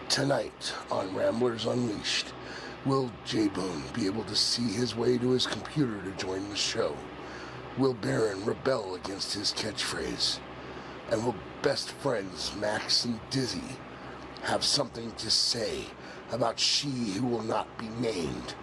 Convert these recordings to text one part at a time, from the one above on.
Tonight on Ramblers Unleashed, will J-Bone be able to see his way to his computer to join the show? Will Baron rebel against his catchphrase? And will best friends Max and Dizzy have something to say about She Who Will Not Be Named?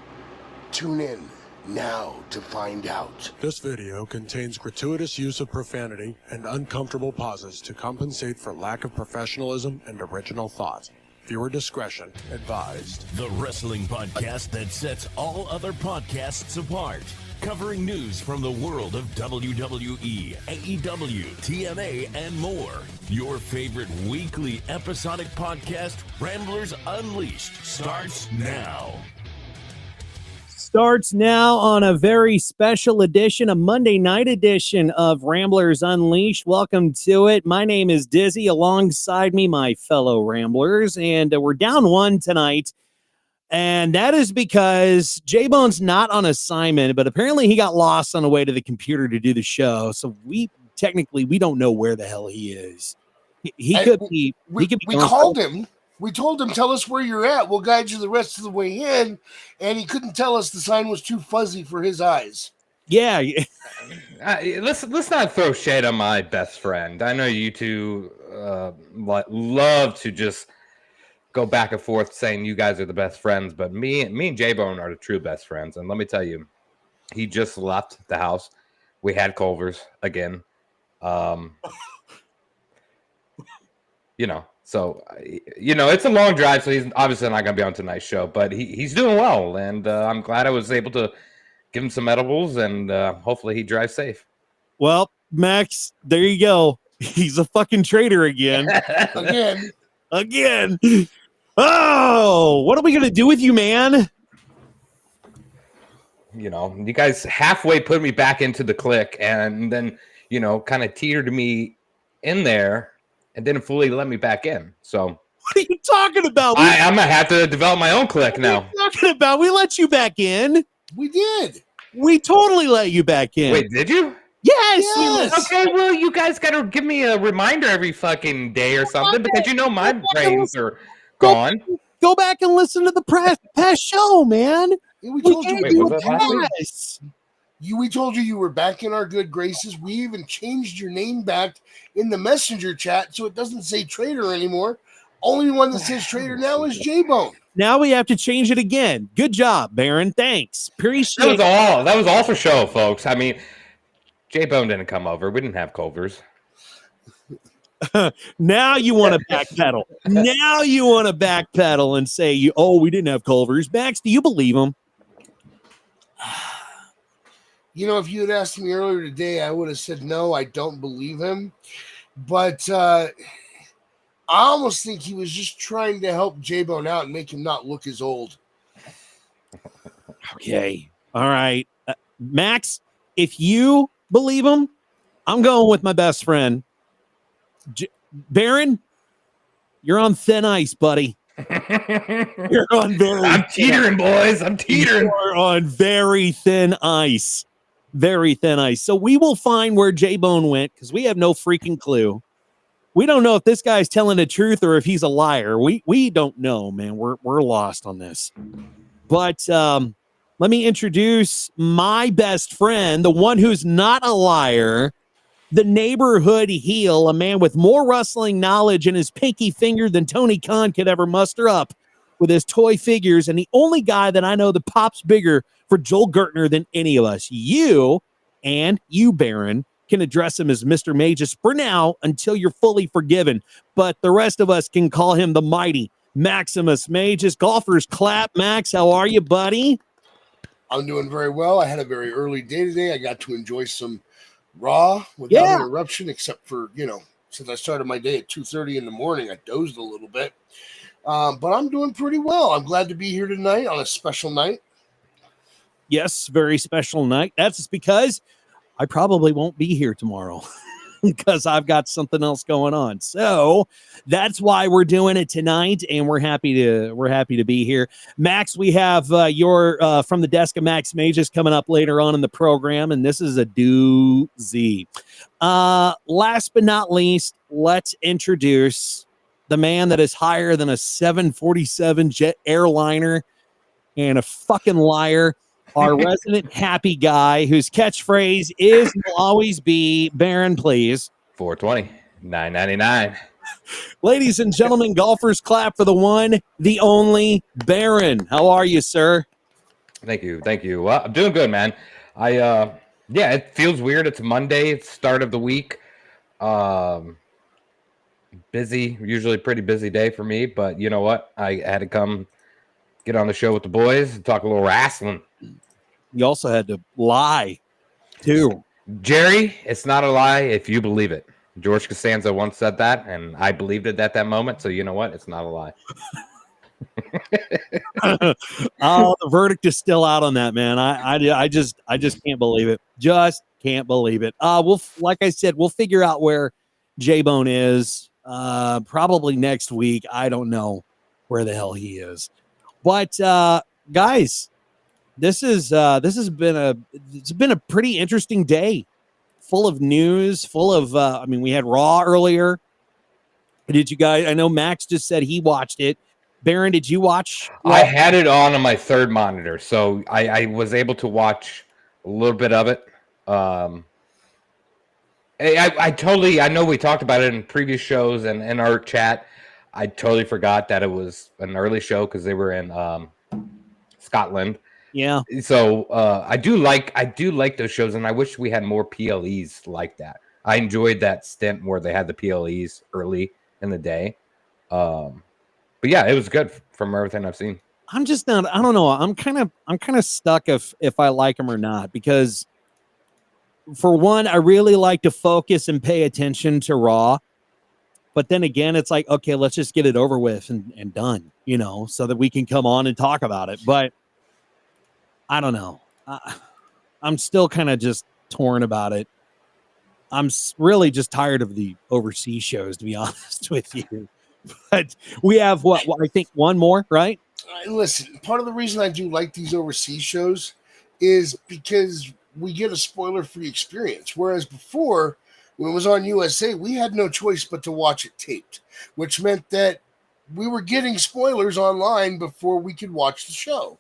Tune in now to find out. This video contains gratuitous use of profanity and uncomfortable pauses to compensate for lack of professionalism and original thought. Viewer discretion advised. The wrestling podcast that sets all other podcasts apart. Covering news from the world of WWE, AEW, TNA, and more. Your favorite weekly episodic podcast, Ramblers Unleashed, starts now. Starts now on a very special edition, a Monday night edition of Ramblers Unleashed. Welcome to it. My name is Dizzy. Alongside me, my fellow Ramblers, and we're down one tonight. And that is because J-Bone's not on assignment, but apparently he got lost on the way to the computer to do the show. So we don't know where the hell he is. He could be. We called him. We told him, tell us where you're at. We'll guide you the rest of the way in. And he couldn't tell us. The sign was too fuzzy for his eyes. Yeah. Let's not throw shade on my best friend. I know you two love to just go back and forth saying you guys are the best friends, but me and J-Bone are the true best friends. And let me tell you, he just left the house. We had Culver's again. So, it's a long drive, so he's obviously not going to be on tonight's show, but he's doing well, and I'm glad I was able to give him some edibles, and hopefully he drives safe. Well, Max, there you go. He's a fucking traitor again. Again. Oh, what are we going to do with you, man? You guys halfway put me back into the clique, and then, kind of teetered me in there, and didn't fully let me back in. So what are you talking about? I'm gonna have to develop my own clique now. What are you talking about? We let you back in. We did. We totally let you back in. Wait, did you? Yes. Okay, well, you guys gotta give me a reminder every fucking day or something, because my brains are gone. Go back and listen to the past show, man. Yeah, we told you. Wait, we told you were back in our good graces. We even changed your name back in the messenger chat so it doesn't say traitor anymore. Only one that says traitor now is J-Bone. Now we have to change it again. Good job, Baron. Thanks. Appreciate that was all for show, folks. I mean, J-Bone didn't come over. We didn't have Culver's. Now you want to backpedal. Now you want to backpedal and say, we didn't have Culver's. Max, do you believe him? If you had asked me earlier today, I would have said, no, I don't believe him. But I almost think he was just trying to help J-Bone out and make him not look as old. Okay. All right. Max, if you believe him, I'm going with my best friend. Baron, you're on thin ice, buddy. You're on I'm teetering, boys. I'm teetering. You're on very thin ice. Very thin ice. So we will find where J-Bone went because we have no freaking clue. We don't know if this guy's telling the truth or if he's a liar. We don't know, man. We're lost on this. But let me introduce my best friend, the one who's not a liar, the neighborhood heel, a man with more wrestling knowledge in his pinky finger than Tony Khan could ever muster up with his toy figures, and the only guy that I know that pops bigger for Joel Gertner than any of us. You, Baron, can address him as Mr. Magus for now until you're fully forgiven, but the rest of us can call him the mighty Maximus Magus. Golfers clap. Max, how are you, buddy? I'm doing very well. I had a very early day today. I got to enjoy some Raw without interruption, except for, since I started my day at 2:30 in the morning, I dozed a little bit. But I'm doing pretty well. I'm glad to be here tonight on a special night. Yes, very special night. That's because I probably won't be here tomorrow because I've got something else going on. So that's why we're doing it tonight, and we're happy to be here. Max, we have your From the Desk of Max Magus coming up later on in the program, and this is a doozy. Last but not least, let's introduce the man that is higher than a 747 jet airliner and a fucking liar, our resident happy guy whose catchphrase is and will always be Baron, please. 420, 999. Ladies and gentlemen, golfers clap for the one, the only Baron. How are you, sir? Thank you. Well, I'm doing good, man. It feels weird. It's Monday. It's start of the week. Busy, usually pretty busy day for me, but you know what? I had to come get on the show with the boys and talk a little wrestling. You also had to lie, too. Jerry, it's not a lie if you believe it. George Costanza once said that, and I believed it at that moment. So you know what? It's not a lie. Oh, the verdict is still out on that, man. I just can't believe it. Just can't believe it. Like I said, we'll figure out where J-Bone is probably next week. I don't know where the hell he is. But guys, this has been a pretty interesting day, full of news, full of we had Raw earlier. Did you guys? I know Max just said he watched it. Baron, did you watch? I had it on my third monitor, so I was able to watch a little bit of it. I know we talked about it in previous shows and in our chat. I totally forgot that it was an early show because they were in Scotland. Yeah. So I do like those shows, and I wish we had more PLEs like that. I enjoyed that stint where they had the PLEs early in the day. But yeah, it was good from everything I've seen. I'm just not. I don't know. I'm kind of stuck if I like them or not, because for one, I really like to focus and pay attention to Raw. But then again, it's like, okay, let's just get it over with and done, so that we can come on and talk about it. But I don't know. I'm still kind of just torn about it. I'm really just tired of the overseas shows, to be honest with you. But we have what I think one more, right? Listen, part of the reason I do like these overseas shows is because we get a spoiler-free experience. Whereas before, when it was on USA, we had no choice but to watch it taped, which meant that we were getting spoilers online before we could watch the show.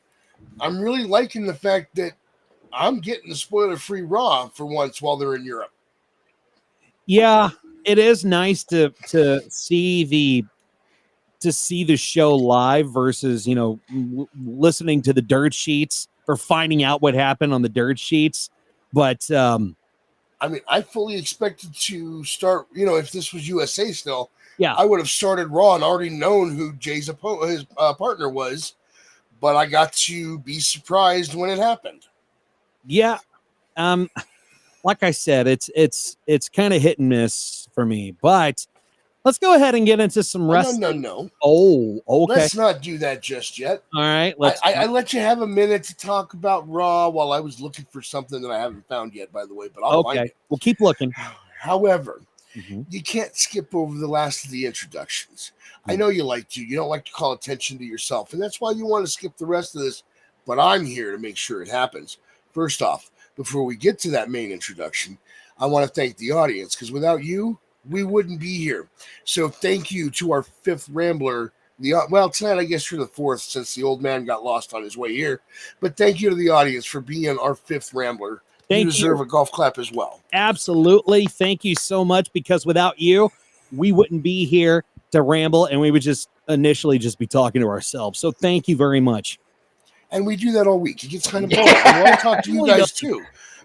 I'm really liking the fact that I'm getting the spoiler-free Raw for once while they're in Europe. Yeah, it is nice to see the show live versus listening to the dirt sheets or finding out what happened on the dirt sheets. But I fully expected to start. If this was USA still, yeah, I would have started Raw and already known who Jay's his partner was. But I got to be surprised when it happened. Yeah, like I said, it's kind of hit and miss for me. But let's go ahead and get into some wrestling. No. Oh, okay. Let's not do that just yet. All right. I let you have a minute to talk about Raw while I was looking for something that I haven't found yet, by the way. But I'll find it. We'll keep looking. However, you can't skip over the last of the introductions. I know you like to. You don't like to call attention to yourself, and that's why you want to skip the rest of this. But I'm here to make sure it happens. First off, before we get to that main introduction, I want to thank the audience, because without you, we wouldn't be here. So thank you to our fifth Rambler. Tonight I guess you're the fourth, since the old man got lost on his way here. But thank you to the audience for being our fifth Rambler. You deserve a golf clap as well. Absolutely. Thank you so much, because without you, we wouldn't be here to ramble, and we would just initially just be talking to ourselves. So thank you very much. And we do that all week. It gets kind of boring. I want to talk to you guys too.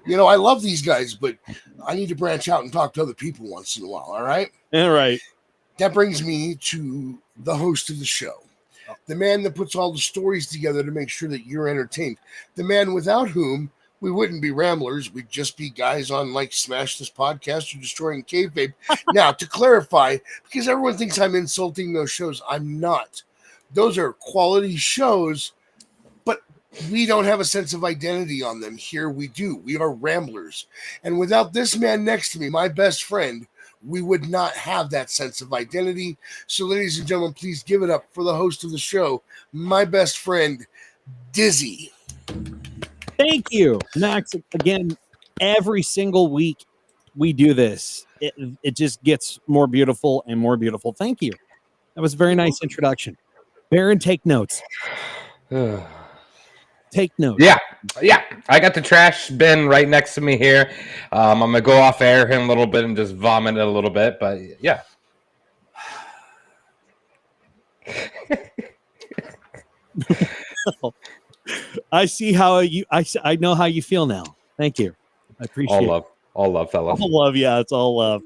I love these guys, but I need to branch out and talk to other people once in a while. All right? All right. That brings me to the host of the show, the man that puts all the stories together to make sure that you're entertained, the man without whom we wouldn't be Ramblers. We'd just be guys on like Smash This Podcast or Destroying Kayfabe. Now, to clarify, because everyone thinks I'm insulting those shows, I'm not. Those are quality shows, but we don't have a sense of identity on them. Here we do. We are Ramblers. And without this man next to me, my best friend, we would not have that sense of identity. So, ladies and gentlemen, please give it up for the host of the show, my best friend, Dizzy. Thank you, Max. Again, every single week we do this. It just gets more beautiful and more beautiful. Thank you. That was a very nice introduction. Baron, take notes. Take notes. Yeah. I got the trash bin right next to me here. I'm gonna go off air here in a little bit and just vomit a little bit, but yeah. I see how I know how you feel now. Thank you. I appreciate it. All love, fellas. All love, yeah, it's all love.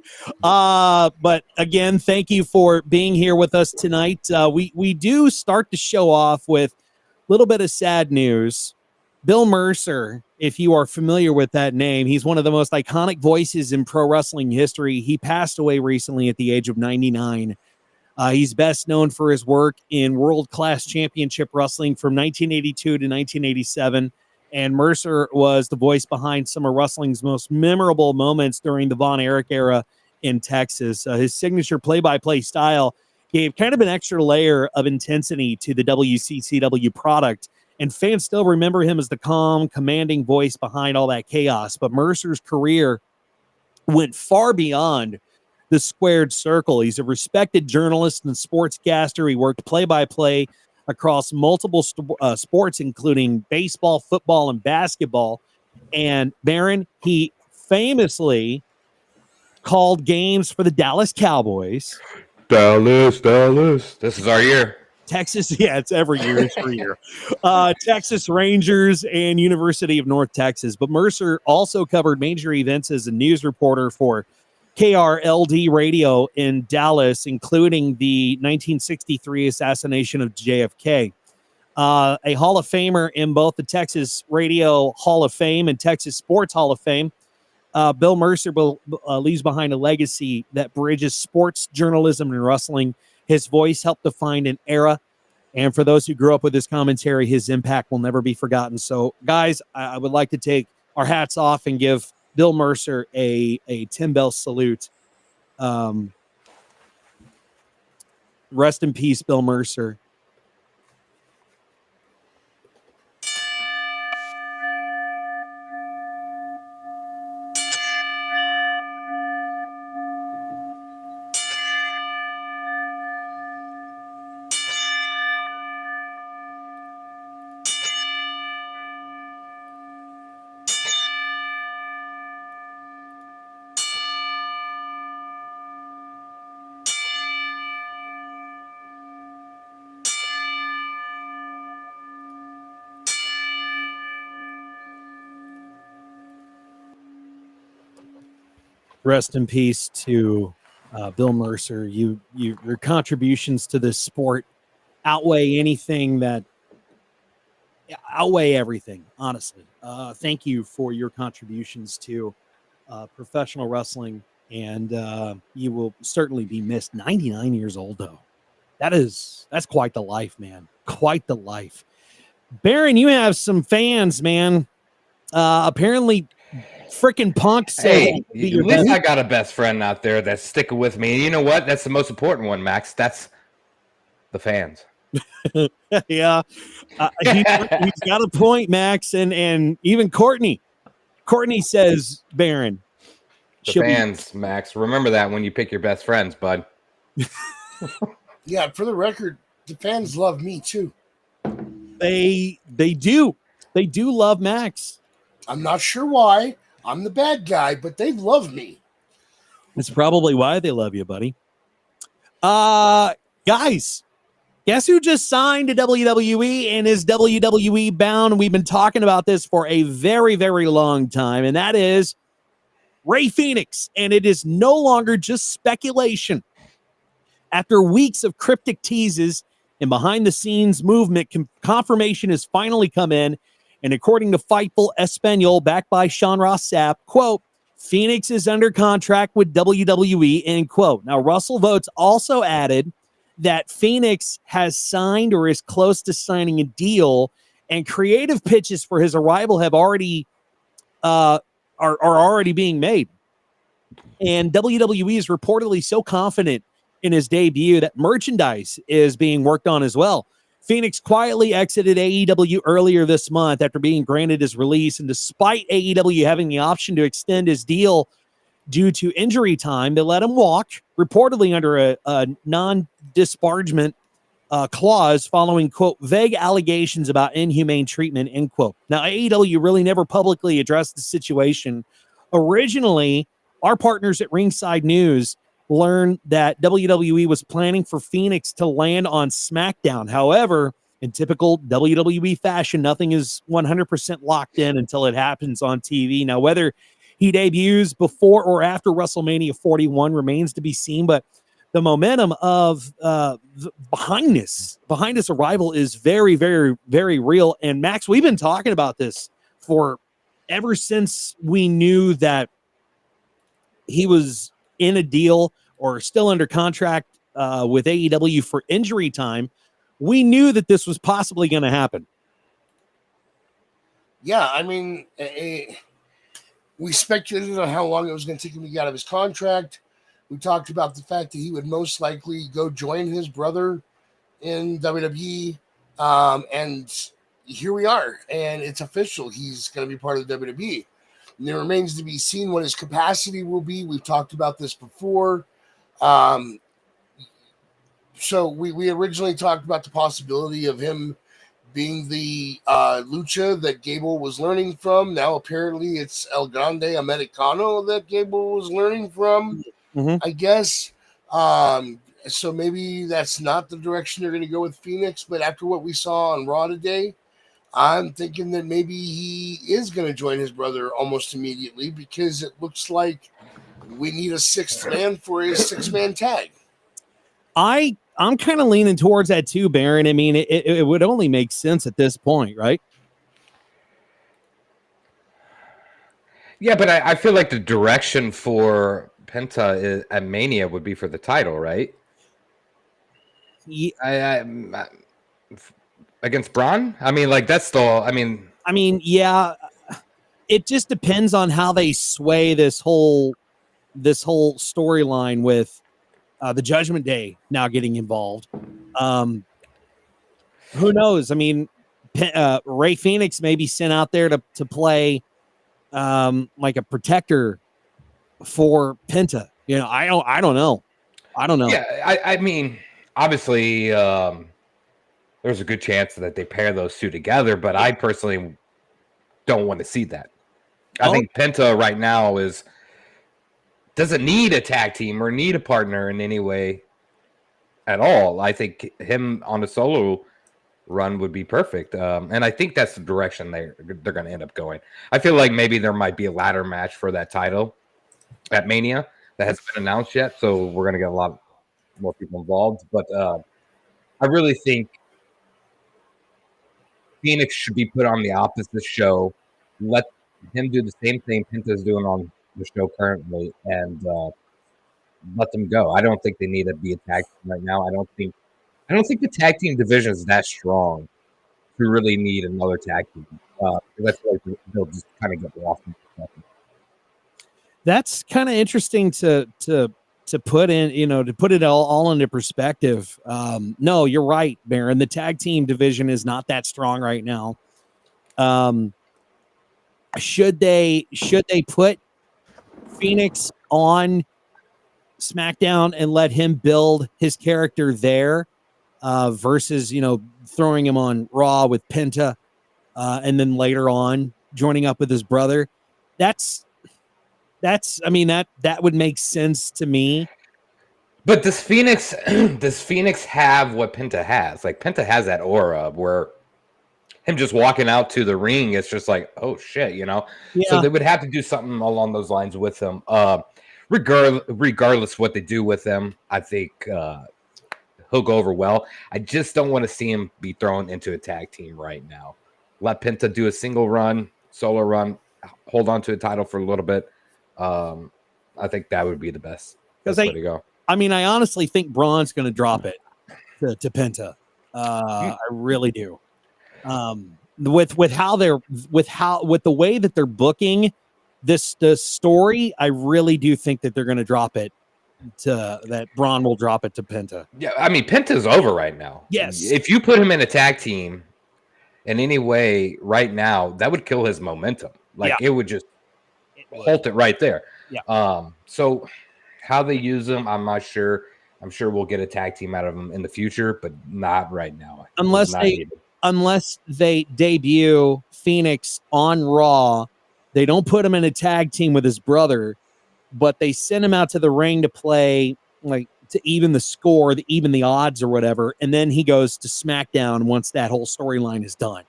But again, thank you for being here with us tonight. We do start the show off with a little bit of sad news. Bill Mercer, if you are familiar with that name, he's one of the most iconic voices in pro wrestling history. He passed away recently at the age of 99. He's best known for his work in World Class Championship Wrestling from 1982 to 1987. And Mercer was the voice behind some of wrestling's most memorable moments during the Von Erich era in Texas. His signature play-by-play style gave kind of an extra layer of intensity to the WCCW product. And fans still remember him as the calm, commanding voice behind all that chaos. But Mercer's career went far beyond the squared circle. He's a respected journalist and sportscaster. He worked play-by-play across multiple sports, including baseball, football, and basketball. And Baron, he famously called games for the Dallas Cowboys. Dallas. This is our year. Texas, yeah, it's every year. It's every year. Texas Rangers and University of North Texas. But Mercer also covered major events as a news reporter for KRLD radio in Dallas, including the 1963 assassination of JFK. A Hall of Famer in both the Texas Radio Hall of Fame and Texas Sports Hall of Fame, Bill Mercer leaves behind a legacy that bridges sports journalism and wrestling. His voice helped define an era, and for those who grew up with his commentary, his impact will never be forgotten. So, guys, I would like to take our hats off and give Bill Mercer a Tim Bell salute. Rest in peace, Bill Mercer. Rest in peace to Bill Mercer. Your contributions to this sport outweigh everything, honestly. Thank you for your contributions to professional wrestling, and you will certainly be missed. 99 years old, though. That's quite the life, man. Quite the life. Baron, you have some fans, man. Apparently freaking Punk said, hey, at least I got a best friend out there that's sticking with me. And you know what? That's the most important one, Max. That's the fans. Yeah. He's got a point, Max. And even Courtney says, Baron. The fans, Max. Remember that when you pick your best friends, bud. Yeah, for the record, the fans love me too. They do. They do love Max. I'm not sure why. I'm the bad guy, but they love me. That's probably why they love you, buddy. Guys, guess who just signed to WWE and is WWE bound? We've been talking about this for a very, very long time, and that is Rey Fenix. And it is no longer just speculation. After weeks of cryptic teases and behind-the-scenes movement, confirmation has finally come in. And according to Fightful Espanol, backed by Sean Ross Sapp, quote, Phoenix is under contract with WWE, end quote. Now, Russell Votes also added that Phoenix has signed or is close to signing a deal, and creative pitches for his arrival have already are already being made. And WWE is reportedly so confident in his debut that merchandise is being worked on as well. Phoenix quietly exited AEW earlier this month after being granted his release, and despite AEW having the option to extend his deal due to injury time, they let him walk, reportedly under a non-disparagement clause following, quote, vague allegations about inhumane treatment, end quote. Now, AEW really never publicly addressed the situation. Originally, our partners at Ringside News learned that WWE was planning for Fenix to land on SmackDown. However, in typical WWE fashion, nothing is 100% locked in until it happens on TV. Now, whether he debuts before or after WrestleMania 41 remains to be seen, but the momentum of behind this arrival is very, very, very real. And Max, we've been talking about this for ever since we knew that he was in a deal or still under contract with AEW for injury time. We knew that this was possibly going to happen. Yeah, I mean, we speculated on how long it was going to take him to get out of his contract. We talked about the fact that he would most likely go join his brother in WWE. And here we are. And it's official. He's going to be part of the WWE. And it remains to be seen what his capacity will be. We've talked about this before. So we originally talked about the possibility of him being the lucha that Gable was learning from. Now apparently it's El Grande Americano that Gable was learning from, I guess. So maybe that's not the direction they're going to go with Fenix. But after what we saw on Raw today, I'm thinking that maybe he is going to join his brother almost immediately, because it looks like we need a sixth man for his six-man tag. I'm kind of leaning towards that too, Baron. I mean, it would only make sense at this point, right? Yeah, but I feel like the direction for Penta at Mania would be for the title, right? Yeah. I against Braun? I mean, like, that's still, I mean, yeah, it just depends on how they sway this whole storyline with the Judgment Day now getting involved. Who knows? I mean, Rey Fenix may be sent out there to play like a protector for Penta. You know, I don't know. Yeah, I mean, obviously, there's a good chance that they pair those two together, but I personally don't want to see that. I think Penta right now doesn't need a tag team or need a partner in any way at all. I think him on a solo run would be perfect. And I think that's the direction they're going to end up going. I feel like maybe there might be a ladder match for that title at Mania that hasn't been announced yet. So we're going to get a lot more people involved. But I really think Phoenix should be put on the opposite show. Let him do the same thing Penta's doing on the show currently, and let them go. I don't think they need to be a tag team right now. I don't think the tag team division is that strong to really need another tag team. That's like they'll just kind of get lost in the second. That's kind of interesting to put in, to put it all into perspective. No, you're right, Baron. The tag team division is not that strong right now. Should they put Phoenix on SmackDown and let him build his character there versus, throwing him on Raw with Penta and then later on joining up with his brother? That would make sense to me. But does Phoenix have what Penta has? Like, Penta has that aura where him just walking out to the ring, it's just like, oh shit, Yeah. So they would have to do something along those lines with him. Regardless what they do with him, I think he'll go over well. I just don't want to see him be thrown into a tag team right now. Let Penta do a single run, solo run, hold on to a title for a little bit. I think that would be the best way to go. I mean, I honestly think Braun's going to drop it to Penta. I really do. With the way that they're booking the story, I really do think that they're going to drop it that Braun will drop it to Penta. Yeah, I mean, Penta's over right now. Yes. If you put him in a tag team in any way right now, that would kill his momentum. Like, it would just halt it right there. Yeah. So How they use them, I'm not sure. I'm sure we'll get a tag team out of them in the future, but not right now. Unless they debut Phoenix on Raw, they don't put him in a tag team with his brother, but they send him out to the ring to play, like, to even the score, to even the odds or whatever, and then he goes to SmackDown once that whole storyline is done.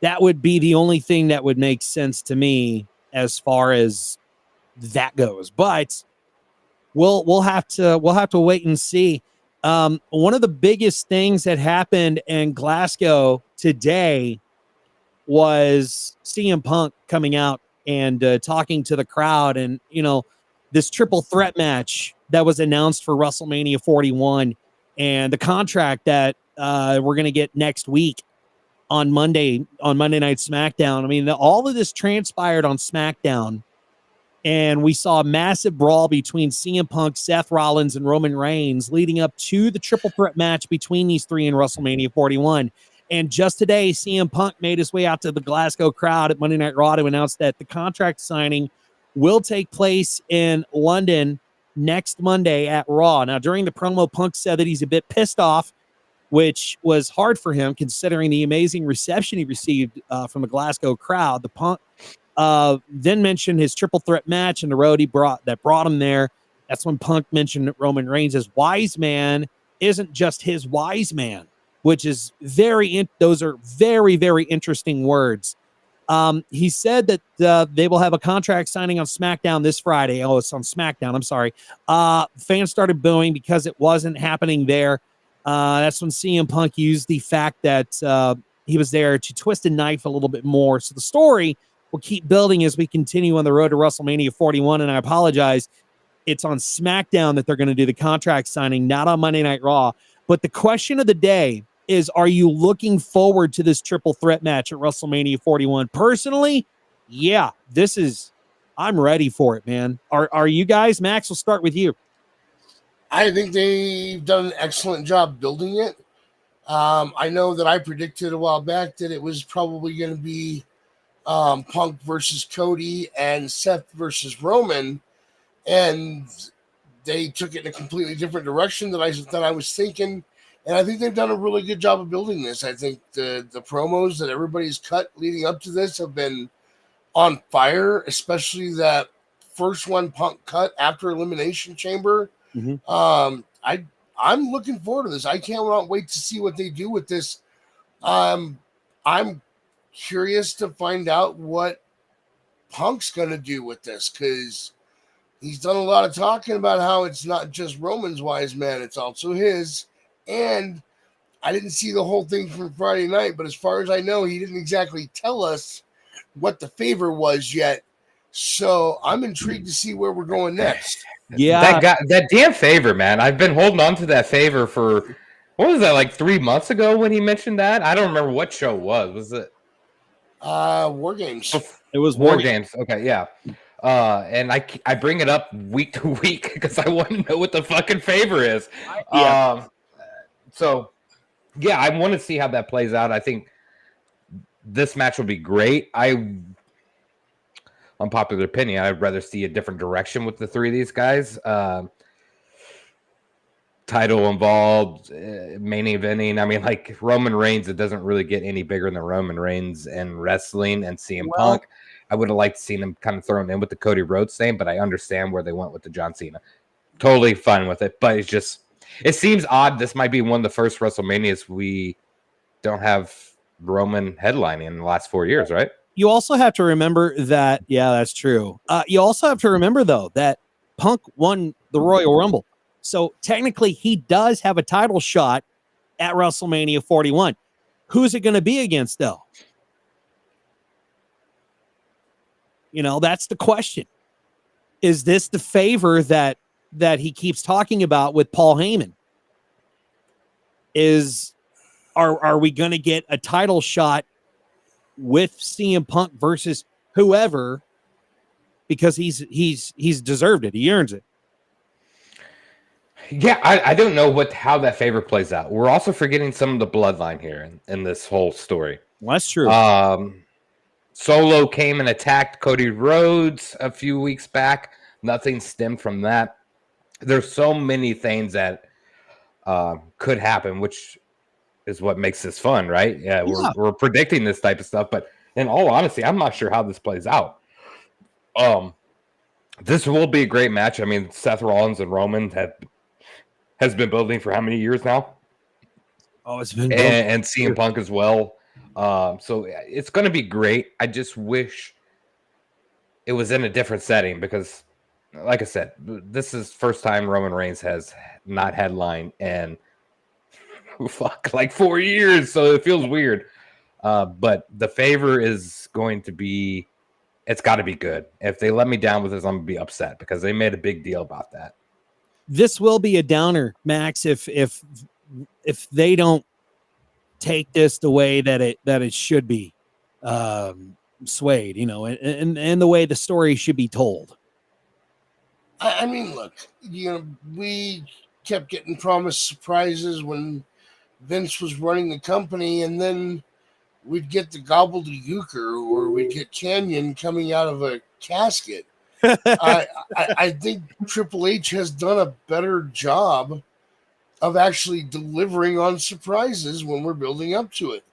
That would be the only thing that would make sense to me as far as that goes. But we'll have to wait and see. One of the biggest things that happened in Glasgow today was CM Punk coming out and talking to the crowd, and this triple threat match that was announced for WrestleMania 41 and the contract that we're going to get next week on Monday Night SmackDown. I mean, all of this transpired on SmackDown, and we saw a massive brawl between CM Punk, Seth Rollins, and Roman Reigns leading up to the triple threat match between these three in WrestleMania 41. And just today, CM Punk made his way out to the Glasgow crowd at Monday Night Raw to announce that the contract signing will take place in London next Monday at Raw. Now, during the promo, Punk said that he's a bit pissed off, which was hard for him considering the amazing reception he received from the Glasgow crowd. The Punk then mentioned his triple threat match and the road that brought him there. That's when Punk mentioned that Roman Reigns' wise man isn't just his wise man, which is those are very, very interesting words. He said that they will have a contract signing on SmackDown this Friday. Oh, it's on SmackDown. I'm sorry. Fans started booing because it wasn't happening there. That's when CM Punk used the fact that he was there to twist a knife a little bit more. So the story will keep building as we continue on the road to WrestleMania 41. And I apologize. It's on SmackDown that they're going to do the contract signing, not on Monday Night Raw. But the question of the day is, are you looking forward to this triple threat match at WrestleMania 41? Personally, yeah, I'm ready for it, man. Are you guys? Max, we'll start with you. I think they've done an excellent job building it. I know that I predicted a while back that it was probably going to be Punk versus Cody and Seth versus Roman, and they took it in a completely different direction than I was thinking. And I think they've done a really good job of building this. I think the promos that everybody's cut leading up to this have been on fire, especially that first one Punk cut after Elimination Chamber. Mm-hmm. I'm looking forward to this. I can't wait to see what they do with this. I'm curious to find out what Punk's going to do with this, because he's done a lot of talking about how it's not just Roman's wise man, it's also his. And I didn't see the whole thing from Friday night, but as far as I know, he didn't exactly tell us what the favor was yet. So I'm intrigued to see where we're going next. Yeah, that damn favor, man. I've been holding on to that favor for, what was that, like 3 months ago when he mentioned that? I don't remember what show it was. Was it War Games? It was War Games. Okay, yeah. And I bring it up week to week because I want to know what the fucking favor is. Yeah. So, yeah, I want to see how that plays out. I think this match will be great. Unpopular opinion, I'd rather see a different direction with the three of these guys. Title involved, main eventing. I mean, like Roman Reigns, it doesn't really get any bigger than Roman Reigns in wrestling, and CM Punk. I would have liked to see him kind of thrown in with the Cody Rhodes thing, but I understand where they went with the John Cena. Totally fine with it, but it seems odd. This might be one of the first WrestleManias we don't have Roman headlining in the last 4 years, right? You also have to remember that, yeah, that's true. You also have to remember, though, that Punk won the Royal Rumble. So technically, he does have a title shot at WrestleMania 41. Who's it going to be against, though? That's the question. Is this the favor that he keeps talking about with Paul Heyman? Are we going to get a title shot with CM Punk versus whoever, because he's deserved it. He earns it. Yeah, I don't know how that favor plays out. We're also forgetting some of the bloodline here in this whole story. Well, that's true. Solo came and attacked Cody Rhodes a few weeks back. Nothing stemmed from that. There's so many things that could happen, which is what makes this fun, right? Yeah, we're predicting this type of stuff, but in all honesty, I'm not sure how this plays out. This will be a great match. I mean, Seth Rollins and Roman has been building for how many years now? Oh, it's been and CM Punk as well. So it's going to be great. I just wish it was in a different setting because, like I said, this is first time Roman Reigns has not headlined in like 4 years, so it feels weird. But the favor is going to be, it's got to be good. If they let me down with this, I'm gonna be upset because they made a big deal about that. This will be a downer, Max, if they don't take this the way that it should be swayed, and the way the story should be told. I mean, look, we kept getting promised surprises when Vince was running the company, and then we'd get the gobbledygooker, or we'd get Canyon coming out of a casket. I think Triple H has done a better job of actually delivering on surprises when we're building up to it.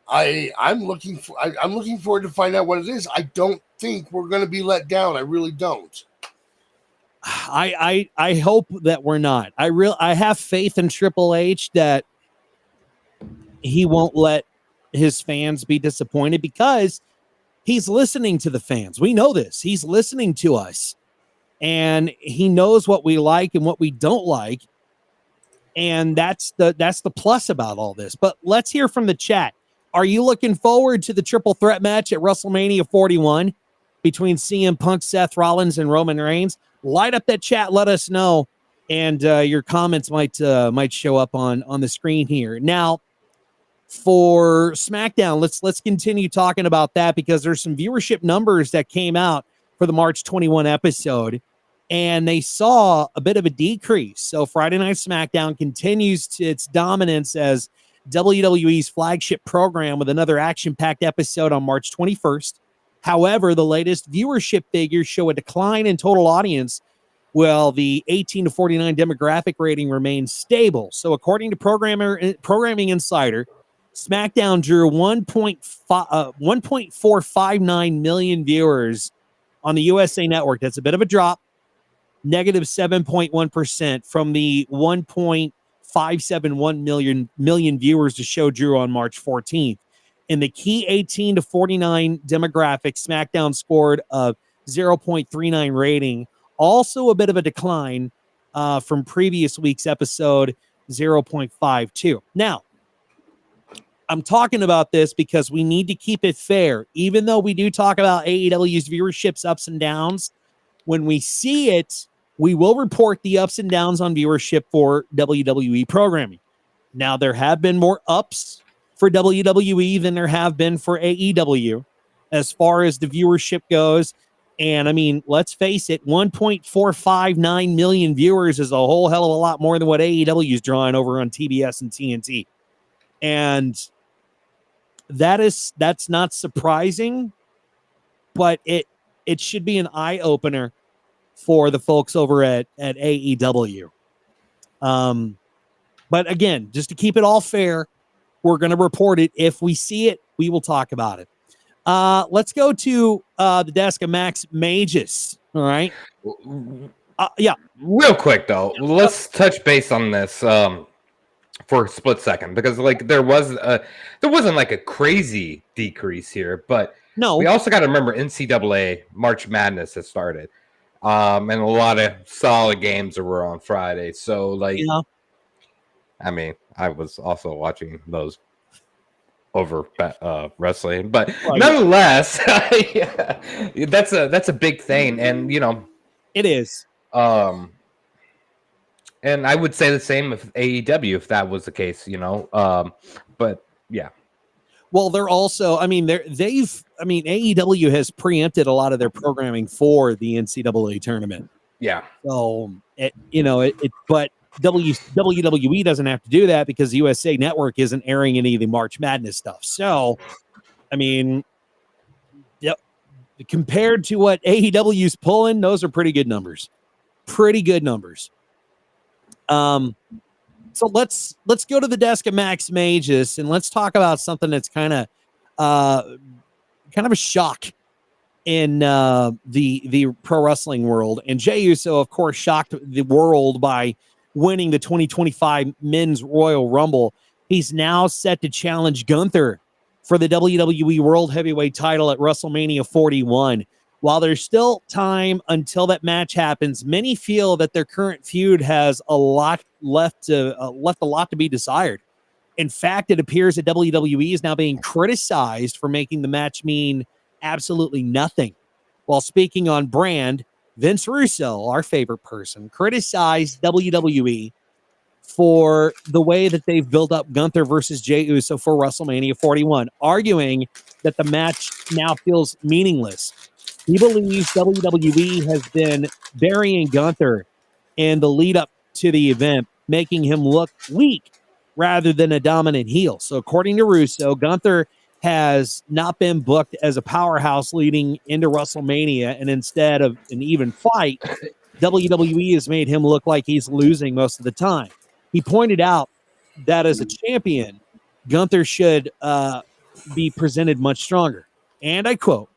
I'm looking forward to find out what it is. I don't think we're going to be let down. I really don't. I hope that we're not. I have faith in Triple H that he won't let his fans be disappointed because he's listening to the fans. We know this. He's listening to us, and he knows what we like and what we don't like. And that's the plus about all this. But let's hear from the chat. Are you looking forward to the triple threat match at WrestleMania 41 between CM Punk, Seth Rollins, and Roman Reigns? Light up that chat. Let us know, and your comments might show up on the screen here. Now, for SmackDown, let's continue talking about that because there's some viewership numbers that came out for the March 21 episode, and they saw a bit of a decrease. So Friday Night SmackDown continues to its dominance as WWE's flagship program with another action-packed episode on March 21st. However, the latest viewership figures show a decline in total audience, while the 18 to 49 demographic rating remains stable. So according to Programming Insider, SmackDown drew 1.459 million viewers on the USA Network. That's a bit of a drop, negative 7.1% from the 1.571 million viewers the show drew on March 14th. In the key 18 to 49 demographic, SmackDown scored a 0.39 rating, also a bit of a decline from previous week's episode, 0.52. Now, I'm talking about this because we need to keep it fair. Even though we do talk about AEW's viewership's ups and downs, when we see it, we will report the ups and downs on viewership for WWE programming. Now, there have been more ups for WWE than there have been for AEW as far as the viewership goes. And I mean, let's face it, 1.459 million viewers is a whole hell of a lot more than what AEW is drawing over on TBS and TNT. And that's not surprising, but it should be an eye opener for the folks over at AEW. But again, just to keep it all fair, we're going to report it. If we see it, we will talk about it. Let's go to the desk of Max Magus. All right. Yeah. Real quick though, let's touch base on this for a split second because like there wasn't like a crazy decrease here, but no, we also got to remember NCAA March Madness has started, and a lot of solid games were on Friday. So like, I mean, I was also watching those over wrestling, but nonetheless, that's a big thing, and it is. And I would say the same with AEW if that was the case, but yeah. Well, they're also, I mean, AEW has preempted a lot of their programming for the NCAA tournament. Yeah. So, but WWE doesn't have to do that because USA Network isn't airing any of the March Madness stuff. So, I mean, compared to what AEW's pulling, those are pretty good numbers. Pretty good numbers. So let's go to the desk of Max Magus and let's talk about something that's kind of a shock in the pro wrestling world. And Jey Uso, of course, shocked the world by winning the 2025 Men's Royal Rumble. He's now set to challenge Gunther for the WWE World Heavyweight title at WrestleMania 41. While there's still time until that match happens, many feel that their current feud has a lot left a lot to be desired. In fact, it appears that WWE is now being criticized for making the match mean absolutely nothing. While speaking on brand, Vince Russo, our favorite person, criticized WWE for the way that they've built up Gunther versus Jey Uso for WrestleMania 41, arguing that the match now feels meaningless. He believes WWE has been burying Gunther in the lead up to the event, making him look weak rather than a dominant heel. So according to Russo, Gunther has not been booked as a powerhouse leading into WrestleMania, and instead of an even fight, WWE has made him look like he's losing most of the time. He pointed out that as a champion, Gunther should be presented much stronger. And I quote,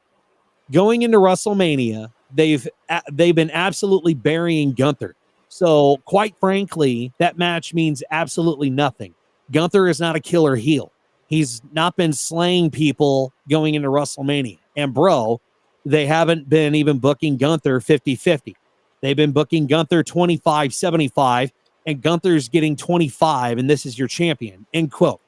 "Going into WrestleMania, they've been absolutely burying Gunther. So quite frankly, that match means absolutely nothing. Gunther is not a killer heel. He's not been slaying people going into WrestleMania. And bro, they haven't been even booking Gunther 50-50. They've been booking Gunther 25-75, and Gunther's getting 25, and this is your champion." End quote.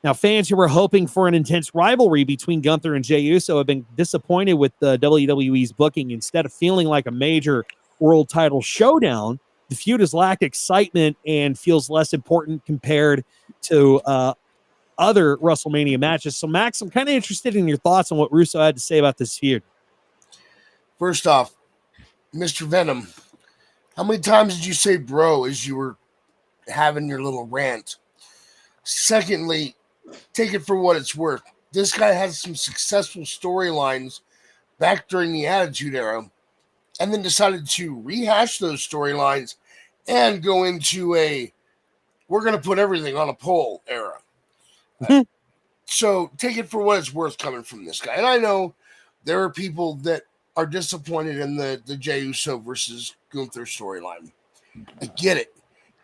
Now, fans who were hoping for an intense rivalry between Gunther and Jey Uso have been disappointed with the WWE's booking. Instead of feeling like a major world title showdown, the feud has lacked excitement and feels less important compared to other WrestleMania matches. So, Max, I'm kind of interested in your thoughts on what Russo had to say about this feud. First off, Mr. Venom, how many times did you say bro as you were having your little rant? Secondly, take it for what it's worth. This guy has some successful storylines back during the Attitude Era and then decided to rehash those storylines and go into we're going to put everything on a pole era. So take it for what it's worth coming from this guy. And I know there are people that are disappointed in the Jey Uso versus Gunther storyline. I get it.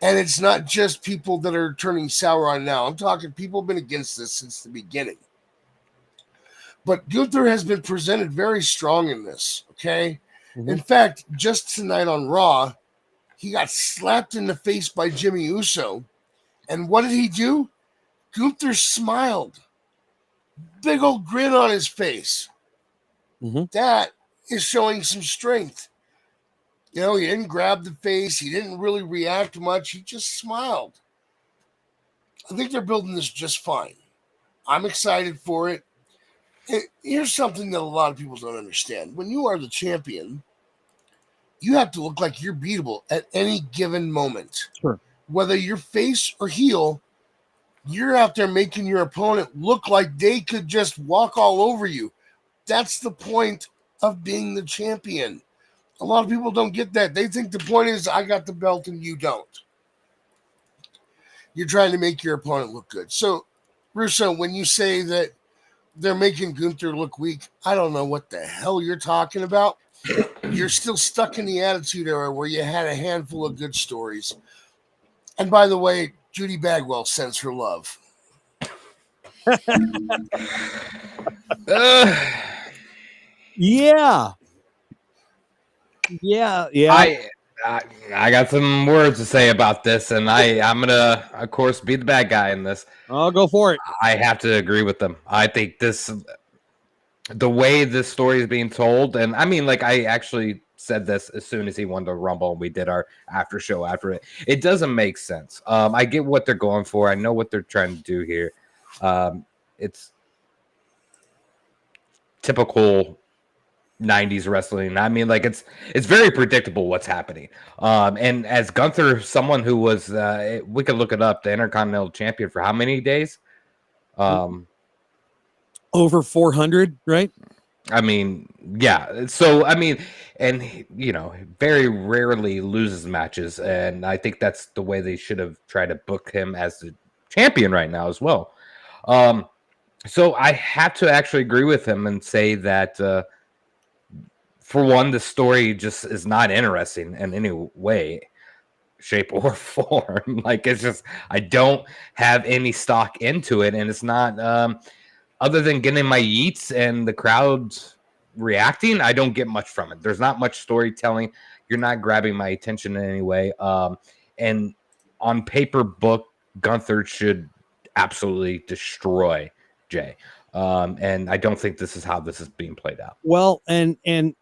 And it's not just people that are turning sour on now. I'm talking people have been against this since the beginning. But Gunther has been presented very strong in this, okay? Mm-hmm. In fact, just tonight on Raw, he got slapped in the face by Jimmy Uso. And what did he do? Gunther smiled. Big old grin on his face. Mm-hmm. That is showing some strength. You know, he didn't grab the face. He didn't really react much. He just smiled. I think they're building this just fine. I'm excited for it. And here's something that a lot of people don't understand. When you are the champion, you have to look like you're beatable at any given moment. Sure. Whether you're face or heel, you're out there making your opponent look like they could just walk all over you. That's the point of being the champion. A lot of people don't get that. They think the point is, I got the belt and you don't. You're trying to make your opponent look good. So, Russo, when you say that they're making Gunther look weak, I don't know what the hell you're talking about. You're still stuck in the Attitude Era where you had a handful of good stories. And by the way, Judy Bagwell sends her love. Yeah. I got some words to say about this, and I'm gonna, of course, be the bad guy in this. I'll go for it. I have to agree with them. I think the way this story is being told, and I mean, like, I actually said this as soon as he won the Rumble, and we did our after show after it. It doesn't make sense. I get what they're going for. I know what they're trying to do here. It's typical 90s wrestling. I mean, like, it's very predictable what's happening. And as Gunther, someone who was, we could look it up, the Intercontinental Champion for how many days? Over 400, right? I mean, yeah. So, I mean, and very rarely loses matches, and I think that's the way they should have tried to book him as the champion right now as well. So I have to actually agree with him and say that, for one, the story just is not interesting in any way, shape, or form. Like, it's just, I don't have any stock into it, and it's not, other than getting my yeets and the crowds reacting, I don't get much from it. There's not much storytelling. You're not grabbing my attention in any way. And on paper, book, Gunther should absolutely destroy Jay. And I don't think this is how this is being played out. Well, and I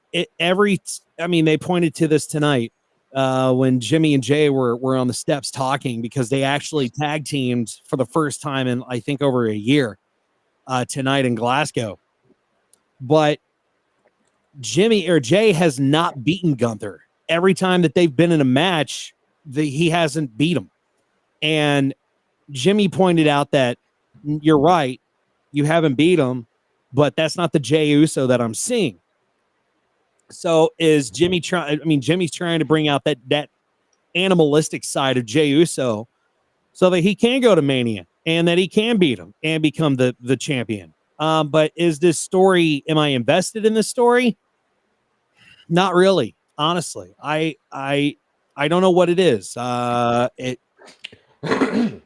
mean, they pointed to this tonight when Jimmy and Jay were on the steps talking, because they actually tag teamed for the first time in, I think, over a year tonight in Glasgow. But Jay has not beaten Gunther. Every time that they've been in a match, he hasn't beat him. And Jimmy pointed out that you're right, you haven't beat him, but that's not the Jey Uso that I'm seeing. So is Jimmy trying? I mean, Jimmy's trying to bring out that animalistic side of Jey Uso so that he can go to Mania and that he can beat him and become the champion. But is this story? Am I invested in this story? Not really, honestly. I don't know what it is. It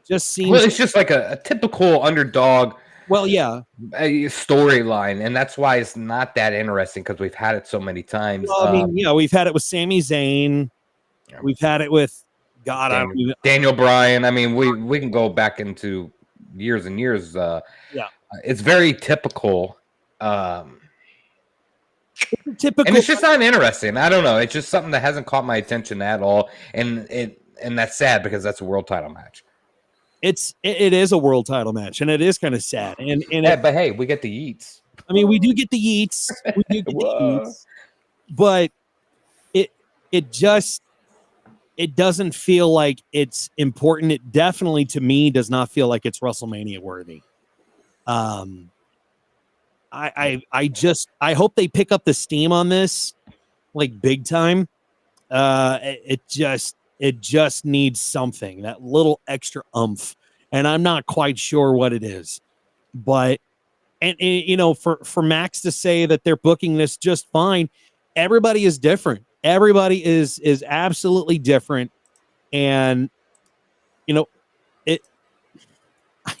just seems. Well, it's just like a typical underdog. Well, yeah, a storyline, and that's why it's not that interesting, because we've had it so many times. Well, I mean, we've had it with Sami Zayn. We've had it with Daniel Bryan. I mean, we can go back into years and years. It's very typical. Typical, and it's just not interesting. I don't know. It's just something that hasn't caught my attention at all, and that's sad, because that's a world title match. It is a world title match, and it is kind of sad. And but hey, we get the yeets. I mean, we do get the yeets. We do get the yeets, but it doesn't feel like it's important. It definitely, to me, does not feel like it's WrestleMania worthy. I hope they pick up the steam on this, like, big time. It just needs something, that little extra oomph, and I'm not quite sure what it is. But and for Max to say that they're booking this just fine, everybody is different. Everybody is absolutely different, and I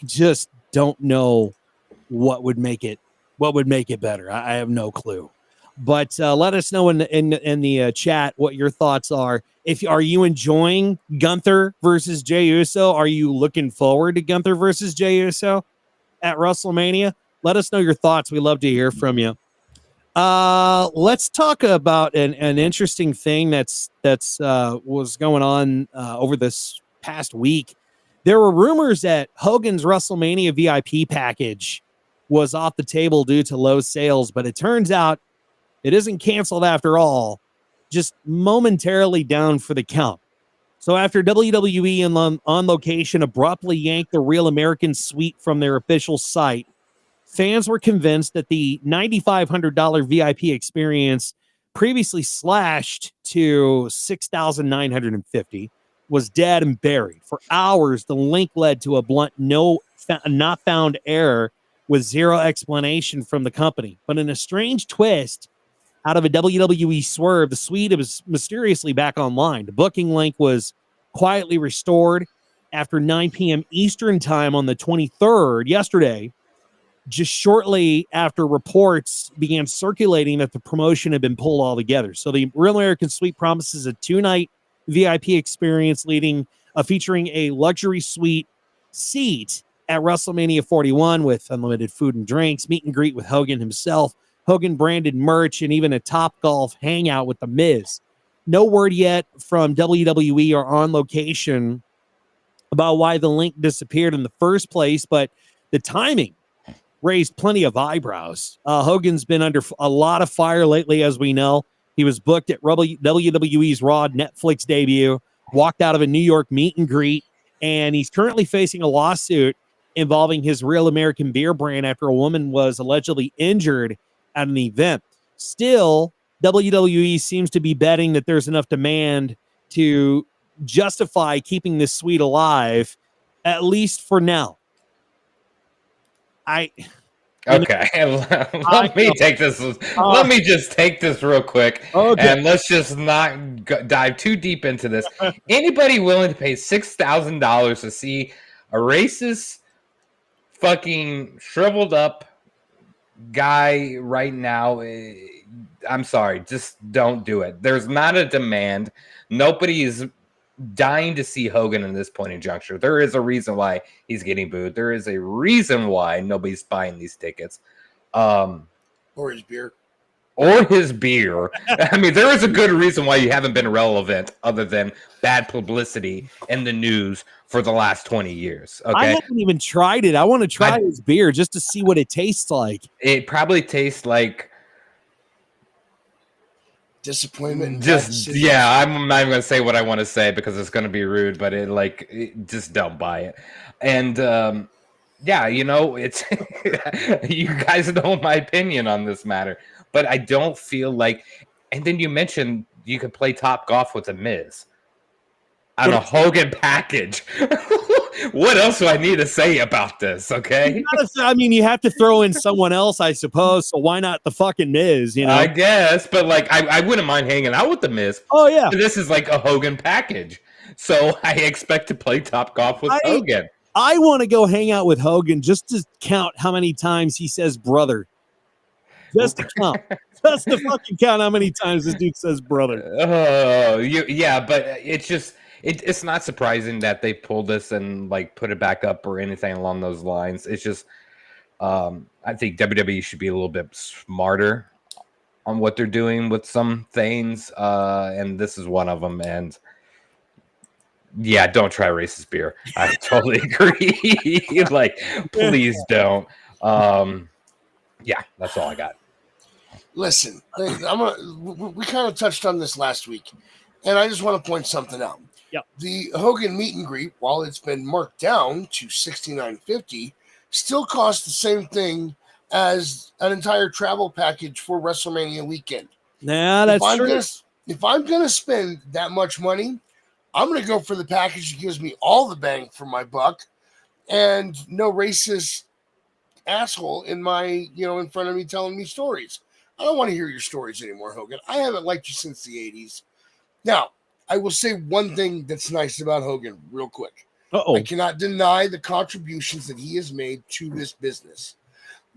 just don't know what would make it better. I have no clue. But let us know in the chat what your thoughts are. Are you enjoying Gunther versus Jey Uso? Are you looking forward to Gunther versus Jey Uso at WrestleMania? Let us know your thoughts. We love to hear from you. Let's talk about an interesting thing that's was going on over this past week. There were rumors that Hogan's WrestleMania VIP package was off the table due to low sales, but it turns out it isn't canceled after all, just momentarily down for the count. So after WWE on location abruptly yanked the Real American Suite from their official site, fans were convinced that the $9,500 VIP experience, previously slashed to $6,950, was dead and buried. For hours, the link led to a blunt not found error with zero explanation from the company. But in a strange twist, out of a WWE swerve, the suite was mysteriously back online. The booking link was quietly restored after 9 p.m. Eastern time on the 23rd, yesterday, just shortly after reports began circulating that the promotion had been pulled altogether. So the Real American Suite promises a 2-night VIP experience featuring a luxury suite seat at WrestleMania 41 with unlimited food and drinks, meet and greet with Hogan himself, Hogan branded merch, and even a Topgolf hangout with The Miz. No word yet from WWE or On Location about why the link disappeared in the first place, but the timing raised plenty of eyebrows. Hogan's been under a lot of fire lately, as we know. He was booked at WWE's Raw Netflix debut, walked out of a New York meet and greet, and he's currently facing a lawsuit involving his Real American Beer brand after a woman was allegedly injured at an event. Still, WWE seems to be betting that there's enough demand to justify keeping this suite alive, at least for now. Okay, let me take this. Let me just take this real quick, and let's just not dive too deep into this. Anybody willing to pay $6,000 to see a racist, fucking shriveled up guy right now? I'm sorry, just don't do it. There's not a demand. Nobody is dying to see Hogan in this point in juncture. There is a reason why he's getting booed. There is a reason why nobody's buying these tickets. Or his beer. I mean, there is a good reason why you haven't been relevant other than bad publicity in the news for the last 20 years. Okay. I haven't even tried it. I want to try his beer just to see what it tastes like. It probably tastes like disappointment. I'm not even going to say what I want to say because it's going to be rude, but just don't buy it. And it's you guys know my opinion on this matter, but I don't feel like. And then you mentioned you could play Top Golf with The Miz on a Hogan package. What else do I need to say about this? Okay. You have to throw in someone else, I suppose. So why not the fucking Miz? I guess, but I wouldn't mind hanging out with the Miz. Oh yeah, this is like a Hogan package, so I expect to play Top Golf with Hogan. I want to go hang out with Hogan just to count how many times he says brother. Just to count. Just to fucking count how many times this dude says brother. Oh, but it's just. It's not surprising that they pulled this and put it back up or anything along those lines. It's just I think WWE should be a little bit smarter on what they're doing with some things, and this is one of them. And yeah, don't try racist beer. I totally agree. Please don't. Yeah, that's all I got. Listen, we kind of touched on this last week, and I just want to point something out. Yep. The Hogan meet and greet, while it's been marked down to $69.50, still costs the same thing as an entire travel package for WrestleMania weekend. Yeah, that's true. If I'm gonna spend that much money, I'm gonna go for the package that gives me all the bang for my buck, and no racist asshole in in front of me telling me stories. I don't want to hear your stories anymore, Hogan. I haven't liked you since the 80s. Now, I will say one thing that's nice about Hogan real quick. I cannot deny the contributions that he has made to this business.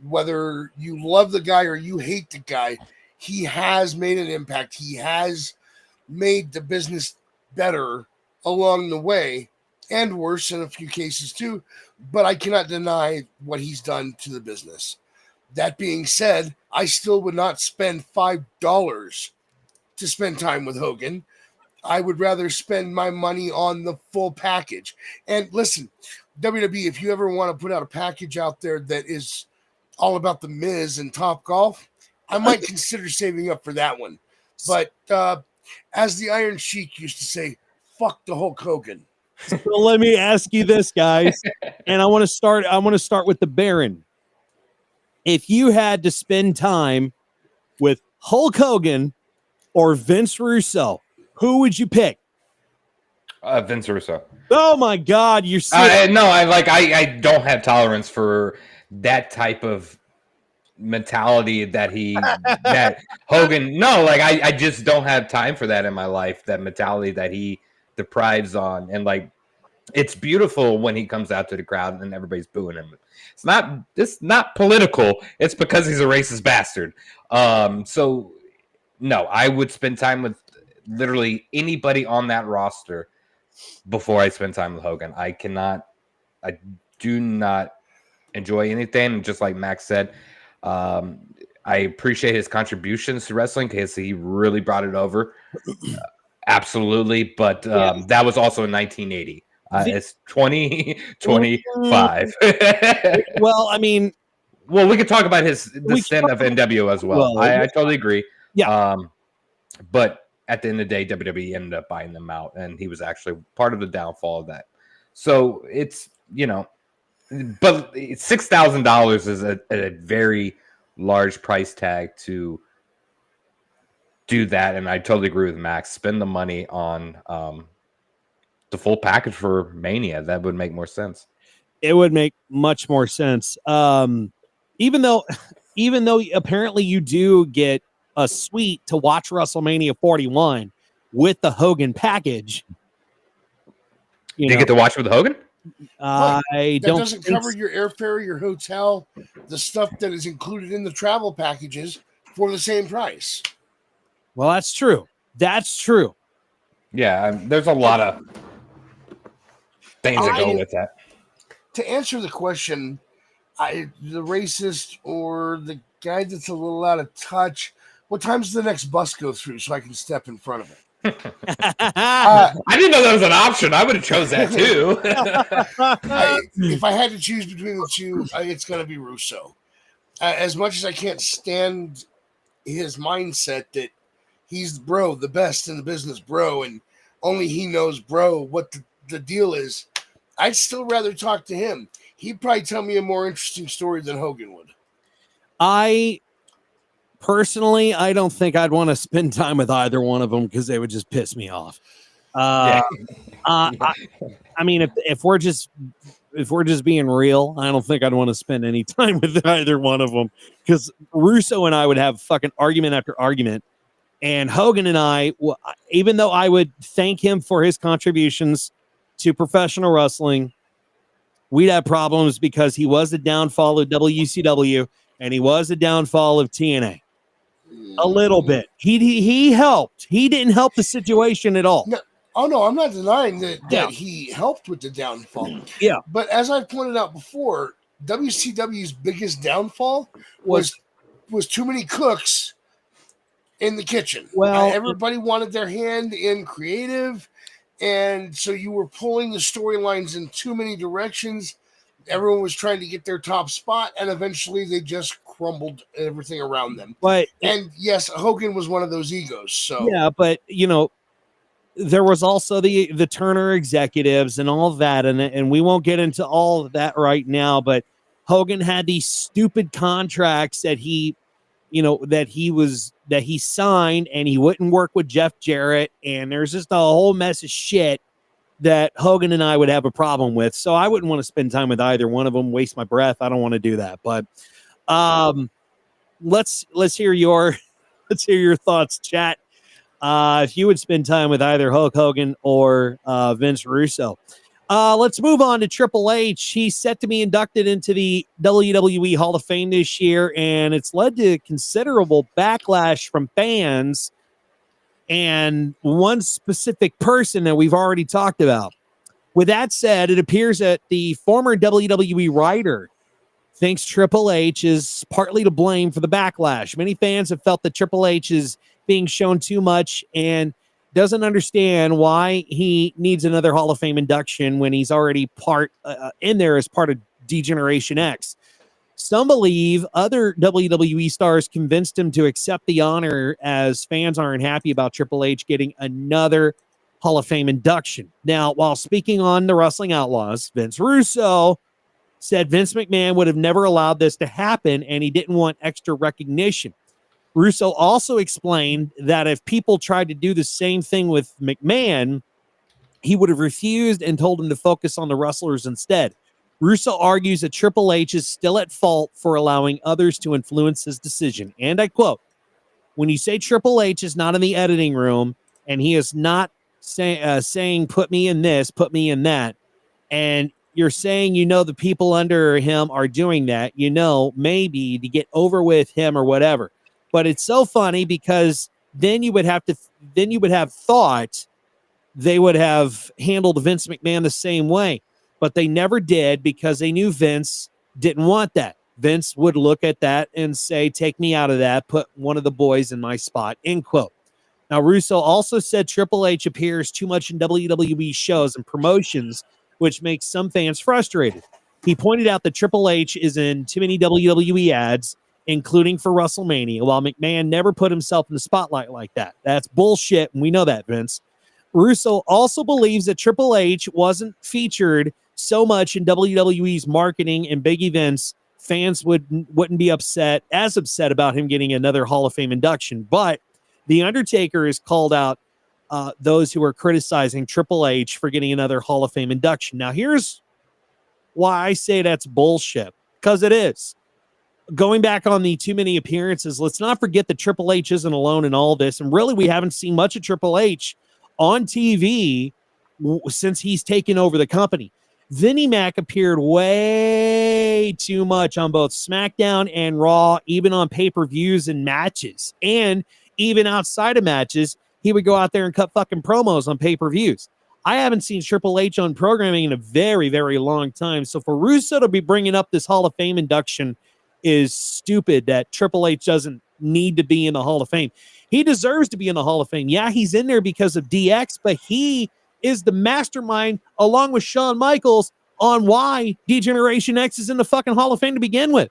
Whether you love the guy or you hate the guy, he has made an impact. He has made the business better along the way, and worse in a few cases too. But I cannot deny what he's done to the business. That being said, I still would not spend $5 to spend time with Hogan. I would rather spend my money on the full package. And listen, WWE, if you ever want to put out a package out there that is all about the Miz and Top Golf, I might consider saving up for that one. But as the Iron Sheik used to say, fuck the Hulk Hogan. So let me ask you this, guys, and I want to start with the Baron. If you had to spend time with Hulk Hogan or Vince Russo, who would you pick? Vince Russo. Oh my God, you're I don't have tolerance for that type of mentality that Hogan. No, I just don't have time for that in my life. That mentality that he deprives on, and it's beautiful when he comes out to the crowd and everybody's booing him. It's not political. It's because he's a racist bastard. So no, I would spend time with literally anybody on that roster before I spend time with Hogan. I do not enjoy anything. Just like Max said, I appreciate his contributions to wrestling because he really brought it over. Absolutely. But that was also in 1980. It's 2025. Well, we could talk about the stint of NWO as well. I totally agree. Yeah. But at the end of the day, WWE ended up buying them out, and he was actually part of the downfall of that. So it's, but $6,000 is a very large price tag to do that. And I totally agree with Max. Spend the money on the full package for Mania. That would make more sense. It would make much more sense. Even though apparently you do get a suite to watch WrestleMania 41 with the Hogan package. You get to watch with Hogan? I that don't doesn't cover your airfare, your hotel, the stuff that is included in the travel packages for the same price. Well, that's true. That's true. Yeah, there's a lot of things that go with that. To answer the question, the racist or the guy that's a little out of touch, what time's the next bus go through so I can step in front of it? I didn't know that was an option. I would have chose that too. If I had to choose between the two, it's going to be Russo. As much as I can't stand his mindset that he's the best in the business, bro, and only he knows, bro, what the deal is, I'd still rather talk to him. He'd probably tell me a more interesting story than Hogan would. Personally, I don't think I'd want to spend time with either one of them because they would just piss me off. I mean, if we're just being real, I don't think I'd want to spend any time with either one of them because Russo and I would have fucking argument after argument, and Hogan and I, even though I would thank him for his contributions to professional wrestling, we'd have problems because he was the downfall of WCW and he was the downfall of TNA. A little bit. He helped. He didn't help the situation at all. No, I'm not denying that he helped with the downfall. Yeah. But as I pointed out before, WCW's biggest downfall was too many cooks in the kitchen. Well, everybody wanted their hand in creative, and so you were pulling the storylines in too many directions. Everyone was trying to get their top spot, and eventually they just crumbled everything around them. And yes, Hogan was one of those egos. So yeah, but there was also the Turner executives and all of that, and we won't get into all of that right now. But Hogan had these stupid contracts that he signed, and he wouldn't work with Jeff Jarrett, and there's just a whole mess of shit that Hogan and I would have a problem with. So I wouldn't want to spend time with either one of them, waste my breath. I don't want to do that. But let's hear your thoughts, chat. If you would spend time with either Hulk Hogan or Vince Russo. Let's move on to Triple H. He's set to be inducted into the WWE Hall of Fame this year, and it's led to considerable backlash from fans and one specific person that we've already talked about. With that said, it appears that the former WWE writer thinks Triple H is partly to blame for the backlash. Many fans have felt that Triple H is being shown too much and doesn't understand why he needs another Hall of Fame induction when he's already in there as part of D-Generation X. Some believe other WWE stars convinced him to accept the honor, as fans aren't happy about Triple H getting another Hall of Fame induction. Now, while speaking on the Wrestling Outlaws, Vince Russo said Vince McMahon would have never allowed this to happen, and he didn't want extra recognition. Russo also explained that if people tried to do the same thing with McMahon, he would have refused and told him to focus on the wrestlers instead. Russo argues that Triple H is still at fault for allowing others to influence his decision. And I quote, "When you say Triple H is not in the editing room and he is not saying, put me in this, put me in that, and you're saying, the people under him are doing that, maybe to get over with him or whatever." But it's so funny because then you would have thought they would have handled Vince McMahon the same way, but they never did because they knew Vince didn't want that. Vince would look at that and say, "Take me out of that, put one of the boys in my spot," end quote. Now, Russo also said Triple H appears too much in WWE shows and promotions, which makes some fans frustrated. He pointed out that Triple H is in too many WWE ads, including for WrestleMania, while McMahon never put himself in the spotlight like that. That's bullshit, and we know that, Vince. Russo also believes that Triple H wasn't featured so much in WWE's marketing and big events fans wouldn't be as upset about him getting another Hall of Fame induction. But The Undertaker has called out those who are criticizing Triple H for getting another Hall of Fame induction. Now, here's why I say that's bullshit, because it is. Going back on the too many appearances, let's not forget that Triple H isn't alone in all this. And really, we haven't seen much of Triple H on TV since he's taken over the company. Vinnie Mac appeared way too much on both SmackDown and Raw, even on pay-per-views and matches. And even outside of matches, he would go out there and cut fucking promos on pay-per-views. I haven't seen Triple H on programming in a very, very long time. So for Russo to be bringing up this Hall of Fame induction is stupid, that Triple H doesn't need to be in the Hall of Fame. He deserves to be in the Hall of Fame. Yeah, he's in there because of DX, but he is the mastermind, along with Shawn Michaels, on why D-Generation X is in the fucking Hall of Fame to begin with.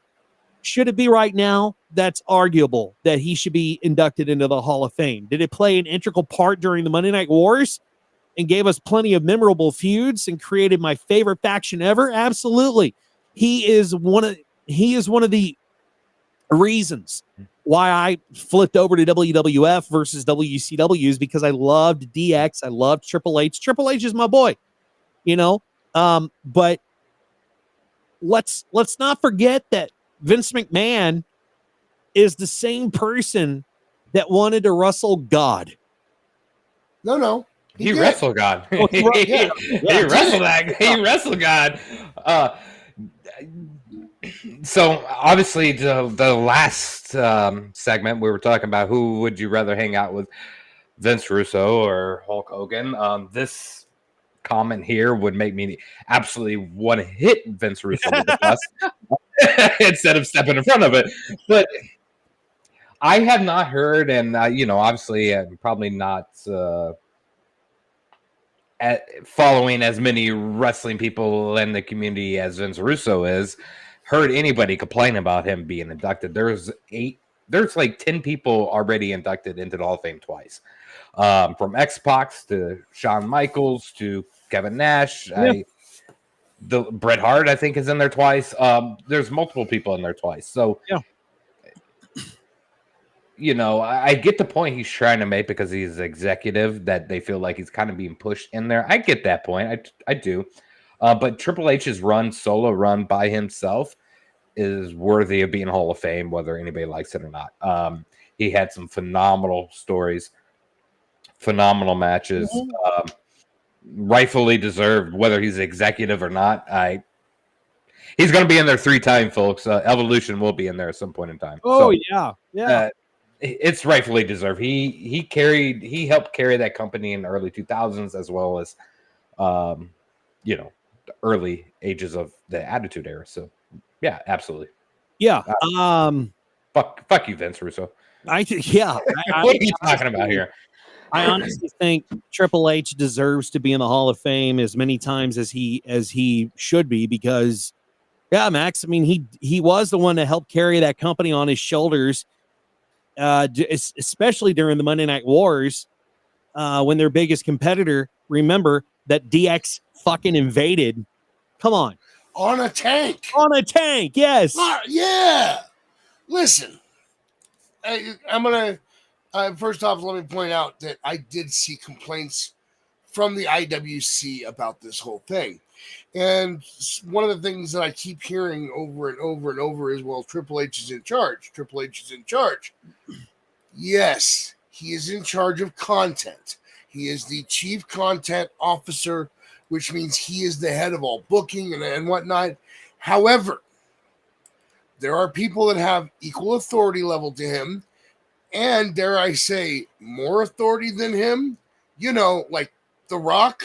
Should it be right now? That's arguable that he should be inducted into the Hall of Fame. Did it play an integral part during the Monday Night Wars and gave us plenty of memorable feuds and created my favorite faction ever? Absolutely. He is one of the reasons why I flipped over to WWF versus WCW, is because I loved DX. I loved Triple H. Triple H is my boy, but let's not forget that Vince McMahon is the same person that wanted to wrestle God. No. He wrestled God. Oh, He wrestled that. He wrestled God. So obviously the last segment we were talking about, who would you rather hang out with, Vince Russo or Hulk Hogan? This comment here would make me absolutely want to hit Vince Russo with the bus instead of stepping in front of it. But I have not heard, and obviously I'm probably not following as many wrestling people in the community as Vince Russo is, heard anybody complain about him being inducted. There's like 10 people already inducted into the Hall of Fame twice. From X-Pac to Shawn Michaels to Kevin Nash. Yeah. The Bret Hart, I think, is in there twice. There's multiple people in there twice. So, yeah. I get the point he's trying to make, because he's executive, that they feel like he's kind of being pushed in there. I get that point. I do. But Triple H's solo run by himself is worthy of being Hall of Fame, whether anybody likes it or not. He had some phenomenal stories, phenomenal matches, rightfully deserved, whether he's executive or not. He's going to be in there 3 times, folks. Evolution will be in there at some point in time. Oh, so, yeah. It's rightfully deserved. He helped carry that company in the early 2000s, as well as, the early ages of the Attitude Era. So, yeah, absolutely. Yeah. Fuck you, Vince Russo. What are you talking about here? I honestly think Triple H deserves to be in the Hall of Fame as many times as he should be, because, yeah, Max, I mean, he was the one to help carry that company on his shoulders, especially during the Monday Night Wars, when their biggest competitor, remember, that DX fucking invaded. Come on. On a tank. Yes. Yeah. Listen, I'm going to, first off, let me point out that I did see complaints from the IWC about this whole thing. And one of the things that I keep hearing over and over and over is, well, Triple H is in charge. Triple H is in charge. Yes, he is in charge of content. He is the chief content officer, which means he is the head of all booking and whatnot. However, there are people that have equal authority level to him, and dare I say, more authority than him, like The Rock.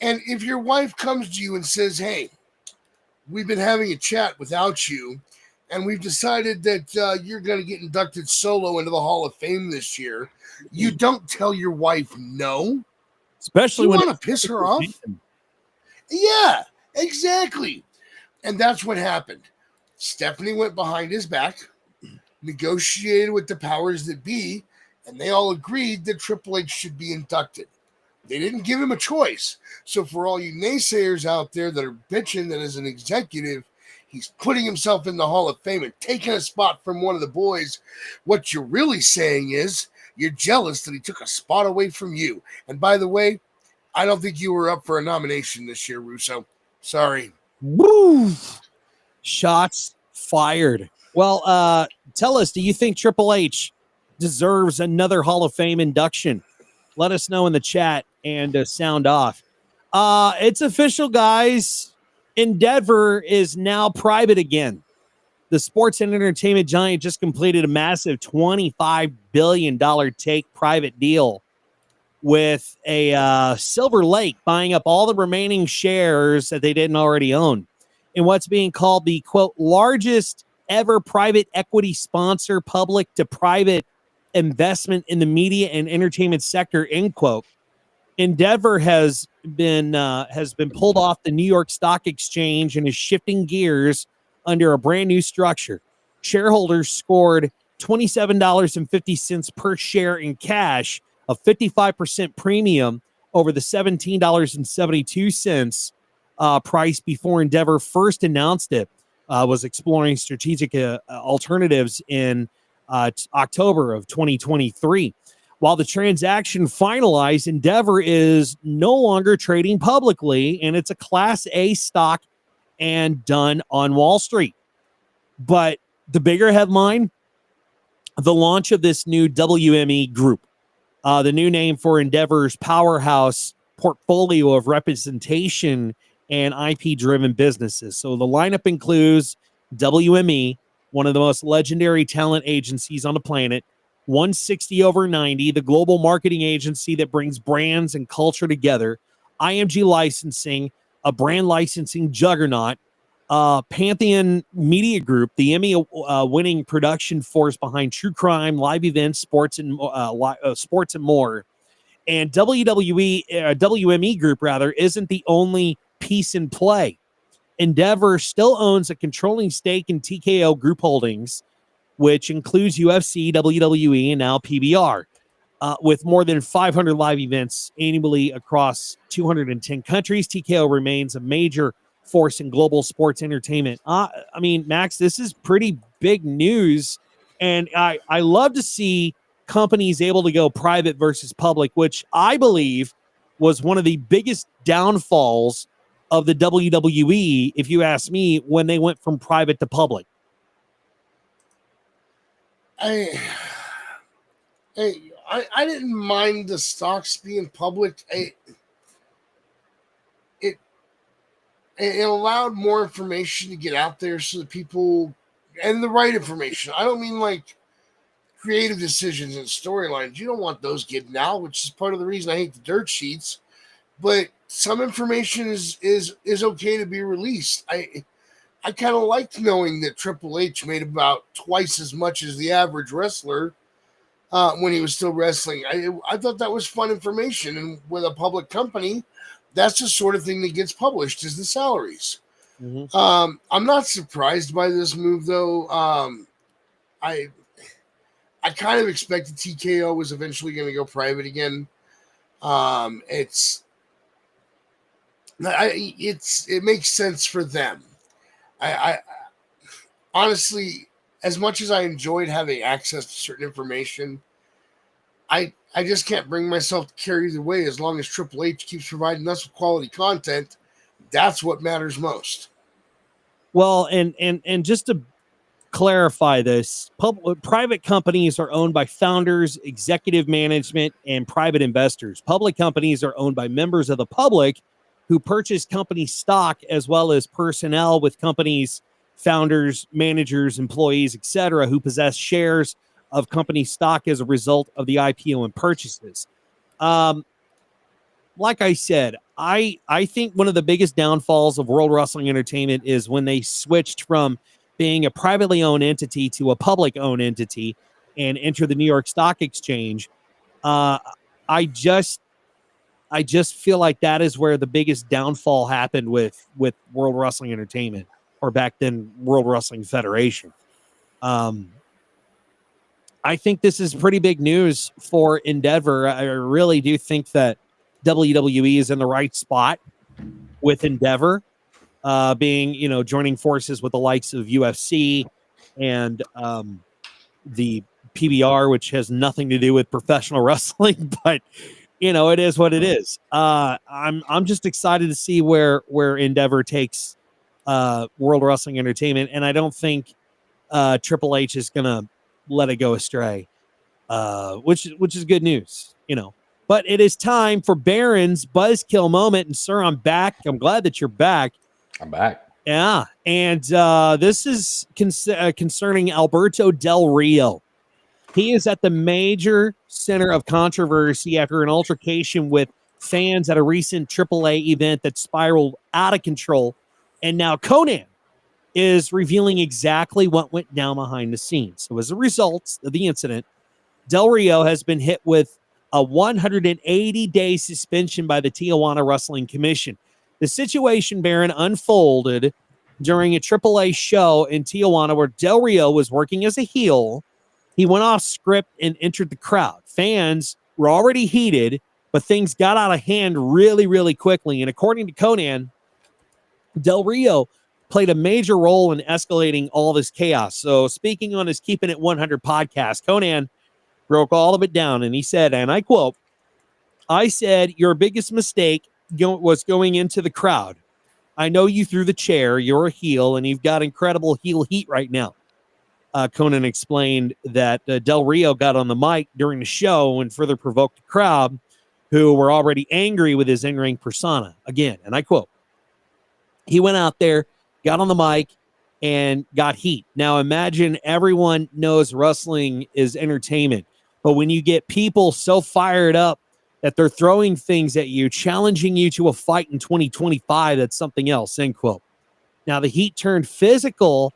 And if your wife comes to you and says, hey, we've been having a chat without you, and we've decided that you're going to get inducted solo into the Hall of Fame this year, you don't tell your wife no. Especially you when want to piss her off. Yeah, exactly. And that's what happened. Stephanie went behind his back, negotiated with the powers that be, and they all agreed that Triple H should be inducted. They didn't give him a choice. So for all you naysayers out there that are bitching that as an executive, He's putting himself in the Hall of Fame and taking a spot from one of the boys. What you're really saying is you're jealous that he took a spot away from you. And by the way, I don't think you were up for a nomination this year, Russo. Sorry. Woo! Shots fired. Well, tell us, do you think Triple H deserves another Hall of Fame induction? Let us know in the chat and sound off. It's official, guys. Endeavor is now private again. The sports and entertainment giant just completed a massive $25 billion take private deal with a Silver Lake buying up all the remaining shares that they didn't already own in what's being called the, quote, largest ever private equity sponsor public to private investment in the media and entertainment sector, end quote. Endeavor has been pulled off the New York Stock Exchange and is shifting gears under a brand new structure. Shareholders scored $27.50 per share in cash, a 55% premium over the $17.72 price before Endeavor first announced it. Was exploring strategic alternatives in October of 2023. While the transaction finalized, Endeavor is no longer trading publicly, and it's a Class A stock and done on Wall Street. But the bigger headline, the launch of this new WME group, the new name for Endeavor's powerhouse portfolio of representation and IP-driven businesses. So the lineup includes WME, one of the most legendary talent agencies on the planet, 160over90, the global marketing agency that brings brands and culture together, IMG Licensing, a brand licensing juggernaut, Pantheon Media Group, the Emmy-winning production force behind true crime, live events, sports, and more. And WME Group, rather, isn't the only piece in play. Endeavor still owns a controlling stake in TKO Group Holdings, which includes UFC, WWE, and now PBR. With more than 500 live events annually across 210 countries, TKO remains a major force in global sports entertainment. I mean, Max, this is pretty big news, and I love to see companies able to go private versus public, which I believe was one of the biggest downfalls of the WWE, if you ask me, when they went from private to public. I didn't mind the stocks being public. It allowed more information to get out there so that people, and the right information. I don't mean like creative decisions and storylines. You don't want those getting out, which is part of the reason I hate the dirt sheets. But some information is okay to be released. I kind of liked knowing that Triple H made about twice as much as the average wrestler when he was still wrestling. I thought that was fun information. And with a public company, that's the sort of thing that gets published, is the salaries. Mm-hmm. I'm not surprised by this move, though. I kind of expected TKO was eventually going to go private again. It makes sense for them. I honestly, as much as I enjoyed having access to certain information, I just can't bring myself to carry the way. As long as Triple H keeps providing us with quality content, that's what matters most. Well, and just to clarify this, private companies are owned by founders, executive management, and private investors. Public companies are owned by members of the public who purchase company stock, as well as personnel with companies, founders, managers, employees, etc., who possess shares of company stock as a result of the IPO and purchases. Like I said, I think one of the biggest downfalls of World Wrestling Entertainment is when they switched from being a privately owned entity to a public owned entity and enter the New York Stock Exchange. I just feel like that is where the biggest downfall happened with World Wrestling Entertainment, or back then World Wrestling Federation. I think this is pretty big news for Endeavor. I really do think that WWE is in the right spot with Endeavor. being, joining forces with the likes of UFC and the PBR, which has nothing to do with professional wrestling, but it is what it is. I'm just excited to see where Endeavor takes World Wrestling Entertainment, and I don't think Triple H is gonna let it go astray, which is good news, But it is time for Baron's Buzzkill moment, and sir, I'm back. I'm glad that you're back. I'm back. Yeah, and this is concerning Alberto Del Rio. He is at the major center of controversy after an altercation with fans at a recent AAA event that spiraled out of control. And now Conan is revealing exactly what went down behind the scenes. So as a result of the incident, Del Rio has been hit with a 180-day suspension by the Tijuana Wrestling Commission. The situation, Baron, unfolded during a AAA show in Tijuana where Del Rio was working as a heel. He went off script and entered the crowd. Fans were already heated, but things got out of hand really, really quickly. And according to Conan, Del Rio played a major role in escalating all this chaos. So speaking on his Keeping It 100 podcast, Conan broke all of it down, and he said, and I quote, "I said your biggest mistake was going into the crowd. I know you threw the chair. You're a heel, and you've got incredible heel heat right now." Conan explained that Del Rio got on the mic during the show and further provoked the crowd, who were already angry with his in-ring persona. Again, and I quote, "He went out there, got on the mic, and got heat." Now imagine, everyone knows wrestling is entertainment, but when you get people so fired up that they're throwing things at you, challenging you to a fight in 2025, that's something else, end quote. Now the heat turned physical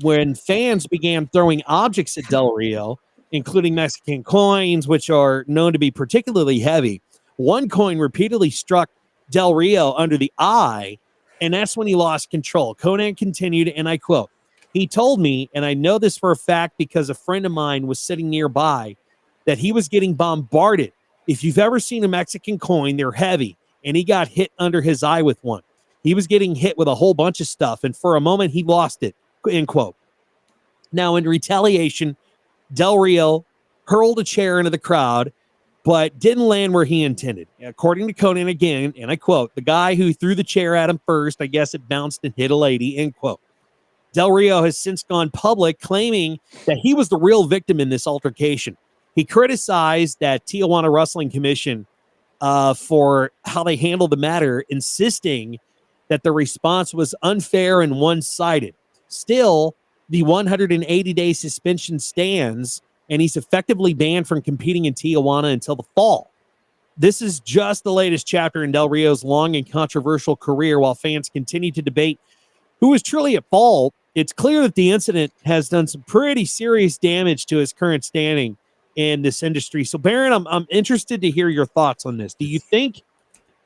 when fans began throwing objects at Del Rio, including Mexican coins, which are known to be particularly heavy. One coin repeatedly struck Del Rio under the eye, and that's when he lost control. Conan continued, and I quote, "He told me, and I know this for a fact because a friend of mine was sitting nearby, that he was getting bombarded. If you've ever seen a Mexican coin, they're heavy, and he got hit under his eye with one. He was getting hit with a whole bunch of stuff, and for a moment, he lost it," end quote. Now, in retaliation, Del Rio hurled a chair into the crowd, but didn't land where he intended. According to Conan again, and I quote, "The guy who threw the chair at him first, I guess it bounced and hit a lady," end quote. Del Rio has since gone public, claiming that he was the real victim in this altercation. He criticized that Tijuana Wrestling Commission for how they handled the matter, insisting that the response was unfair and one-sided. Still, the 180-day suspension stands, and he's effectively banned from competing in Tijuana until the fall. This is just the latest chapter in Del Rio's long and controversial career. While fans continue to debate who is truly at fault, it's clear that the incident has done some pretty serious damage to his current standing in this industry. So, Baron, I'm interested to hear your thoughts on this. Do you think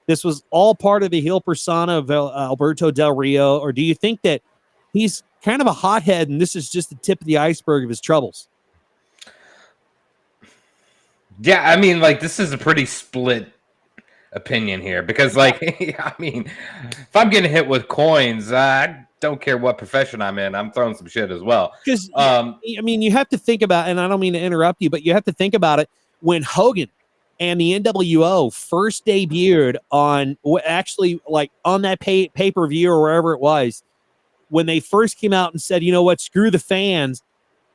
this was all part of the heel persona of Alberto Del Rio, or do you think that he's kind of a hothead and this is just the tip of the iceberg of his troubles? Yeah, I mean, like, this is a pretty split opinion here because, like, I mean, if I'm getting hit with coins, I don't care what profession I'm in. I'm throwing some shit as well. Because, I mean, you have to think about, and I don't mean to interrupt you, but you have to think about it. When Hogan and the NWO first debuted on, actually, like, on that pay-per-view or wherever it was, when they first came out and said, you know what, screw the fans,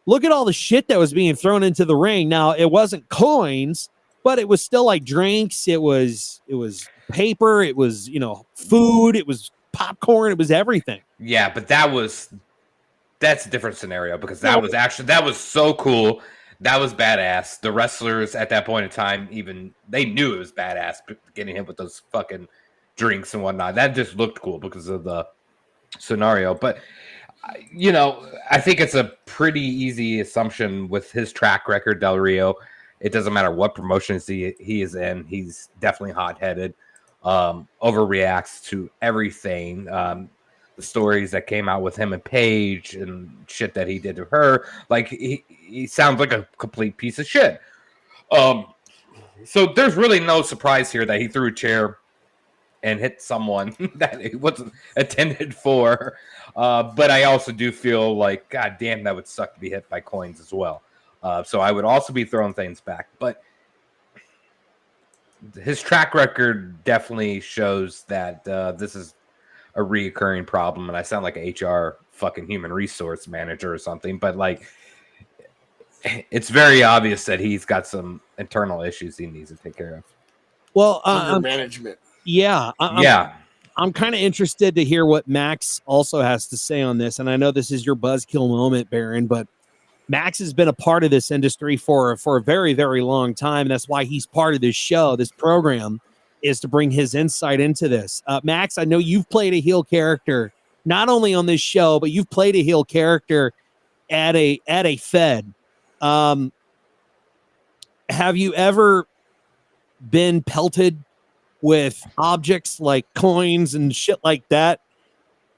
look at all the shit that was being thrown into the ring. Now, it wasn't coins, but it was still like drinks. It was paper. It was, food. It was popcorn. It was everything. Yeah, but that's a different scenario because that was so cool. That was badass. The wrestlers at that point in time, even they knew it was badass getting hit with those fucking drinks and whatnot. That just looked cool because of the scenario. But I think it's a pretty easy assumption with his track record, Del Rio. It doesn't matter what promotions he is in. He's definitely hot-headed, overreacts to everything. The stories that came out with him and Paige and shit that he did to her, like he sounds like a complete piece of shit. So there's really no surprise here that he threw a chair and hit someone that it wasn't intended for. But I also do feel like, God damn, that would suck to be hit by coins as well. So I would also be throwing things back. But his track record definitely shows that this is a reoccurring problem. And I sound like a HR fucking human resource manager or something. But like, it's very obvious that he's got some internal issues he needs to take care of. Well, management. Yeah. I'm kind of interested to hear what Max also has to say on this. And I know this is your buzzkill moment, Baron, but Max has been a part of this industry for a very, very long time. That's why he's part of this show. This program is to bring his insight into this. Max, I know you've played a heel character, not only on this show, but you've played a heel character at a Fed. Have you ever been pelted with objects like coins and shit like that?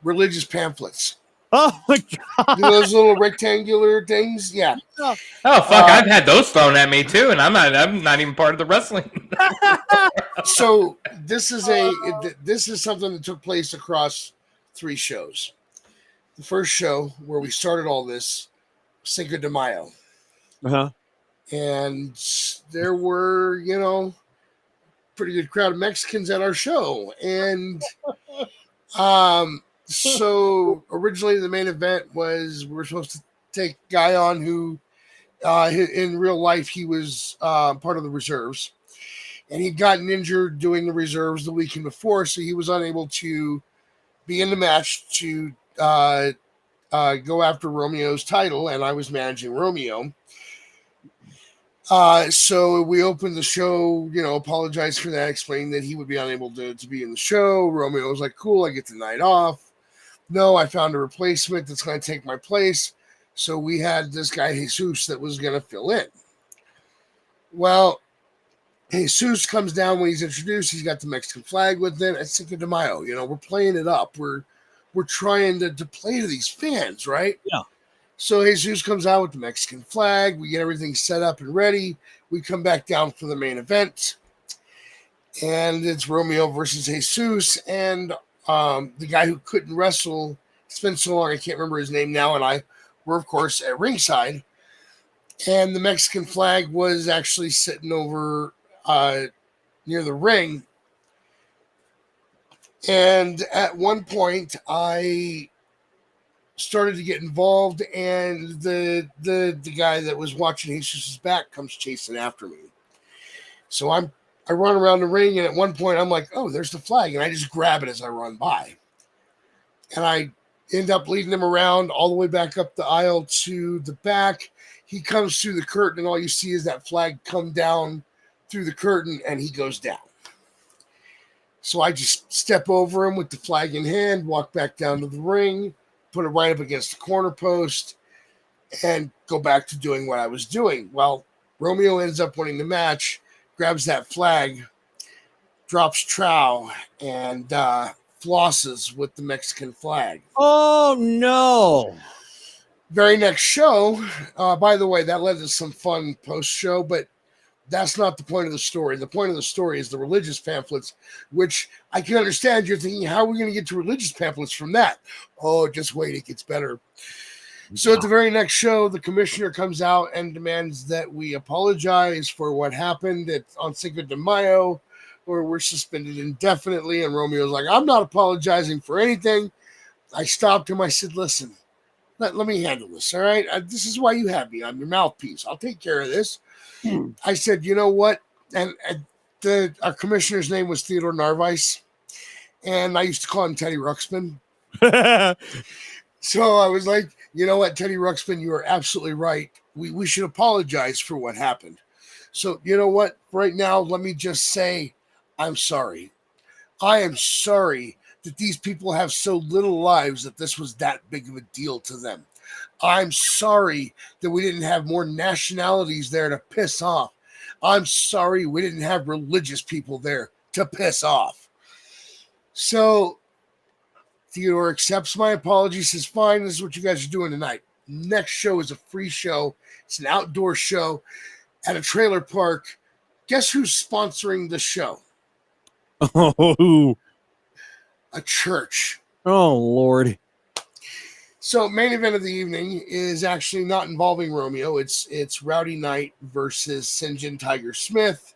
Religious pamphlets. Oh my god! Those little rectangular things, yeah. Oh fuck! I've had those thrown at me too, and I'm not even part of the wrestling. So this is something that took place across 3 shows. The first show where we started all this, Cinco de Mayo. And there were, pretty good crowd of Mexicans at our show. And so originally the main event was we were supposed to take a guy on who in real life he was part of the reserves. And he'd gotten injured doing the reserves the weekend before, so he was unable to be in the match to go after Romeo's title, and I was managing Romeo. So we opened the show, apologized for that, explained that he would be unable to be in the show. Romeo was like, cool, I get the night off. No, I found a replacement that's going to take my place. So we had this guy, Jesus, that was going to fill in. Well, Jesus comes down when he's introduced. He's got the Mexican flag with him at Cinco de Mayo. We're playing it up. We're trying to play to these fans, right? Yeah. So Jesus comes out with the Mexican flag. We get everything set up and ready. We come back down for the main event. And it's Romeo versus Jesus. And the guy who couldn't wrestle, it's been so long, I can't remember his name now. And I were, of course, at ringside. And the Mexican flag was actually sitting over near the ring. And at one point, I started to get involved, and the guy that was watching Jesus' back comes chasing after me. So I run around the ring, and at one point, I'm like, oh, there's the flag, and I just grab it as I run by. And I end up leading him around all the way back up the aisle to the back. He comes through the curtain, and all you see is that flag come down through the curtain, and he goes down. So I just step over him with the flag in hand, walk back down to the ring, put it right up against the corner post, and go back to doing what I was doing. Well, Romeo ends up winning the match, grabs that flag, drops trow, and flosses with the Mexican flag. Oh, no. Very next show, by the way, that led to some fun post-show, but that's not the point of the story. The point of the story is the religious pamphlets, which I can understand. You're thinking, how are we going to get to religious pamphlets from that? Oh, just wait. It gets better. So at the very next show, the commissioner comes out and demands that we apologize for what happened on Cinco de Mayo, or we're suspended indefinitely. And Romeo's like, I'm not apologizing for anything. I stopped him. I said, listen, let me handle this. All right. This is why you have me. I'm your mouthpiece. I'll take care of this. I said, you know what? And our commissioner's name was Theodore Narvaez, and I used to call him Teddy Ruxpin. So I was like, you know what, Teddy Ruxpin, you are absolutely right. We should apologize for what happened. So you know what? Right now, let me just say, I'm sorry. I am sorry that these people have so little lives that this was that big of a deal to them. I'm sorry that we didn't have more nationalities there to piss off. I'm sorry we didn't have religious people there to piss off. So Theodore accepts my apology, says, fine, this is what you guys are doing tonight. Next show is a free show. It's an outdoor show at a trailer park. Guess who's sponsoring the show? Oh, a church. Oh, Lord. So main event of the evening is actually not involving Romeo. It's Rowdy Knight versus Sinjin Tiger Smith.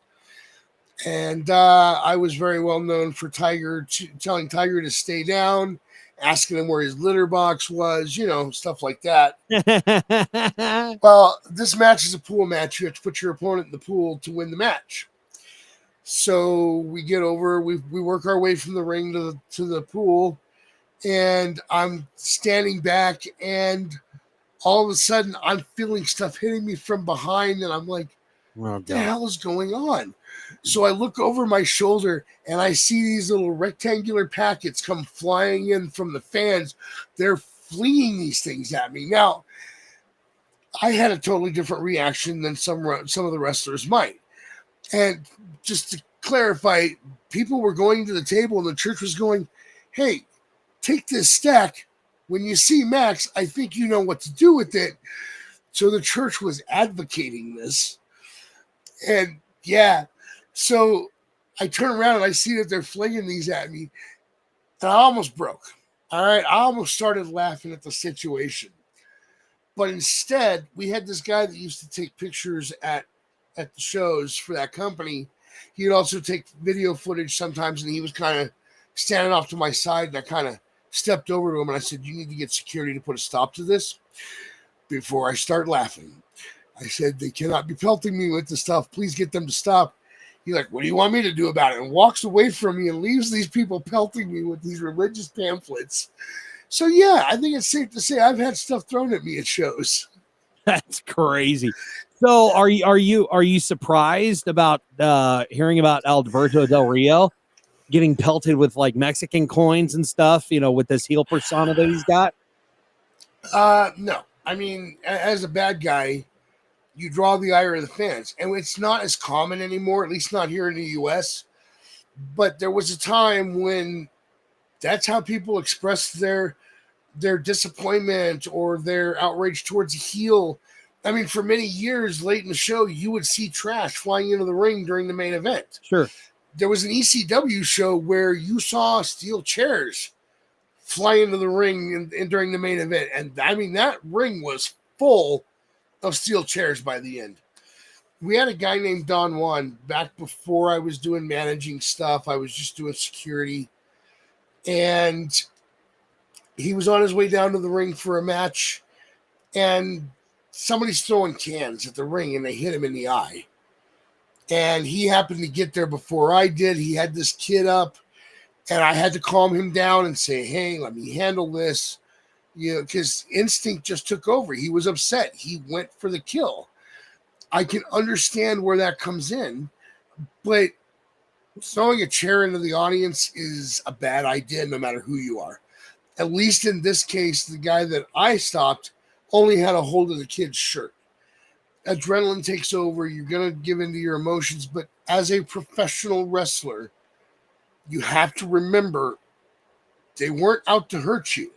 And I was very well known for telling Tiger to stay down, asking him where his litter box was, stuff like that. Well, this match is a pool match. You have to put your opponent in the pool to win the match. So we get over, we work our way from the ring to the pool, and I'm standing back, and all of a sudden I'm feeling stuff hitting me from behind, and I'm like, what the hell is going on? So I look over my shoulder and I see these little rectangular packets come flying in from the fans. They're flinging these things at me. Now, I had a totally different reaction than some of the wrestlers might. And just to clarify, people were going to the table and the church was going, hey, take this stack. When you see Max, I think you know what to do with it. So the church was advocating this. And yeah, so I turn around and I see that they're flinging these at me. And I almost broke. All right. I almost started laughing at the situation. But instead, we had this guy that used to take pictures at the shows for that company. He would also take video footage sometimes, and he was kind of standing off to my side, and I kind of stepped over to him and I said, you need to get security to put a stop to this before I start laughing. I said, they cannot be pelting me with the stuff. Please get them to stop. He's like, what do you want me to do about it? And walks away from me and leaves these people pelting me with these religious pamphlets. So, yeah, I think it's safe to say I've had stuff thrown at me at shows. That's crazy. So are you surprised about hearing about Alberto Del Rio getting pelted with like Mexican coins and stuff, with this heel persona that he's got? No. I mean, as a bad guy, you draw the ire of the fans, and it's not as common anymore, at least not here in the U.S. But there was a time when that's how people expressed their disappointment or their outrage towards a heel. I mean, for many years late in the show, you would see trash flying into the ring during the main event. Sure. There was an ECW show where you saw steel chairs fly into the ring and during the main event. And I mean, that ring was full of steel chairs by the end. We had a guy named Don Juan back before I was doing managing stuff. I was just doing security. And he was on his way down to the ring for a match. And somebody's throwing cans at the ring and they hit him in the eye. And he happened to get there before I did. He had this kid up and I had to calm him down and say, hey, let me handle this. Because instinct just took over. He was upset. He went for the kill. I can understand where that comes in, but throwing a chair into the audience is a bad idea no matter who you are. At least in this case, the guy that I stopped only had a hold of the kid's shirt. Adrenaline takes over. You're going to give into your emotions, but as a professional wrestler, you have to remember they weren't out to hurt you.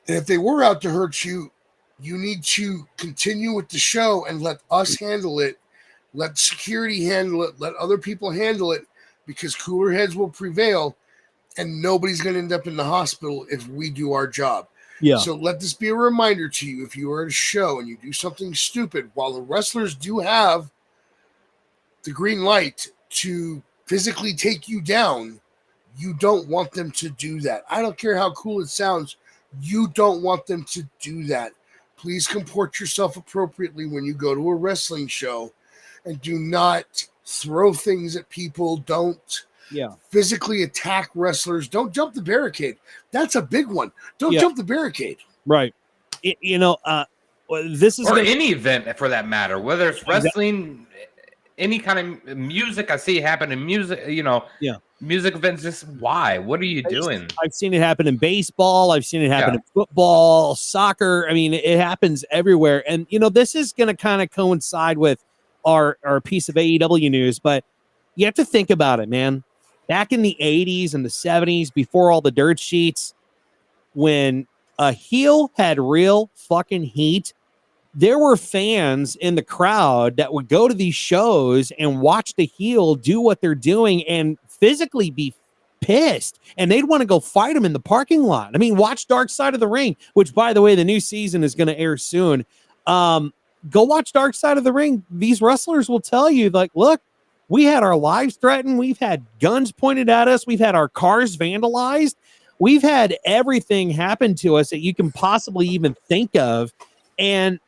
And if they were out to hurt you, you need to continue with the show and let us handle it. Let security handle it. Let other people handle it, because cooler heads will prevail and nobody's going to end up in the hospital if we do our job. Yeah. So let this be a reminder to you. If you are at a show and you do something stupid, while the wrestlers do have the green light to physically take you down, you don't want them to do that. I don't care how cool it sounds. You don't want them to do that. Please comport yourself appropriately when you go to a wrestling show, and do not throw things at people. Don't physically attack wrestlers. Don't jump the barricade. That's a big one. Don't jump the barricade. Right. This is any event for that matter, whether it's wrestling, any kind of music. I see it happen in music, music events. Just why? What are you doing? I've seen it happen in baseball. I've seen it happen in football, soccer. I mean, it happens everywhere. And, this is going to kind of coincide with our piece of AEW news, but you have to think about it, man. Back in the 80s and the 70s, before all the dirt sheets, when a heel had real fucking heat, there were fans in the crowd that would go to these shows and watch the heel do what they're doing and physically be pissed, and they'd want to go fight him in the parking lot. I mean, watch Dark Side of the Ring, which, by the way, the new season is going to air soon. Go watch Dark Side of the Ring. These wrestlers will tell you, like, look, we had our lives threatened. We've had guns pointed at us. We've had our cars vandalized. We've had everything happen to us that you can possibly even think of. And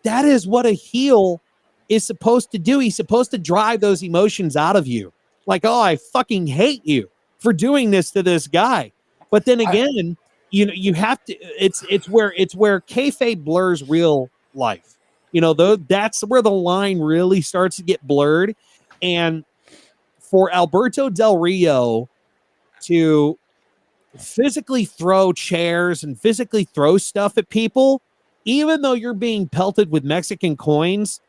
that is what a heel is supposed to do. He's supposed to drive those emotions out of you. Like, oh, I fucking hate you for doing this to this guy. But then again, you have to, it's where kayfabe blurs real life. That's where the line really starts to get blurred. And for Alberto Del Rio to physically throw chairs and physically throw stuff at people, even though you're being pelted with Mexican coins,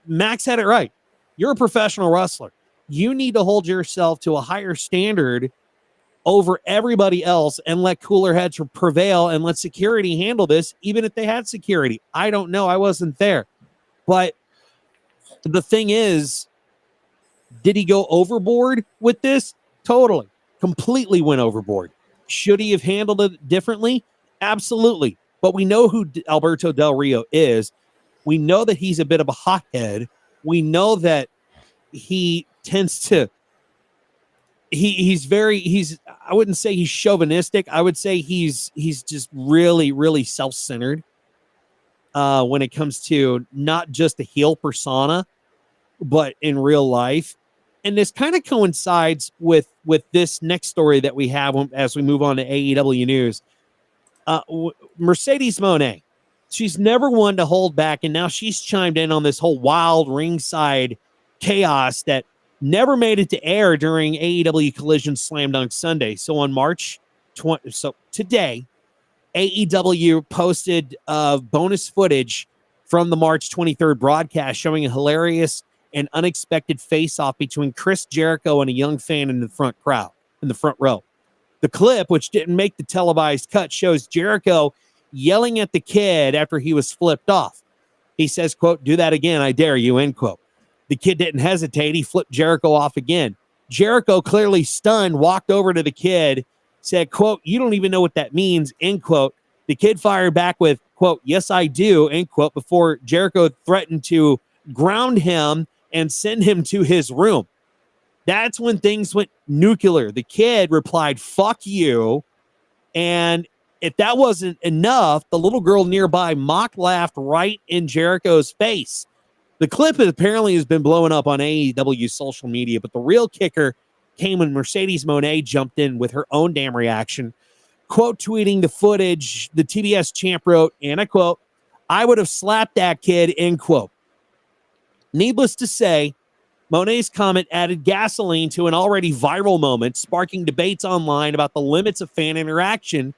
Max had it right. You're a professional wrestler. You need to hold yourself to a higher standard over everybody else and let cooler heads prevail and let security handle this, even if they had security. I don't know. I wasn't there. But the thing is, did he go overboard with this? Totally. Completely went overboard. Should he have handled it differently? Absolutely. But we know who Alberto Del Rio is. We know that he's a bit of a hothead. We know that he tends to, I wouldn't say he's chauvinistic. I would say he's just really, really self-centered when it comes to not just a heel persona, but in real life. And this kind of coincides with this next story that we have as we move on to AEW news. Mercedes Moné, she's never one to hold back, and now she's chimed in on this whole wild ringside chaos that never made it to air during AEW Collision Slam Dunk Sunday. So on March 20, so today, AEW posted bonus footage from the March 23rd broadcast showing a hilarious and unexpected face-off between Chris Jericho and a young fan in the front row. The clip, which didn't make the televised cut, shows Jericho yelling at the kid after he was flipped off. He says, quote, "Do that again, I dare you," end quote. The kid didn't hesitate. He flipped Jericho off again. Jericho, clearly stunned, walked over to the kid, said, quote, "You don't even know what that means," end quote. The kid fired back with, quote, "Yes, I do," end quote, before Jericho threatened to ground him and send him to his room. That's when things went nuclear. The kid replied, "Fuck you." And if that wasn't enough, the little girl nearby mock laughed right in Jericho's face. The clip apparently has been blowing up on AEW social media, but the real kicker came when Mercedes Moné jumped in with her own damn reaction. Quote tweeting the footage, the TBS champ wrote, and I quote, "I would have slapped that kid," end quote. Needless to say, Monet's comment added gasoline to an already viral moment, sparking debates online about the limits of fan interaction,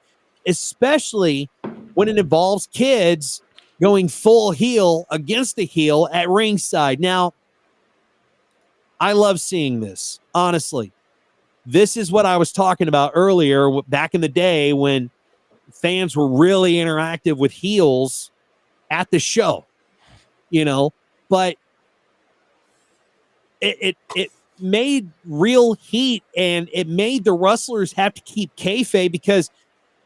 especially when it involves kids going full heel against a heel at ringside. Now, I love seeing this, honestly. This is what I was talking about earlier, back in the day when fans were really interactive with heels at the show, but it made real heat, and it made the wrestlers have to keep kayfabe because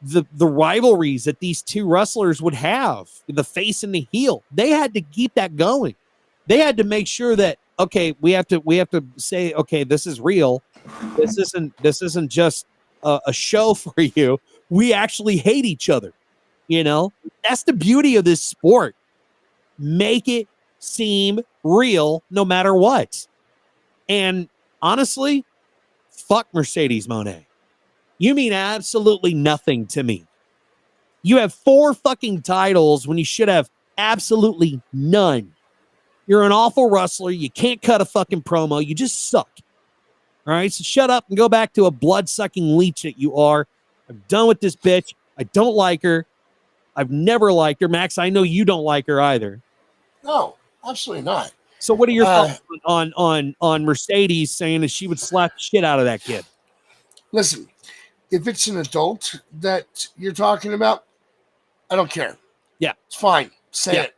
the rivalries that these two wrestlers would have, the face and the heel, they had to keep that going. They had to make sure that, okay, we have to say, okay, this is real. This isn't just a show for you. We actually hate each other. That's the beauty of this sport. Make it seem real no matter what. And honestly, fuck Mercedes Moné. You mean absolutely nothing to me. You have 4 fucking titles when you should have absolutely none. You're an awful wrestler. You can't cut a fucking promo. You just suck. All right, so shut up and go back to a blood-sucking leech that you are. I'm done with this bitch. I don't like her. I've never liked her. Max, I know you don't like her either. No, absolutely not. So what are your thoughts on Mercedes saying that she would slap the shit out of that kid? Listen, if it's an adult that you're talking about, I don't care. Yeah. It's fine. Say it.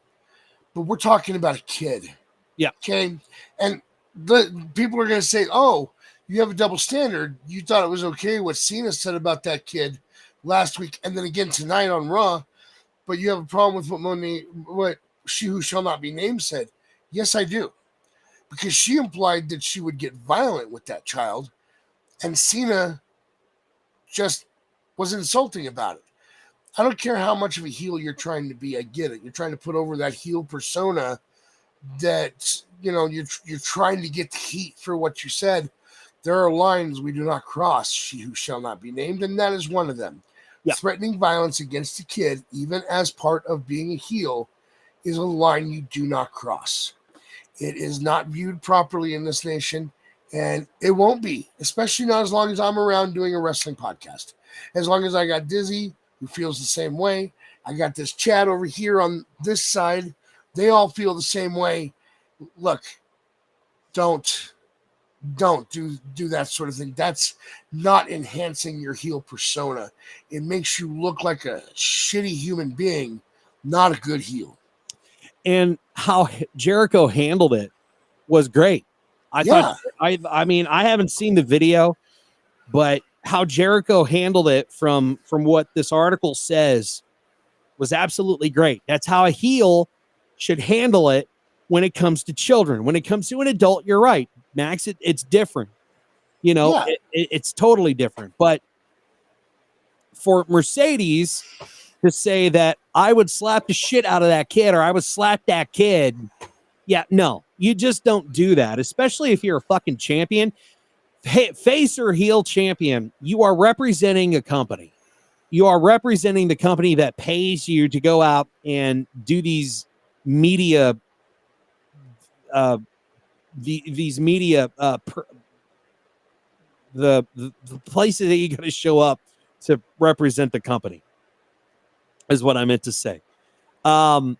But we're talking about a kid. Yeah. Okay. And the people are going to say, oh, you have a double standard. You thought it was okay what Cena said about that kid last week and then again tonight on Raw, but you have a problem with what She Who Shall Not Be Named said. Yes, I do. Because she implied that she would get violent with that child, and Cena just was insulting about it. I don't care how much of a heel you're trying to be. I get it. You're trying to put over that heel persona that, you're trying to get the heat for what you said. There are lines we do not cross, She Who Shall Not Be Named, and that is one of them. Yeah. Threatening violence against a kid, even as part of being a heel, is a line you do not cross. It is not viewed properly in this nation, and it won't be, especially not as long as I'm around doing a wrestling podcast. As long as I got Dizzy, who feels the same way, I got this Chad over here on this side, they all feel the same way. Look, don't do that sort of thing. That's not enhancing your heel persona. It makes you look like a shitty human being, not a good heel. And how Jericho handled it was great. I thought, I mean, I haven't seen the video, but how Jericho handled it from what this article says was absolutely great. That's how a heel should handle it when it comes to children. When it comes to an adult, you're right, Max. It's different. It's totally different. But for Mercedes to say that I would slap the shit out of that kid or I would slap that kid, yeah, no, you just don't do that, especially if you're a fucking champion. Face or heel champion, you are representing a company. You are representing the company that pays you to go out and do these media the places that you got to show up to represent the company is what I meant to say. So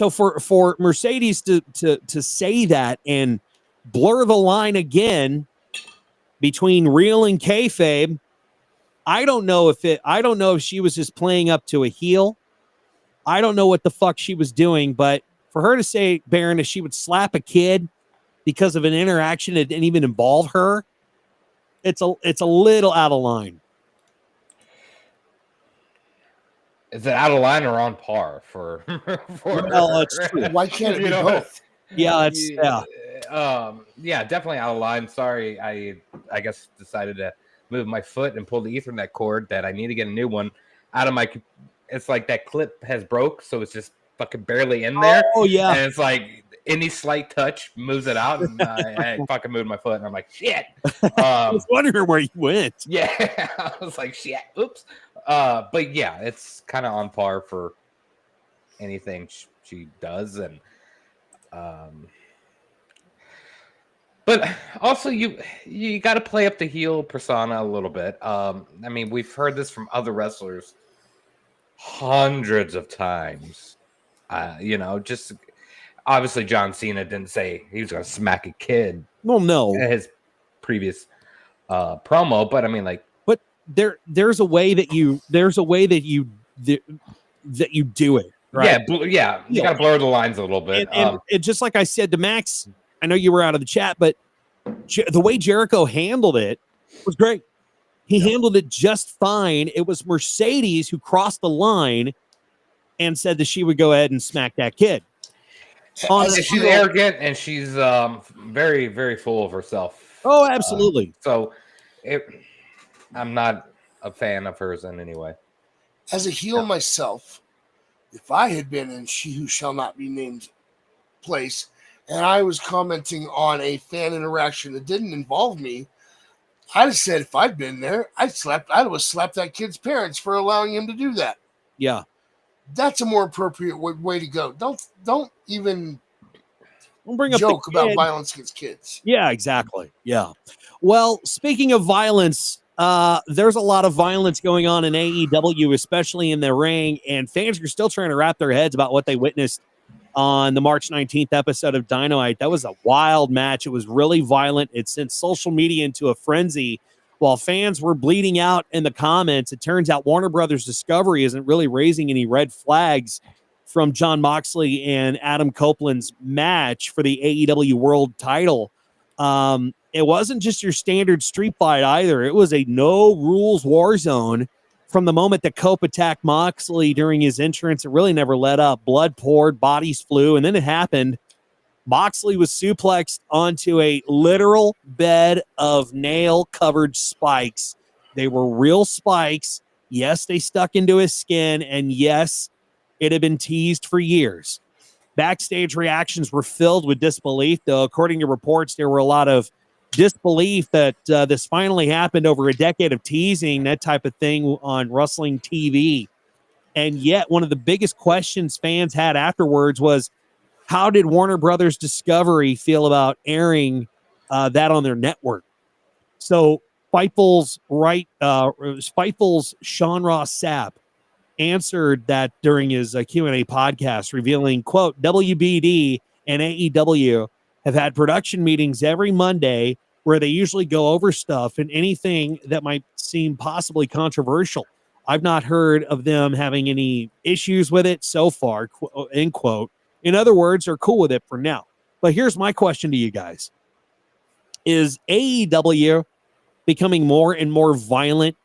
for Mercedes to say that and blur the line again between real and kayfabe, I don't know if she was just playing up to a heel. I don't know what the fuck she was doing, but for her to say, Baron, that she would slap a kid because of an interaction that didn't even involve her, it's a little out of line. Is it out of line or on par for well, it's true. Why can't it be both? Yeah, definitely out of line. Sorry, I guess decided to move my foot and pull the Ethernet cord that I need to get a new one out of my. It's like that clip has broke, so it's just fucking barely in there. Oh yeah, and it's like any slight touch moves it out, and I fucking moved my foot, and I'm like, shit. I was wondering where you went. Yeah, I was like, shit. Oops. But yeah, it's kind of on par for anything she does, and but also you got to play up the heel persona a little bit. I mean, we've heard this from other wrestlers hundreds of times. Just obviously John Cena didn't say he was going to smack a kid. Well, no, in his previous promo, but I mean, like, but there's a way that you do it. Right? Yeah. You got to blur the lines a little bit. And just like I said to Max, I know you were out of the chat, but the way Jericho handled it was great. He handled it just fine. It was Mercedes who crossed the line and said that she would go ahead and smack that kid. She's arrogant and she's very, very full of herself. Oh, absolutely. I'm not a fan of hers in any way. As a heel myself, if I had been in She Who Shall Not Be Named place and I was commenting on a fan interaction that didn't involve me, I'd have said if I'd been there, I'd have slapped that kid's parents for allowing him to do that. Yeah. That's a more appropriate way to go. Don't even bring up joke about violence against kids. Yeah, exactly. Yeah. Well, speaking of violence, there's a lot of violence going on in AEW, especially in the ring, and fans are still trying to wrap their heads about what they witnessed on the March 19th episode of Dynamite. That was a wild match. It was really violent. It sent social media into a frenzy. While fans were bleeding out in the comments, it turns out Warner Brothers Discovery isn't really raising any red flags from Jon Moxley and Adam Copeland's match for the AEW World title. It wasn't just your standard street fight either. It was a no rules war zone. From the moment that Cope attacked Moxley during his entrance, it really never let up. Blood poured, bodies flew, and then it happened. Moxley was suplexed onto a literal bed of nail-covered spikes. They were real spikes. Yes, they stuck into his skin, and yes, it had been teased for years. Backstage reactions were filled with disbelief, though. According to reports, there were a lot of disbelief that this finally happened over a decade of teasing, that type of thing on wrestling TV. And yet, one of the biggest questions fans had afterwards was, how did Warner Brothers Discovery feel about airing that on their network? So Fightful's Sean Ross Sapp answered that during his Q&A podcast, revealing, quote, WBD and AEW have had production meetings every Monday where they usually go over stuff and anything that might seem possibly controversial. I've not heard of them having any issues with it so far, end quote. In other words, they're cool with it for now. But here's my question to you guys. Is AEW becoming more and more violent?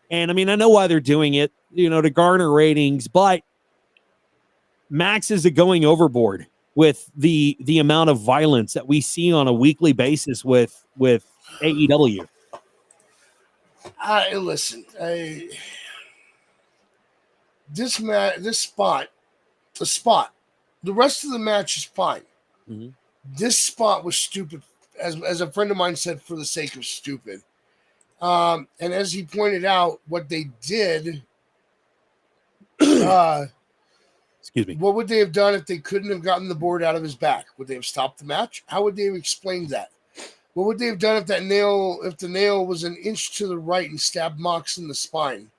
And I mean, I know why they're doing it, to garner ratings, but Max, is it going overboard with the amount of violence that we see on a weekly basis with AEW? Listen, the spot, the rest of the match is fine. Mm-hmm. This spot was stupid, as a friend of mine said, for the sake of stupid. And as he pointed out, what they did, excuse me, what would they have done if they couldn't have gotten the board out of his back? Would they have stopped the match? How would they have explained that? What would they have done if the nail was an inch to the right and stabbed Mox in the spine?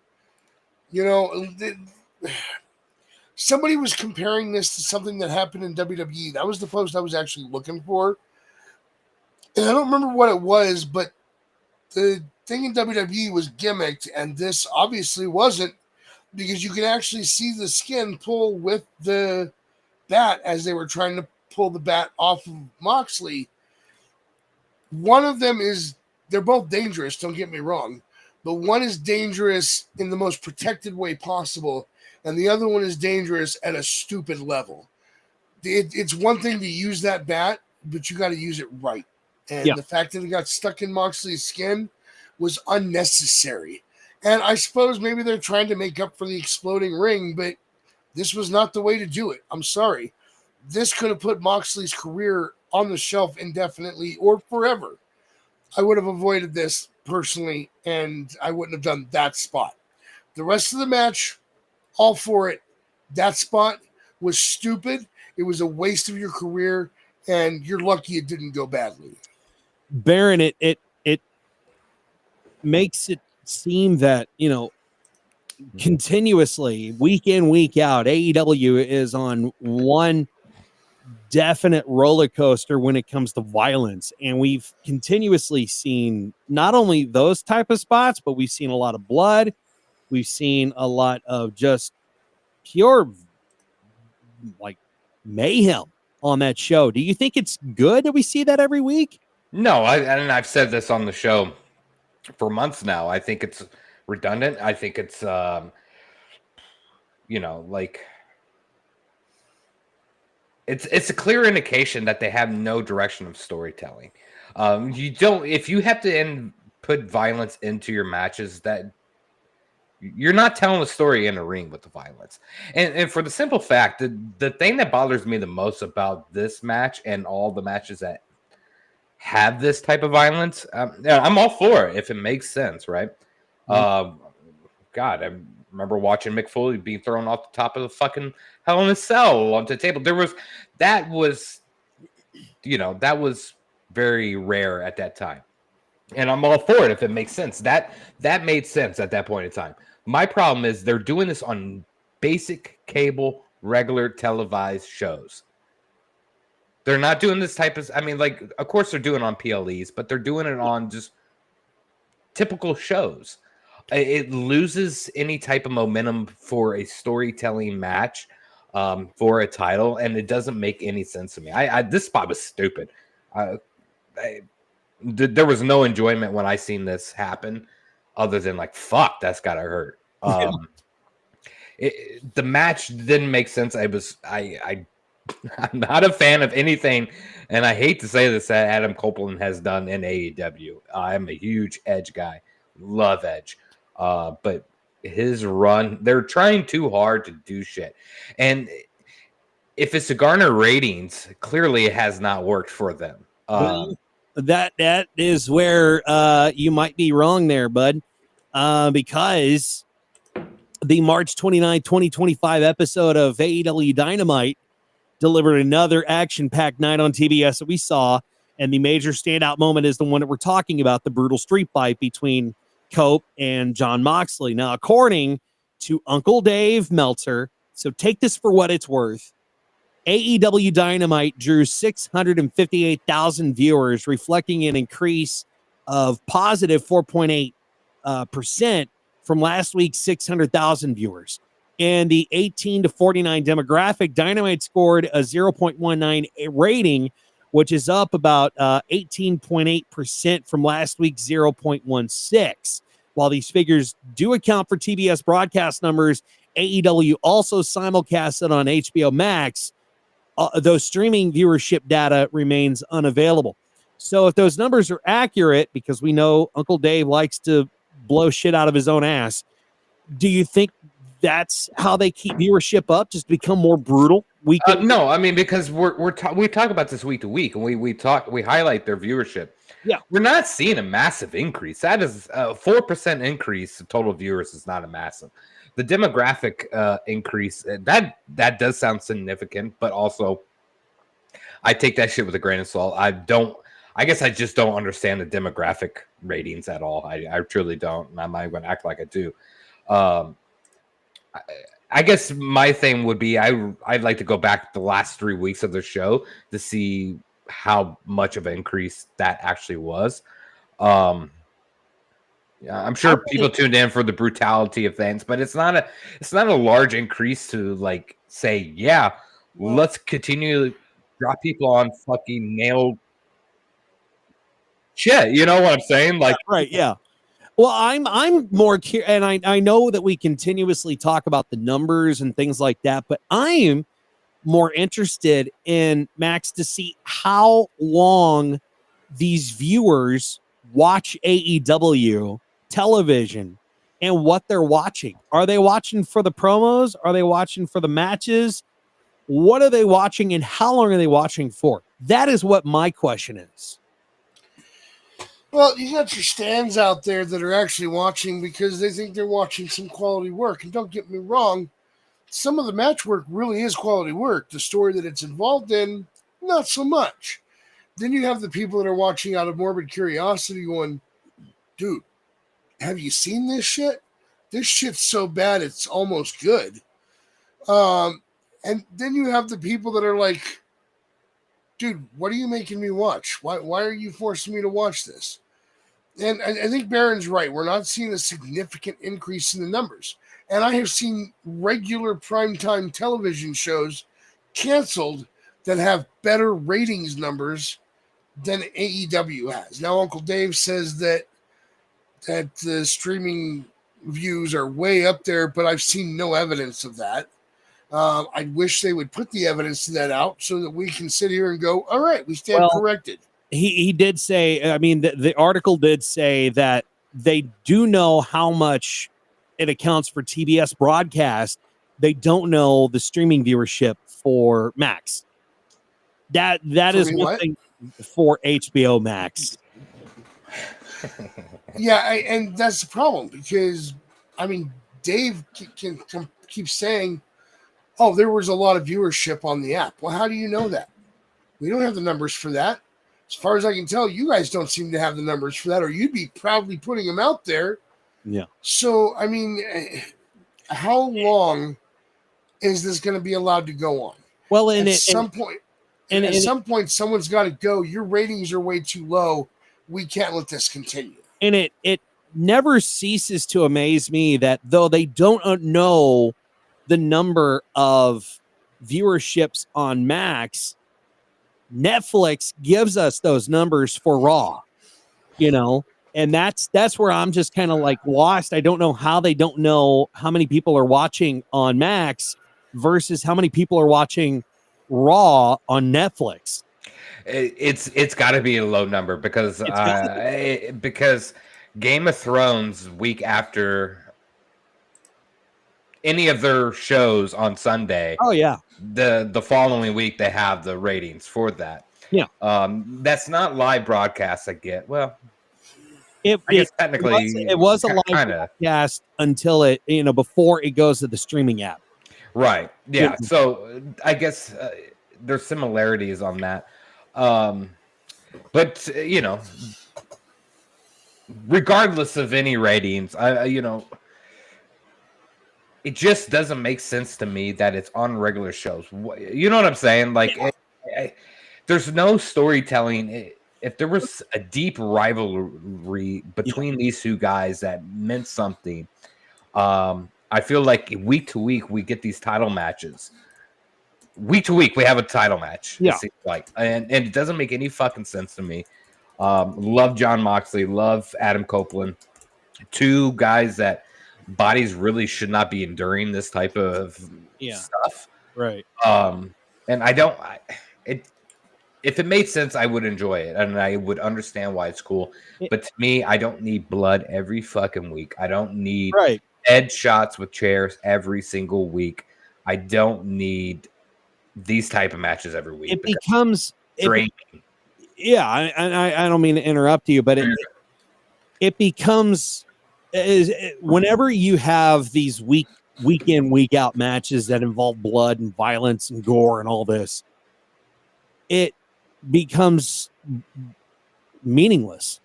Somebody was comparing this to something that happened in WWE. That was the post I was actually looking for. And I don't remember what it was, but the thing in WWE was gimmicked, and this obviously wasn't, because you could actually see the skin pull with the bat as they were trying to pull the bat off of Moxley. One of them they're both dangerous, don't get me wrong, but one is dangerous in the most protected way possible, and the other one is dangerous at a stupid level. It's one thing to use that bat, but you got to use it right. And the fact that it got stuck in Moxley's skin was unnecessary. And I suppose maybe they're trying to make up for the exploding ring, but this was not the way to do it. I'm sorry. This could have put Moxley's career on the shelf indefinitely or forever. I would have avoided this personally, and I wouldn't have done that spot. The rest of the match, all for it. That spot was stupid. It was a waste of your career, and you're lucky it didn't go badly. Baron, it makes it seem that, continuously, week in, week out, AEW is on one definite roller coaster when it comes to violence. And we've continuously seen not only those type of spots, but we've seen a lot of blood. We've seen a lot of just pure mayhem on that show. Do you think it's good that we see that every week? No, I've said this on the show for months now. I think it's redundant. I think it's, it's a clear indication that they have no direction of storytelling. If you have to put violence into your matches, that you're not telling a story in a ring with the violence. And for the simple fact that the thing that bothers me the most about this match and all the matches that have this type of violence, I'm all for it if it makes sense, right? God, I remember watching Mick Foley being thrown off the top of the fucking Hell in a Cell onto the table. That was very rare at that time. And I'm all for it if it makes sense. That made sense at that point in time. My problem is they're doing this on basic cable, regular televised shows. They're not doing this type of, of course they're doing it on PLEs, but they're doing it on just typical shows. It loses any type of momentum for a storytelling match, for a title, and it doesn't make any sense to me. This spot was stupid. there was no enjoyment when I seen this happen, other than like, fuck, that's gotta hurt. The match didn't make sense. I'm not a fan of anything, and I hate to say this, that Adam Copeland has done in AEW. I'm a huge Edge guy, love Edge, but his run, they're trying too hard to do shit, and if it's to garner ratings, clearly it has not worked for them. Well, that is where you might be wrong there, bud, because the March 29, 2025 episode of AEW Dynamite delivered another action-packed night on TBS that we saw, and the major standout moment is the one that we're talking about, the brutal street fight between Cope and Jon Moxley. Now, according to Uncle Dave Meltzer, so take this for what it's worth, AEW Dynamite drew 658,000 viewers, reflecting an increase of positive 4.8% from last week's 600,000 viewers. And the 18 to 49 demographic, Dynamite scored a 0.19 rating, which is up about 18.8% from last week's 0.16. While these figures do account for TBS broadcast numbers, AEW also simulcasted on HBO Max. Though streaming viewership data remains unavailable. So if those numbers are accurate, because we know Uncle Dave likes to blow shit out of his own ass, do you think that's how they keep viewership up, just become more brutal? No, I mean, because we talk about this week to week, and we highlight their viewership. Yeah, we're not seeing a massive increase. That is a 4% increase in total viewers is not a massive. The demographic increase, that does sound significant, but also I take that shit with a grain of salt. I guess I just don't understand the demographic ratings at all. I truly don't, and I'm not going to act like I do. I guess my thing would be I'd like to go back the last 3 weeks of the show to see how much of an increase that actually was. Yeah, I'm sure people tuned in for the brutality of things, but it's not a large increase to like say, yeah, let's continue to drop people on fucking nailed shit. You know what I'm saying? Like, right, yeah. Well, I'm more curious, and I know that we continuously talk about the numbers and things like that, but I am more interested in, Max, to see how long these viewers watch AEW television and what they're watching. Are they watching for the promos? Are they watching for the matches? What are they watching, and how long are they watching for? That is what my question is. Well, you got your stands out there that are actually watching because they think they're watching some quality work. And don't get me wrong, some of the match work really is quality work. The story that it's involved in, not so much. Then you have the people that are watching out of morbid curiosity going, dude, have you seen this shit? This shit's so bad it's almost good. And then you have the people that are like, dude, what are you making me watch? Why are you forcing me to watch this? And I think Baron's right. We're not seeing a significant increase in the numbers. And I have seen regular primetime television shows canceled that have better ratings numbers than AEW has. Now, Uncle Dave says that the streaming views are way up there, but I've seen no evidence of that. I wish they would put the evidence of that out so that we can sit here and go, all right, we stand corrected. He did say, I mean, the article did say that they do know how much it accounts for TBS broadcast. They don't know the streaming viewership for Max. That is one thing for HBO Max. Yeah, and that's the problem because, I mean, Dave can keep saying, oh, there was a lot of viewership on the app. Well, how do you know that? We don't have the numbers for that. As far as I can tell, you guys don't seem to have the numbers for that, or you'd be proudly putting them out there. Yeah. So, I mean, how long is this going to be allowed to go on? Well, at some point, someone's got to go. Your ratings are way too low. We can't let this continue. And it never ceases to amaze me that though they don't know the number of viewerships on Max, Netflix gives us those numbers for Raw. And that's where I'm just kind of like lost. I don't know how they don't know how many people are watching on Max versus how many people are watching Raw on Netflix. It's got to be a low number because Game of Thrones week after any of their shows on Sunday. Oh yeah, the following week they have the ratings for that. Yeah, that's not live broadcast. I get well. I guess technically it was a live broadcast until it before it goes to the streaming app. Right. Yeah. So I guess there's similarities on that. But regardless of any ratings, it just doesn't make sense to me that it's on regular shows. You know what I'm saying? Like, there's no storytelling. If there was a deep rivalry between these two guys that meant something, I feel like week to week we get these title matches. Week to week we have a title match. Yeah. It seems like, and it doesn't make any fucking sense to me. Love John Moxley, love Adam Copeland, two guys that bodies really should not be enduring this type of stuff. Right. And if it made sense, I would enjoy it and I would understand why it's cool. But to me, I don't need blood every fucking week. I don't need head shots with chairs every single week. I don't need these type of matches every week. It becomes draining. I don't mean to interrupt you, but it becomes whenever you have these week in, week out matches that involve blood and violence and gore and all this, it becomes meaningless.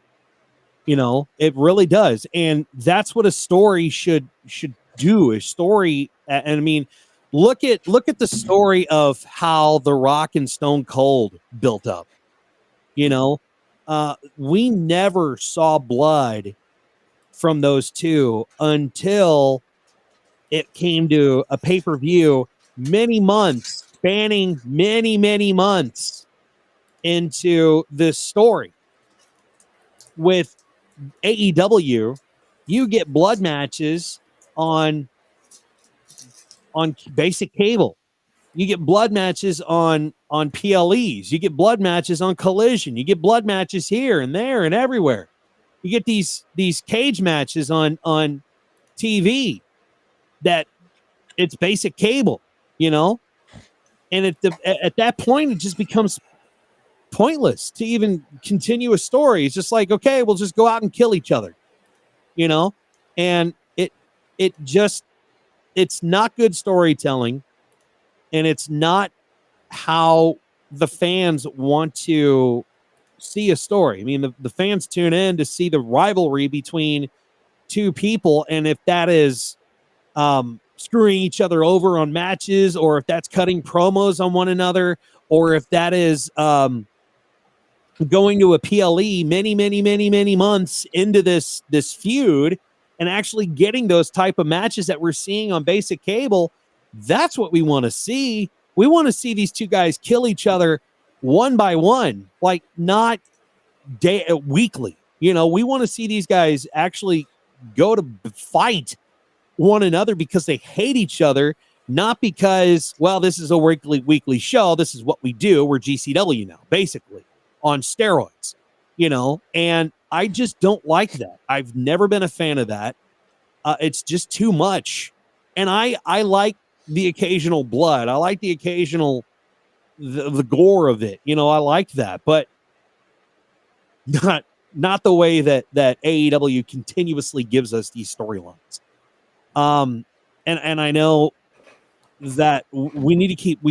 It really does. And that's what a story should do. A story, and I mean, look at the story of how The Rock and Stone Cold built up. We never saw blood from those two until it came to a pay-per-view many months, spanning many months into this story. With AEW, you get blood matches on basic cable. You get blood matches on PLEs. You get blood matches on Collision. You get blood matches here and there and everywhere. You get these cage matches on TV that it's basic cable, And at that point, it just becomes pointless to even continue a story. It's just like, okay, we'll just go out and kill each other, and it's not good storytelling, and it's not how the fans want to see a story. I mean, the fans tune in to see the rivalry between two people, and if that is screwing each other over on matches, or if that's cutting promos on one another, or if that is going to a PLE many months into this feud and actually getting those type of matches that we're seeing on basic cable, that's what we want to see. We want to see these two guys kill each other one by one, like not weekly. We want to see these guys actually go to fight one another because they hate each other, not because, well, this is a weekly show. This is what we do. We're GCW now, basically, on steroids, and I just don't like that. I've never been a fan of that. It's just too much. And I like the occasional blood. I like the occasional, the gore of it. I like that, but not the way that AEW continuously gives us these storylines. And I know that we need to keep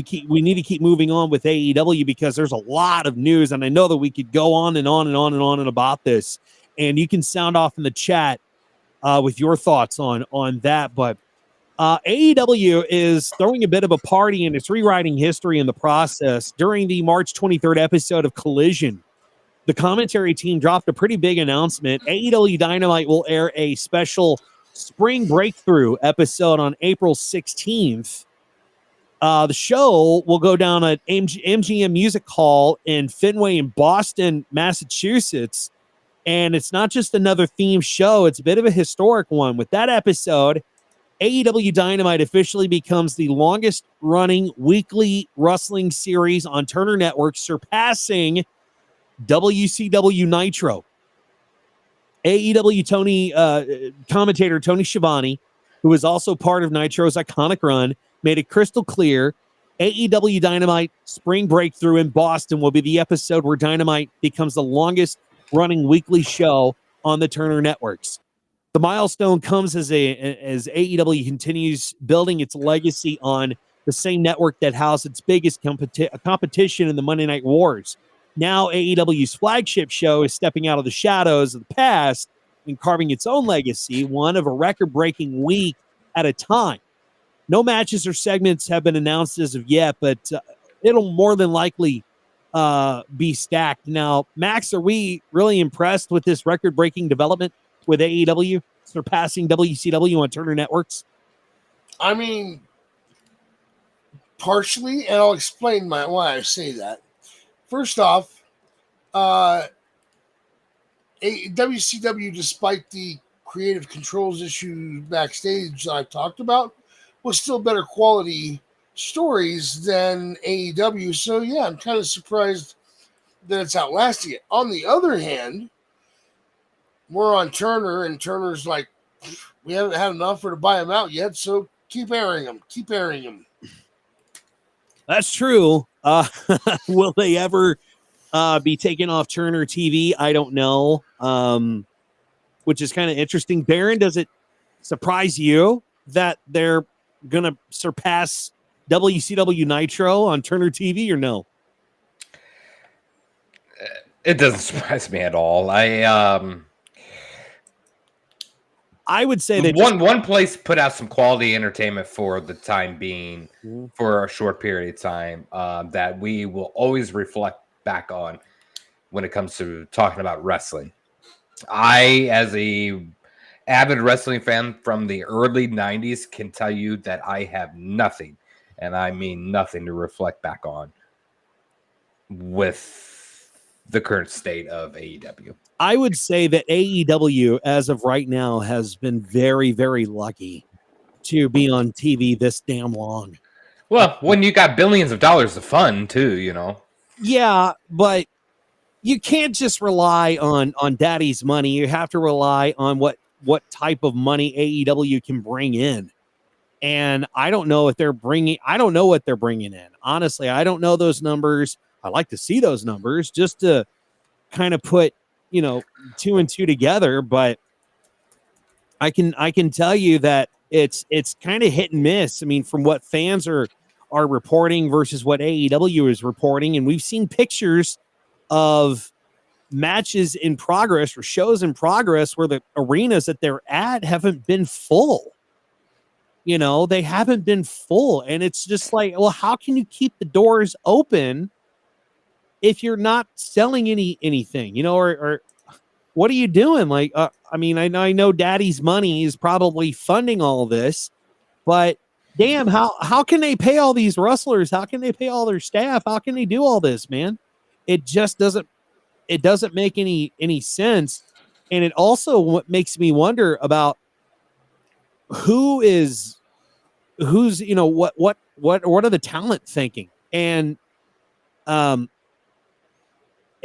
moving on with AEW because there's a lot of news, and I know that we could go on and on and on and on and about this, and you can sound off in the chat with your thoughts on that. But AEW is throwing a bit of a party, and it's rewriting history in the process. During the March 23rd episode of Collision, the commentary team dropped a pretty big announcement. AEW Dynamite will air a special Spring Breakthrough episode on April 16th. The show will go down at MGM Music Hall in Fenway in Boston, Massachusetts. And it's not just another theme show, it's a bit of a historic one. With that episode, AEW Dynamite officially becomes the longest running weekly wrestling series on Turner Network, surpassing WCW Nitro. AEW commentator Tony Schiavone, who was also part of Nitro's iconic run, made it crystal clear AEW Dynamite Spring Breakthrough in Boston will be the episode where Dynamite becomes the longest running weekly show on the Turner Networks. The milestone comes as AEW continues building its legacy on the same network that housed its biggest competition in the Monday Night Wars. Now AEW's flagship show is stepping out of the shadows of the past and carving its own legacy, one of a record-breaking week at a time. No matches or segments have been announced as of yet, but it'll more than likely be stacked. Now, Max, are we really impressed with this record-breaking development with AEW surpassing WCW on Turner Networks? I mean, partially, and I'll explain why I say that. First off, WCW, despite the creative controls issues backstage that I've talked about, was still better quality stories than AEW. So, yeah, I'm kind of surprised that it's outlasting it. On the other hand, we're on Turner, and Turner's like, we haven't had an offer to buy them out yet, so keep airing them. Keep airing them. That's true. Will they ever be taken off Turner TV? I don't know. Which is kind of interesting. Baron, does it surprise you that they're going to surpass WCW Nitro on Turner TV or no? It doesn't surprise me at all. I would say that one place put out some quality entertainment for the time being, for a short period of time, that we will always reflect back on when it comes to talking about wrestling. I, as a avid wrestling fan from the early 90s, can tell you that I have nothing, and I mean nothing, to reflect back on with the current state of AEW. I would say that AEW, as of right now, has been very, very lucky to be on TV this damn long. Well, when you got billions of dollars of fun, too, you know. Yeah, but you can't just rely on daddy's money. You have to rely on what type of money AEW can bring in. And I don't know what they're bringing in. Honestly, I don't know those numbers. I like to see those numbers just to kind of put, two and two together, but I can tell you that it's kind of hit and miss. I mean, from what fans are reporting versus what AEW is reporting, and we've seen pictures of matches in progress or shows in progress where the arenas that they're at haven't been full. They haven't been full, and it's just like, well, how can you keep the doors open if you're not selling anything, or what are you doing? Like, I know daddy's money is probably funding all of this, but damn, how can they pay all these wrestlers? How can they pay all their staff? How can they do all this, man? It just doesn't make any sense. And it also what makes me wonder about who's, what are the talent thinking? And,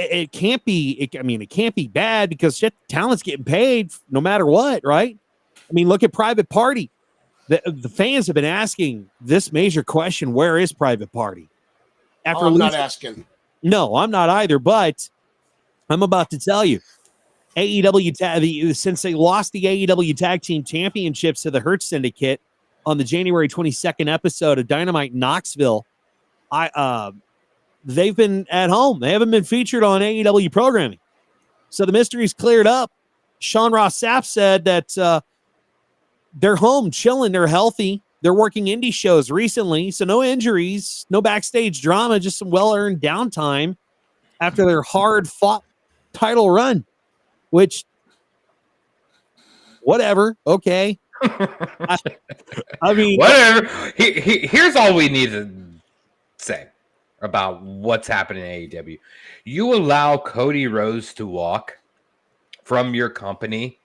it can't be bad because shit, talent's getting paid no matter what, right? I mean, look at Private Party. The fans have been asking this major question: where is Private Party? I'm not asking. No, I'm not either. But I'm about to tell you, AEW since they lost the AEW Tag Team Championships to the Hurt Syndicate on the January 22nd episode of Dynamite Knoxville, they've been at home. They haven't been featured on AEW programming. So the mystery's cleared up. Sean Ross Sapp said that they're home, chilling, they're healthy. They're working indie shows recently, so no injuries, no backstage drama, just some well-earned downtime after their hard-fought title run, which, whatever, okay. I mean... Whatever. Here's all we need to say about what's happening in AEW. You allow Cody Rhodes to walk from your company,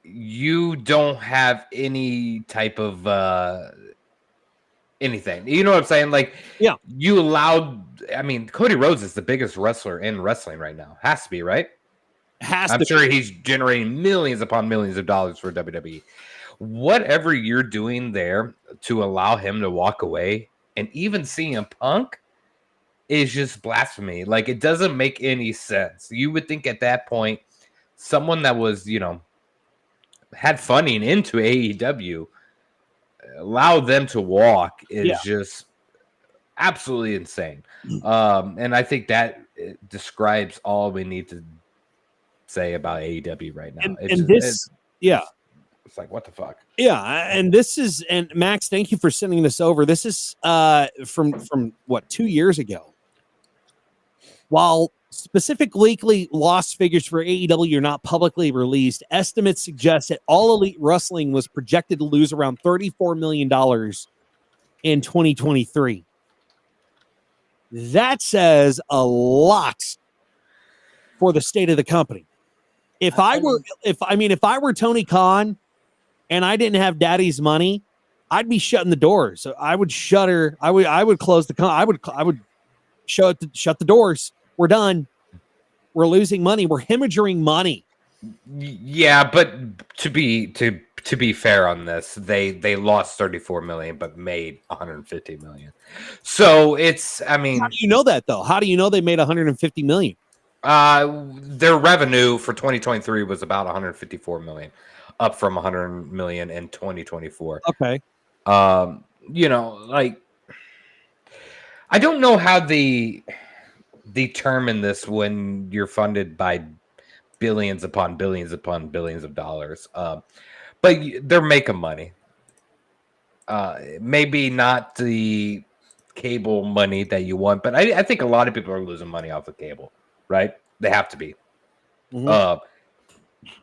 you don't have any type of anything. You know what I'm saying? Like, Yeah. you allowed. I mean, Cody Rhodes is the biggest wrestler in wrestling right now. Has to be, right? I'm sure he's generating millions upon millions of dollars for WWE. Whatever you're doing there to allow him to walk away, and even CM Punk, is just blasphemy. Like, it doesn't make any sense. You would think at that point, someone that was, had funding into AEW, allow them to walk is just absolutely insane. And I think that describes all we need to say about AEW right now. It's like, what the fuck? Yeah, and this is, and Max, thank you for sending this over. This is from what, 2 years ago. While specific weekly loss figures for AEW are not publicly released, estimates suggest that All Elite Wrestling was projected to lose around $34 million in 2023. That says a lot for the state of the company. If I were Tony Khan and I didn't have Daddy's money, I'd be shutting the doors. So I would shutter. I would close the. I would shut the doors. We're done. We're losing money. We're hemorrhaging money. Yeah, but to be fair on this, they lost 34 million, but made 150 million. So it's, I mean, how do you know that though? How do you know they made 150 million? Their revenue for 2023 was about 154 million, up from 100 million in 2024. Okay. Like, I don't know how they determine this when you're funded by billions upon billions upon billions of dollars. But they're making money. Maybe not the cable money that you want, but I think a lot of people are losing money off of cable, right? They have to be. Mm-hmm.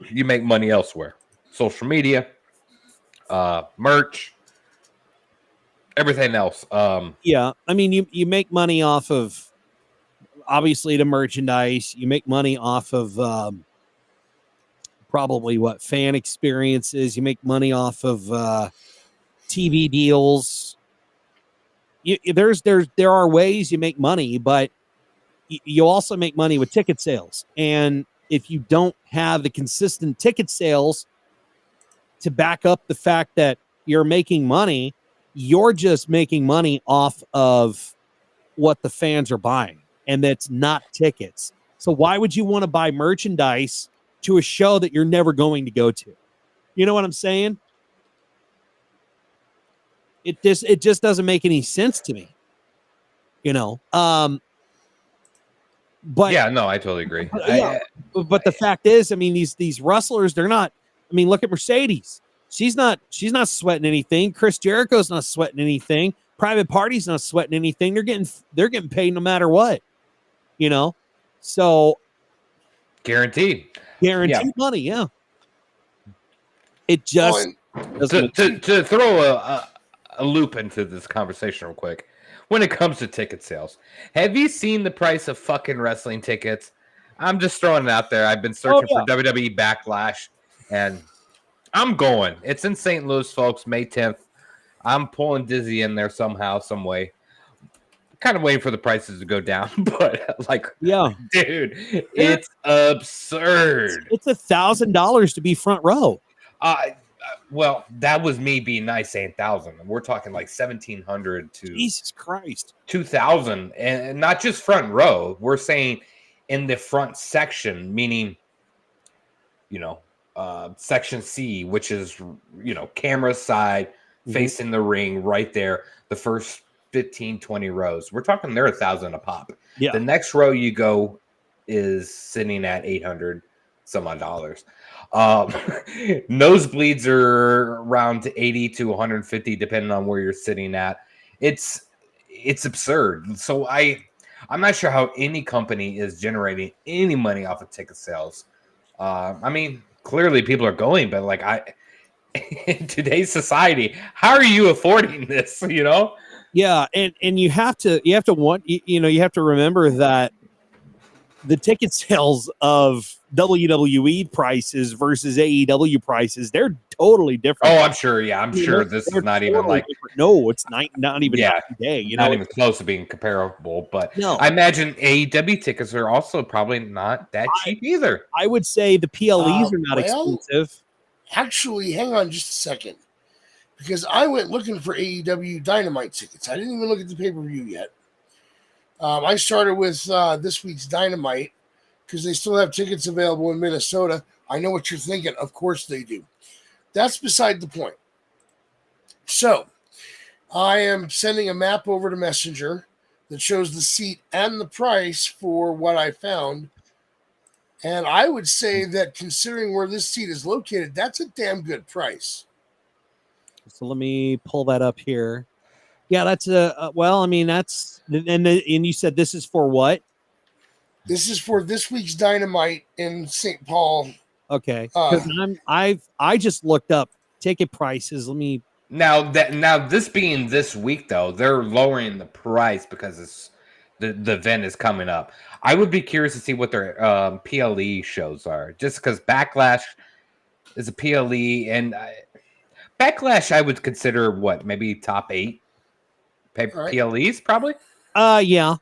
You make money elsewhere. Social media, merch, everything else. Yeah, I mean, you make money off of, obviously, the merchandise. You make money off of probably fan experiences. You make money off of TV deals. There are ways you make money, but you also make money with ticket sales. And if you don't have the consistent ticket sales to back up the fact that you're making money, you're just making money off of what the fans are buying. And that's not tickets. So why would you want to buy merchandise to a show that you're never going to go to? You know what I'm saying? It just doesn't make any sense to me. But yeah, no, I totally agree. But the fact is, I mean, these wrestlers, they're not. I mean, look at Mercedes. She's not sweating anything. Chris Jericho's not sweating anything. Private Party's not sweating anything. They're getting paid no matter what. So guaranteed money. Yeah. It just to throw a loop into this conversation real quick. When it comes to ticket sales, have you seen the price of fucking wrestling tickets? I'm just throwing it out there. I've been searching for WWE Backlash, and I'm going. It's in St. Louis, folks, May 10th. I'm pulling Dizzy in there somehow, some way. Kind of waiting for the prices to go down, but dude, it's absurd. It's $1,000 to be front row. Well, that was me being nice saying 1,000. We're talking like 1,700 to Jesus Christ, 2,000, and not just front row. We're saying in the front section, meaning section C, which is camera side facing the ring right there. The first 15, 20 rows. We're talking they're 1,000 a pop. Yeah. The next row you go is sitting at 800 some odd dollars. Nosebleeds are around 80 to 150 depending on where you're sitting at. It's absurd. So I'm not sure how any company is generating any money off of ticket sales. I mean, clearly people are going, but in today's society, how are you affording this? Yeah, and you have to remember that the ticket sales of WWE prices versus AEW prices, they're totally different. Oh, I'm sure. Yeah, I'm sure this They're is not even totally like, different. No, it's not even yeah, night and day. You not know, even close to being comparable. But no. I imagine AEW tickets are also probably not that cheap either. I would say the PLEs are not well, expensive. Actually, hang on just a second. Because I went looking for AEW Dynamite tickets. I didn't even look at the pay-per-view yet. I started with this week's Dynamite because they still have tickets available in Minnesota. I know what you're thinking. Of course they do. That's beside the point. So, I am sending a map over to Messenger that shows the seat and the price for what I found. And I would say that considering where this seat is located, that's a damn good price. So let me pull that up here. Yeah, that's well, I mean, that's and you said this is for what? This is for this week's Dynamite in St. Paul. Okay, because I just looked up ticket prices. Let me Now this being this week though, they're lowering the price because it's the event is coming up. I would be curious to see what their PLE shows are, just because Backlash is a PLE, and Backlash I would consider what, maybe top 8 PLEs probably. yeah.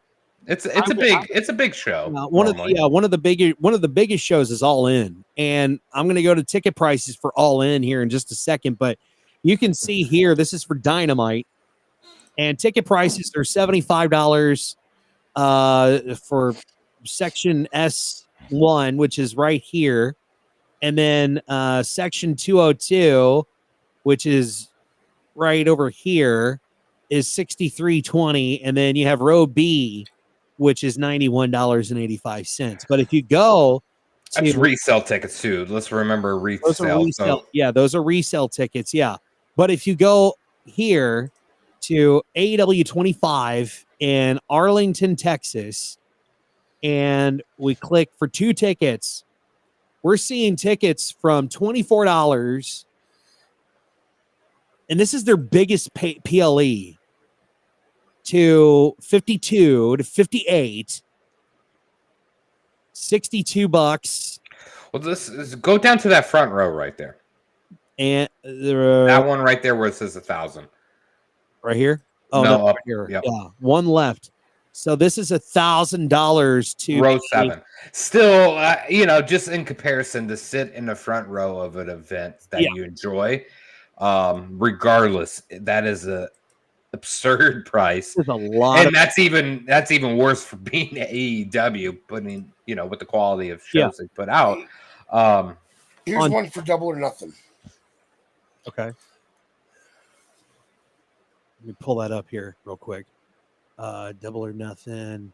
It's a big show. One of the biggest shows is All In, and I'm going to go to ticket prices for All In here in just a second. But you can see here, this is for Dynamite, and ticket prices are $75 for section S1, which is right here, and then section 202, which is right over here, is $63.20, and then you have row B, which is $91.85. But if you go to that's resale tickets too. Let's remember resale. Those are resale. So. Yeah, those are resale tickets. Yeah. But if you go here to AEW 25 in Arlington, Texas, and we click for 2 tickets, we're seeing tickets from $24, and this is their biggest PLE, to 52 to 58, $62. Well, this is go down to that front row right there, and that one right there where it says 1,000. Right here. Oh no, no, up right here. Yep. Yeah, one left. So this is $1,000 to row 7. Still, just in comparison to sit in the front row of an event that you enjoy, regardless, that is a absurd price. There's a lot, and that's even worse for being AEW, putting with the quality of shows they put out. Here's one for Double or Nothing. Okay, let me pull that up here real quick. Double or Nothing.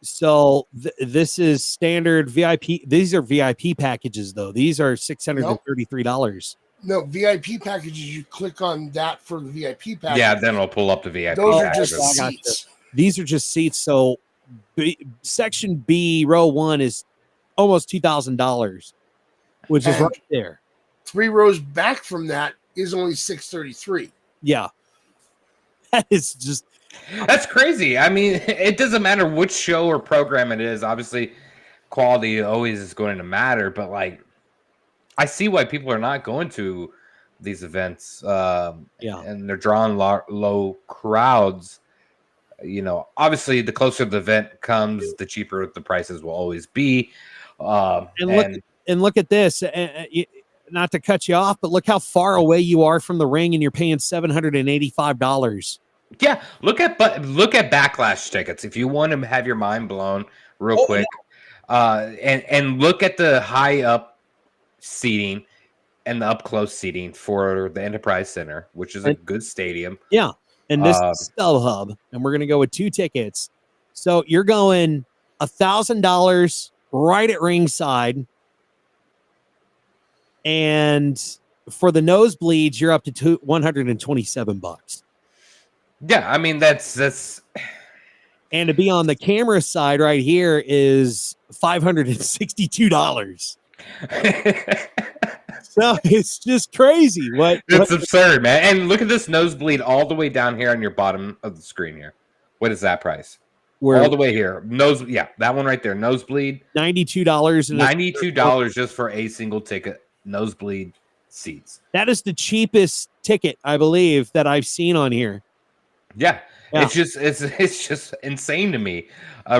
So this is standard VIP. These are VIP packages, though. These are $633. No, VIP packages, you click on that for the VIP package. Yeah, then it'll pull up the VIP Those packages. are just seats. These are just seats. So section B, row 1 is almost $2,000, which is right there. 3 rows back from that is only $633. Yeah. That is just... That's crazy. I mean, it doesn't matter which show or program it is. Obviously, quality always is going to matter, but like, I see why people are not going to these events. And they're drawing low crowds. Obviously, the closer the event comes, the cheaper the prices will always be. And look at this. Not to cut you off, but look how far away you are from the ring, and you're paying $785. Yeah, look at Backlash tickets if you want to have your mind blown real quick. Yeah. And look at the high up seating and the up close seating for the Enterprise Center, which is a good stadium. Yeah, and this is StubHub, and we're gonna go with 2 tickets. So you're going $1,000 right at ringside, and for the nosebleeds, you're up to $127. Yeah, I mean that's. And to be on the camera side right here is $562. So it's just crazy. It's absurd, man. And look at this nosebleed all the way down here on your bottom of the screen here. What is that price? Where all the way here. That one right there. Nosebleed. $92 and $92 just for a single ticket. Nosebleed seats. that is the cheapest ticket, I believe, that I've seen on here. Yeah. Yeah. It's just insane to me,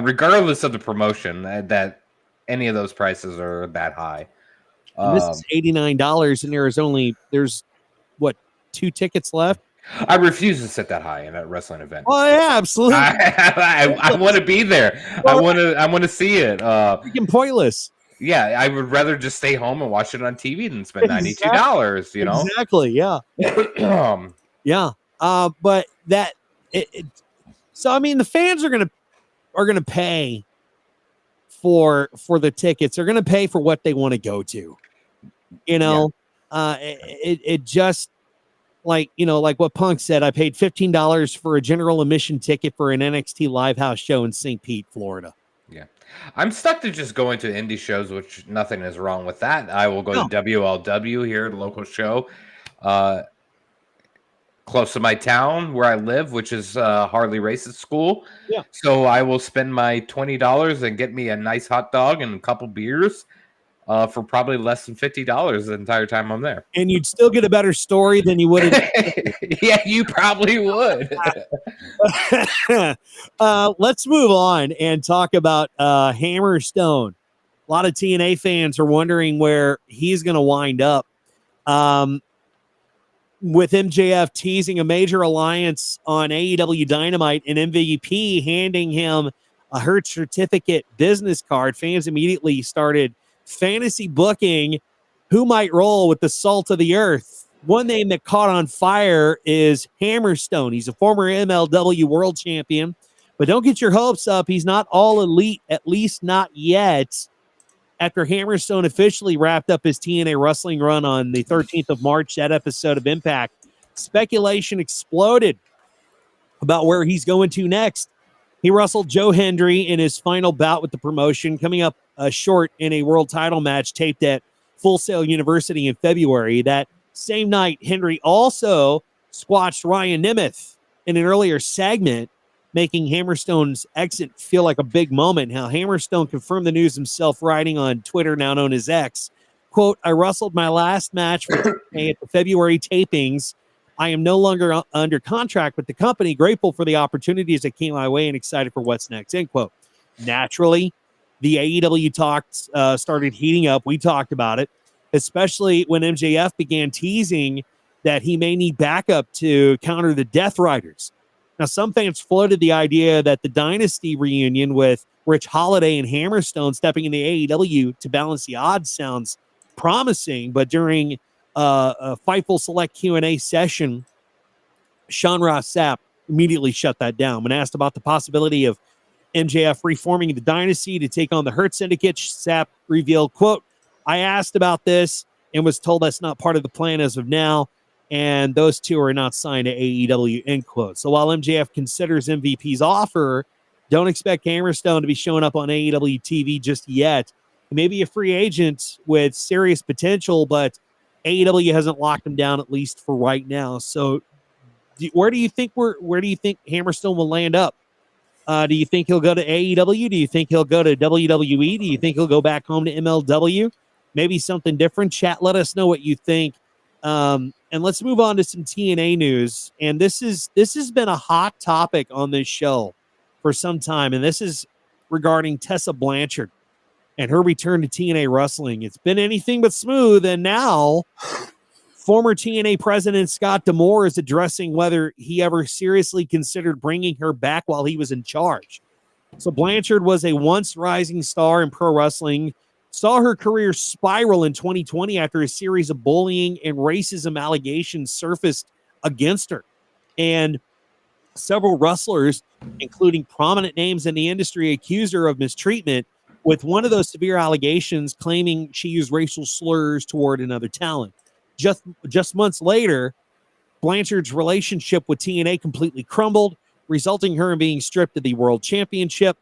regardless of the promotion, that any of those prices are that high. And this is $89, and there's what, 2 tickets left? I refuse to sit that high in a wrestling event. Oh yeah, absolutely. I want to be there. I want to see it. Freaking pointless. Yeah, I would rather just stay home and watch it on TV than spend $92. You know, exactly. Yeah. Yeah. But that. So I mean, the fans are gonna pay for the tickets. They're gonna pay for what they want to go to. You know, it just like what Punk said. I paid $15 for a general admission ticket for an NXT live house show in St. Pete, Florida. Yeah, I'm stuck to just going to indie shows, which nothing is wrong with that. I will go to WLW here, the local show, close to my town where I live, which is Harley Race's school. Yeah. So I will spend my $20 and get me a nice hot dog and a couple beers for probably less than $50 the entire time I'm there. And you'd still get a better story than you would have. Yeah, you probably would. Let's move on and talk about Hammerstone. A lot of TNA fans are wondering where he's going to wind up. With MJF teasing a major alliance on AEW Dynamite and MVP handing him a Hurt Certificate business card, fans immediately started fantasy booking who might roll with the salt of the earth. One name that caught on fire is Hammerstone. He's a former MLW world champion, but don't get your hopes up. He's not all elite, at least not yet. After Hammerstone officially wrapped up his TNA wrestling run on the 13th of March, that episode of Impact, speculation exploded about where he's going to next. He wrestled Joe Hendry in his final bout with the promotion, coming up short in a world title match taped at Full Sail University in February. That same night, Hendry also squashed Ryan Nemeth in an earlier segment, making Hammerstone's exit feel like a big moment. How Hammerstone confirmed the news himself, writing on Twitter, now known as X, quote, "I wrestled my last match at the February tapings. I am no longer under contract with the company. Grateful for the opportunities that came my way and excited for what's next," end quote. Naturally, the AEW talks started heating up. We talked about it, especially when MJF began teasing that he may need backup to counter the Death Riders. Now, some fans floated the idea that the Dynasty reunion with Rich Holiday and Hammerstone stepping in the AEW to balance the odds sounds promising, but during a Fightful Select Q&A session, Sean Ross Sapp immediately shut that down. When asked about the possibility of MJF reforming the Dynasty to take on the Hurt Syndicate, Sapp revealed, quote, "I asked about this and was told that's not part of the plan as of now, and those two are not signed to AEW," end quote. So while MJF considers MVP's offer, don't expect Hammerstone to be showing up on AEW TV just yet. He may be a free agent with serious potential, but AEW hasn't locked him down, at least for right now. So where do you think Hammerstone will land up? Do you think he'll go to AEW? Do you think he'll go to WWE? Do you think he'll go back home to MLW? Maybe something different? Chat, let us know what you think. And let's move on to some TNA news. And this has been a hot topic on this show for some time. And this is regarding Tessa Blanchard and her return to TNA wrestling. It's been anything but smooth. And now former TNA president Scott D'Amore is addressing whether he ever seriously considered bringing her back while he was in charge. So Blanchard was a once rising star in pro wrestling, saw her career spiral in 2020 after a series of bullying and racism allegations surfaced against her. And several wrestlers, including prominent names in the industry, accused her of mistreatment, with one of those severe allegations claiming she used racial slurs toward another talent. Just months later, Blanchard's relationship with TNA completely crumbled, resulting in her in being stripped of the World Championship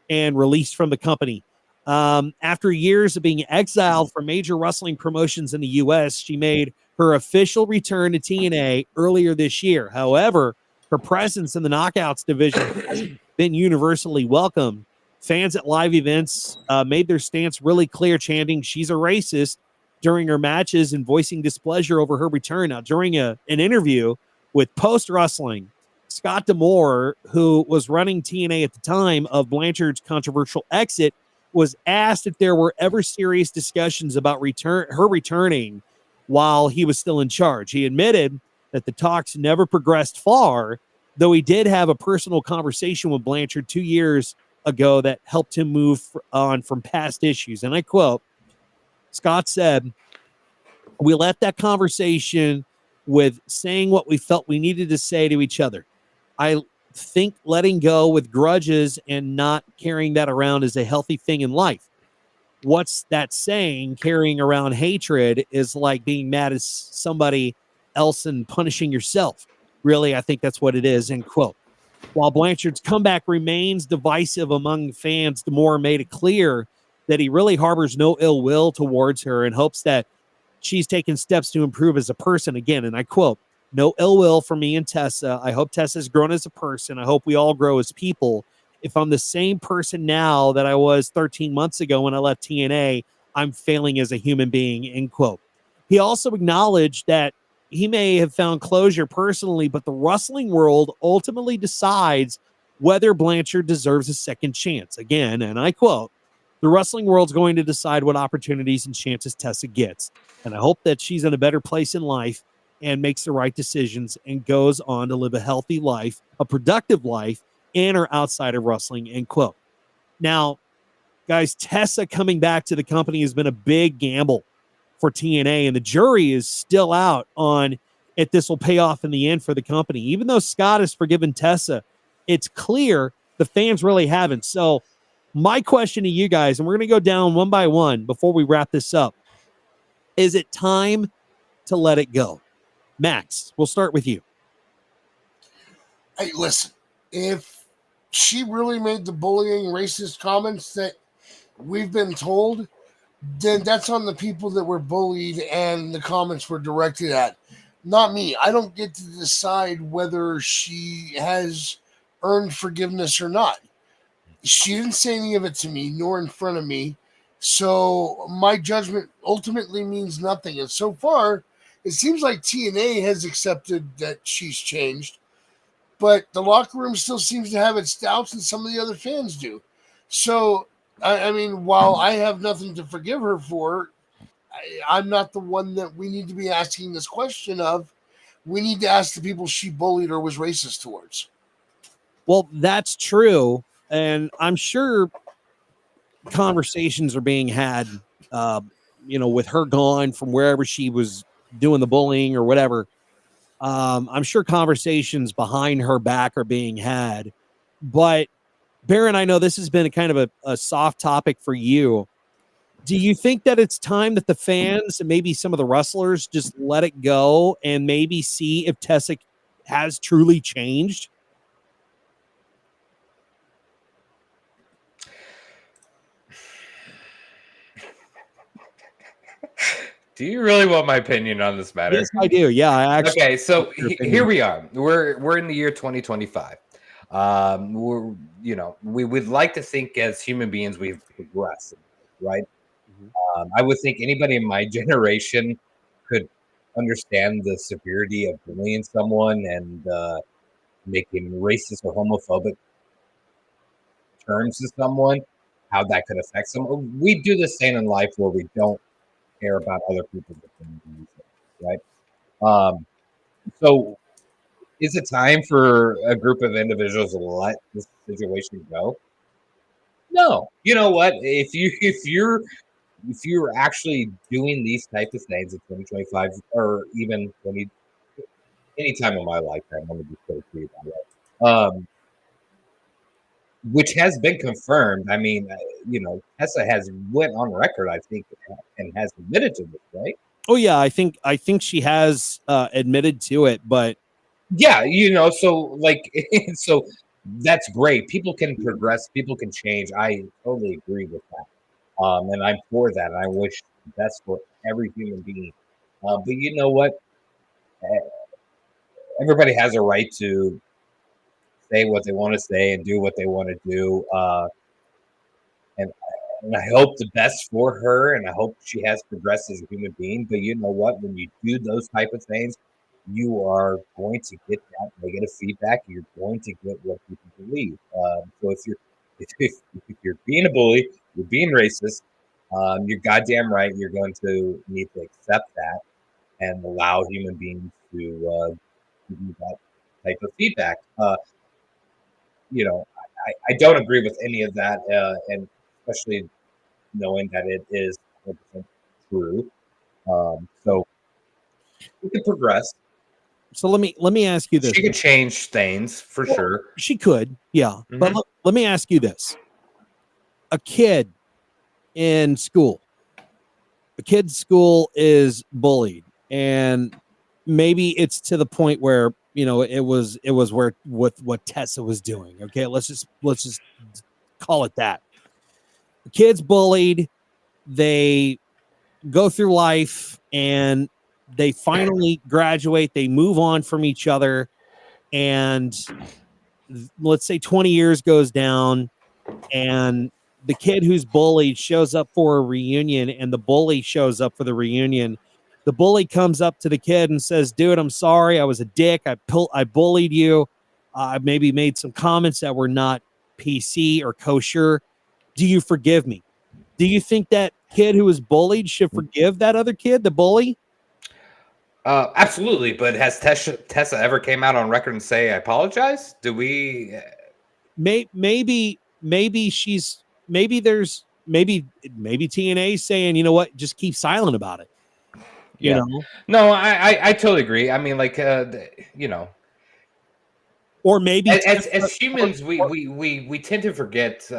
and released from the company. After years of being exiled from major wrestling promotions in the U.S., she made her official return to TNA earlier this year. However, her presence in the Knockouts division been universally welcomed. Fans at live events made their stance really clear, chanting, "She's a racist," during her matches and voicing displeasure over her return. Now, during an interview with Post Wrestling, Scott D'Amore, who was running TNA at the time of Blanchard's controversial exit, was asked if there were ever serious discussions about her returning while he was still in charge. He admitted that the talks never progressed far, though he did have a personal conversation with Blanchard 2 years ago that helped him move on from past issues. And I quote, Scott said, "We left that conversation with saying what we felt we needed to say to each other. I think letting go with grudges and not carrying that around is a healthy thing in life. What's that saying? Carrying around hatred is like being mad at somebody else and punishing yourself. Really, I think that's what it is," end quote. While Blanchard's comeback remains divisive among fans, D'Amore made it clear that he really harbors no ill will towards her and hopes that she's taken steps to improve as a person. Again, and I quote, "No ill will for me and Tessa. I hope Tessa's grown as a person. I hope we all grow as people. If I'm the same person now that I was 13 months ago when I left TNA, I'm failing as a human being," end quote. He also acknowledged that he may have found closure personally, but the wrestling world ultimately decides whether Blanchard deserves a second chance. Again, and I quote, "The wrestling world's going to decide what opportunities and chances Tessa gets. And I hope that she's in a better place in life and makes the right decisions and goes on to live a healthy life, a productive life, in or outside of wrestling," end quote. Now, guys, Tessa coming back to the company has been a big gamble for TNA, and the jury is still out on if this will pay off in the end for the company. Even though Scott has forgiven Tessa, it's clear the fans really haven't. So my question to you guys, and we're going to go down one by one before we wrap this up, is it time to let it go? Max, we'll start with you. Hey, listen, if she really made the bullying, racist comments that we've been told, then that's on the people that were bullied and the comments were directed at, not me. I don't get to decide whether she has earned forgiveness or not. She didn't say any of it to me, nor in front of me. So my judgment ultimately means nothing. And so far, it seems like TNA has accepted that she's changed, but the locker room still seems to have its doubts, and some of the other fans do. So, I mean, while I have nothing to forgive her for, I'm not the one that we need to be asking this question of. We need to ask the people she bullied or was racist towards. Well, that's true. And I'm sure conversations are being had, with her gone from wherever she was doing the bullying or whatever. I'm sure conversations behind her back are being had. But Baron, I know this has been a kind of a soft topic for you. Do you think that it's time that the fans and maybe some of the wrestlers just let it go and maybe see if Tessa has truly changed? Do you really want my opinion on this matter? Yes, I do. Yeah, I actually. Okay, so here we are. We're in the year 2025. We would like to think as human beings we've progressed, right? I would think anybody in my generation could understand the severity of bullying someone and making racist or homophobic terms to someone, how that could affect someone. We do the same in life where we don't care about other people's opinions, right? So is it time for a group of individuals to let this situation go? No. You know what? If you're actually doing these type of things in 2025 or even any time in my lifetime, I'm gonna be so clear about it. Which has been confirmed. I mean, Tessa has went on record, I think, and has admitted to this, right? Oh yeah, I think she has admitted to it, but yeah, so so that's great. People can progress, people can change. I totally agree with that. And I'm for that. And I wish the best for every human being. But you know what? Everybody has a right to say what they want to say and do what they want to do. And I hope the best for her, and I hope she has progressed as a human being. But you know what? When you do those type of things, you are going to get that negative feedback. You're going to get what people believe. So if you're being a bully, you're being racist, you're goddamn right. You're going to need to accept that and allow human beings to give you that type of feedback. I don't agree with any of that, and especially knowing that it is 100% true. So we can progress. So let me ask you this. She could change things for sure. She could, yeah. But let me ask you this: a kid in school, is bullied, and maybe it's to the point where it was where with what Tessa was doing. Okay, let's just call it that. The kid's bullied. They go through life and they finally graduate. They move on from each other, and let's say 20 years goes down, and the kid who's bullied shows up for a reunion, and the bully shows up for the reunion. The bully comes up to the kid and says, "Dude, I'm sorry. I was a dick. I bullied you. I maybe made some comments that were not PC or kosher. Do you forgive me?" Do you think that kid who was bullied should forgive that other kid, the bully? Absolutely. But has Tessa ever came out on record and say, "I apologize"? Do we? Maybe TNA saying, you know what, just keep silent about it. You know? No, I totally agree. I mean, like, or maybe as humans, we tend to forget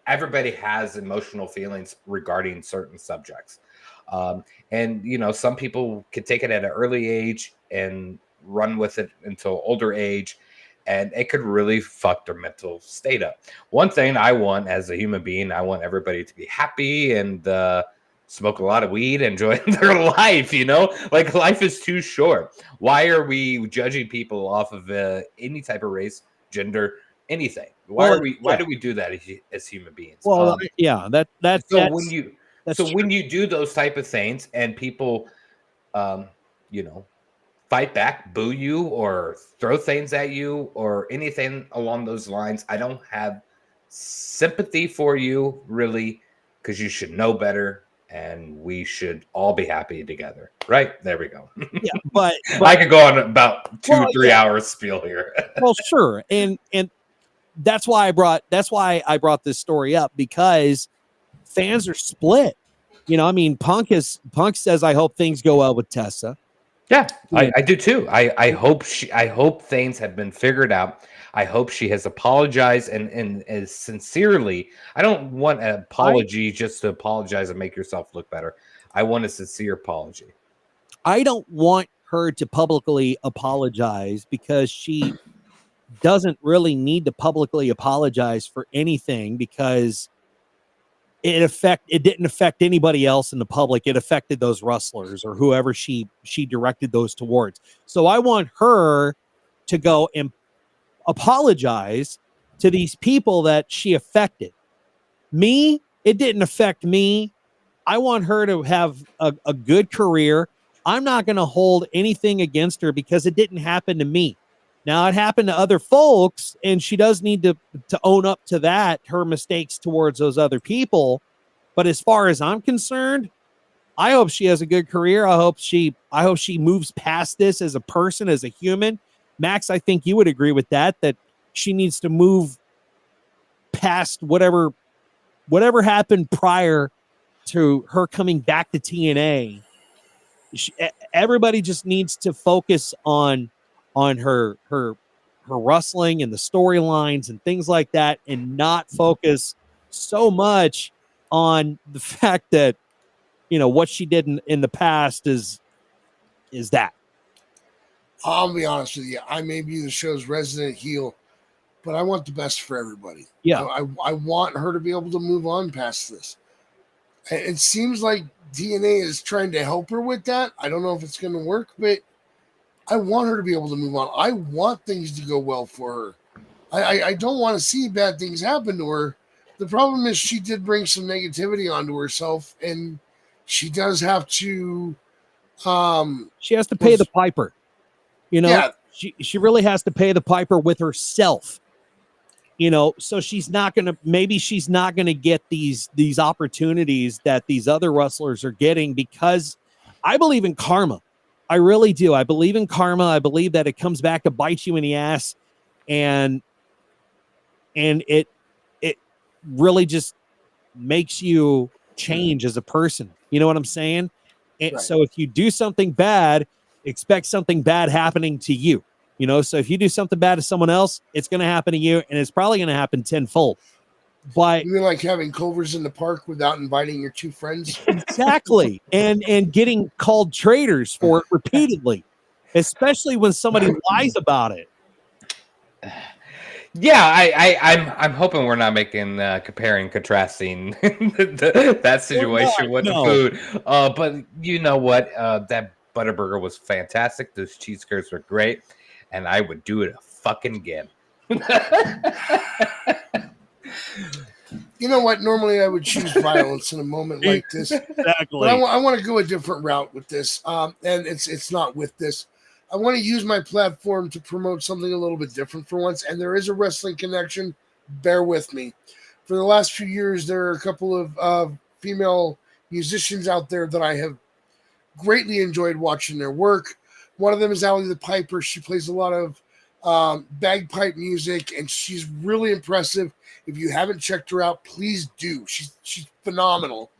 everybody has emotional feelings regarding certain subjects. And some people can take it at an early age and run with it until older age, and it could really fuck their mental state up. One thing I want as a human being, I want everybody to be happy and smoke a lot of weed, enjoy their life. Like, life is too short. Why are we judging people off of any type of race, gender, anything? Why do we do that as human beings? Well, When you do those type of things and people, fight back, boo you, or throw things at you, or anything along those lines, I don't have sympathy for you, really, because you should know better, and we should all be happy together. Right? There we go. Yeah, but I could go on about 2-3 hours spiel here. Well, sure, and that's why I brought this story up, because fans are split. I mean, Punk says, "I hope things go well with Tessa." Yeah, I do too. I hope things have been figured out. I hope she has apologized and as sincerely. I don't want an apology just to apologize and make yourself look better. I want a sincere apology. I don't want her to publicly apologize, because she doesn't really need to publicly apologize for anything, because it didn't affect anybody else in the public. It affected those wrestlers or whoever she directed those towards. So I want her to go and apologize to these people that she affected. Me, it didn't affect me. I want her to have a good career. I'm not going to hold anything against her, because it didn't happen to me. Now, it happened to other folks, and she does need to own up to that, her mistakes towards those other people. But as far as I'm concerned, I hope she has a good career. I hope she moves past this as a person, as a human. Max, I think you would agree with that she needs to move past whatever happened prior to her coming back to TNA. Everybody just needs to focus on her wrestling and the storylines and things like that, and not focus so much on the fact that what she did in the past is that. I'll be honest with you. I may be the show's resident heel, but I want the best for everybody. Yeah. I want her to be able to move on past this. It seems like TNA is trying to help her with that. I don't know if it's going to work, but I want her to be able to move on. I want things to go well for her. I don't want to see bad things happen to her. The problem is she did bring some negativity onto herself, and she does have to. She has to pay the piper. You know, Yeah. she really has to pay the piper with herself. You know, so she's not gonna get these opportunities that these other wrestlers are getting, because I believe in karma. I really do. I believe in karma. I believe that it comes back to bite you in the ass, and it really just makes you change as a person. You know what I'm saying? And Right. so if you do something bad, expect something bad happening to you. You know, so if you do something bad to someone else, it's going to happen to you, and it's probably going to happen tenfold. But You mean like having Culvers in the park without inviting your two friends? exactly, and getting called traitors for it repeatedly, especially when somebody lies about it. Yeah, I'm hoping we're not making comparing, contrasting that situation with the food. But you know what? That Butterburger was fantastic. Those cheese curds were great, and I would do it fucking again. You know what? Normally I would choose violence in a moment like this. Exactly. But I want to go a different route with this. And it's not with this. I want to use my platform to promote something a little bit different for once. And there is a wrestling connection. Bear with me. For the last few years, there are a couple of female musicians out there that I have greatly enjoyed watching their work. One of them is Allie the Piper. She plays a lot of bagpipe music, and she's really impressive. If you haven't checked her out, please do. She's phenomenal.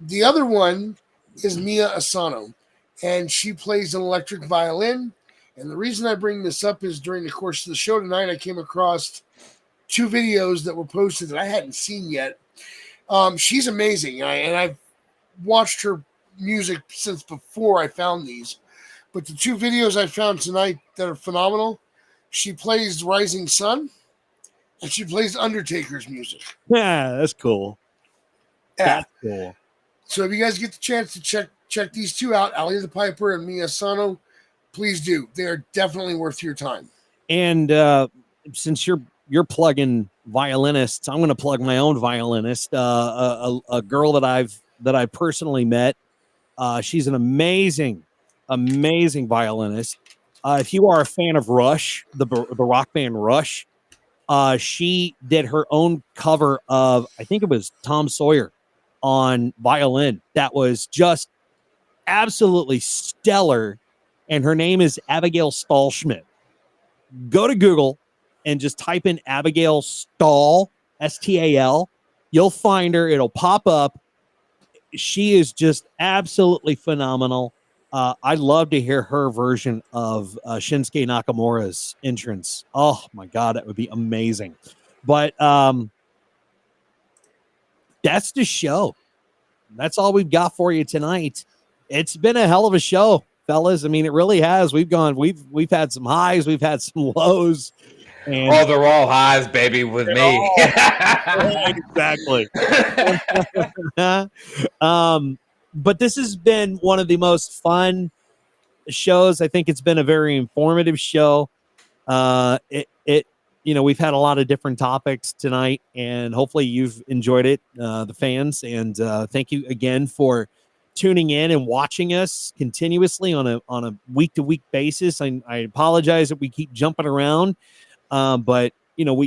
The other one is Mia Asano, and she plays an electric violin. And the reason I bring this up is during the course of the show tonight, I came across 2 videos that were posted that I hadn't seen yet. She's amazing, and I've watched her music since before I found these. But the 2 videos I found tonight that are phenomenal, she plays Rising Sun, and she plays Undertaker's music. Yeah, that's cool. Yeah. That's cool. So if you guys get the chance to check these 2 out, Ali the Piper and Mia Sano, please do. They are definitely worth your time. And since you're plugging violinists, I'm going to plug my own violinist, a girl that I personally met. She's an amazing violinist. If you are a fan of Rush, the rock band Rush, she did her own cover of, I think it was Tom Sawyer, on violin. That was just absolutely stellar. And her name is Abigail Stahlschmidt. Go to Google and just type in Abigail Stahl, Stal. You'll find her. It'll pop up. She is just absolutely phenomenal. I'd love to hear her version of Shinsuke Nakamura's entrance. Oh my God, that would be amazing. But that's the show. That's all we've got for you tonight. It's been a hell of a show, fellas. I mean, it really has. We've had some highs, we've had some lows. And they're all highs, baby, with me. Exactly. But this has been one of the most fun shows. I think it's been a very informative show. We've had a lot of different topics tonight, and hopefully you've enjoyed it, the fans. And thank you again for tuning in and watching us continuously on a week-to-week basis. I apologize that we keep jumping around, but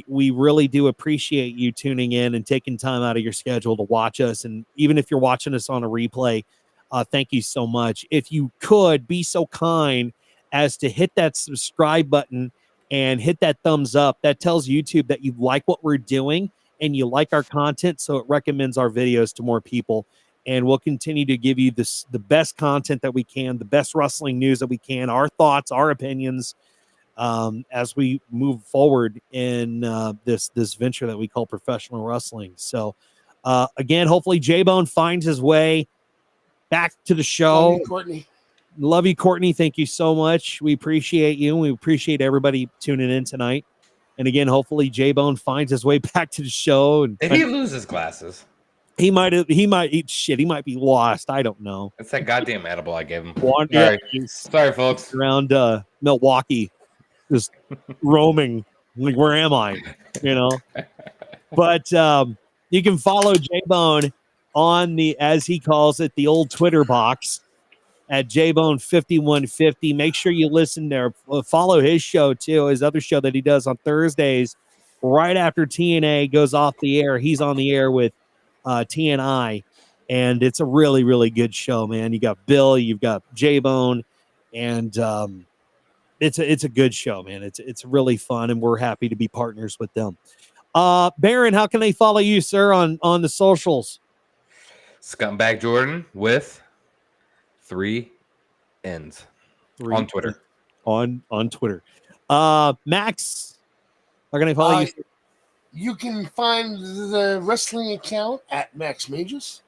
we really do appreciate you tuning in and taking time out of your schedule to watch us. And even if you're watching us on a replay, thank you so much. If you could be so kind as to hit that subscribe button and hit that thumbs up, that tells YouTube that you like what we're doing and you like our content, so it recommends our videos to more people. And we'll continue to give you the best content that we can, the best wrestling news that we can, our thoughts, our opinions, as we move forward in this venture that we call professional wrestling. So again, hopefully J-Bone finds his way back to the show. Love you, Courtney. Love you, Courtney. Thank you so much. We appreciate you. We appreciate everybody tuning in tonight. And again, hopefully J-Bone finds his way back to the show. And did he lose his glasses? He might eat shit. He might be lost. I don't know. It's that goddamn edible I gave him. Sorry, Sorry, folks. Around Milwaukee, just roaming. Like, where am I? You know? But you can follow J-Bone on the, as he calls it, the old Twitter box at JBone5150. Make sure you listen there. Follow his show, too, his other show that he does on Thursdays right after TNA goes off the air. He's on the air with TNI, and it's a really, really good show, man. You got Bill, you've got J-Bone, and it's a good show, man. It's really fun, and we're happy to be partners with them. Baron, how can they follow you, sir, on the socials? Scumbag Jordan with 3 N's on Twitter. On Twitter. Max, how can I follow you? You can find the wrestling account at Max Mages.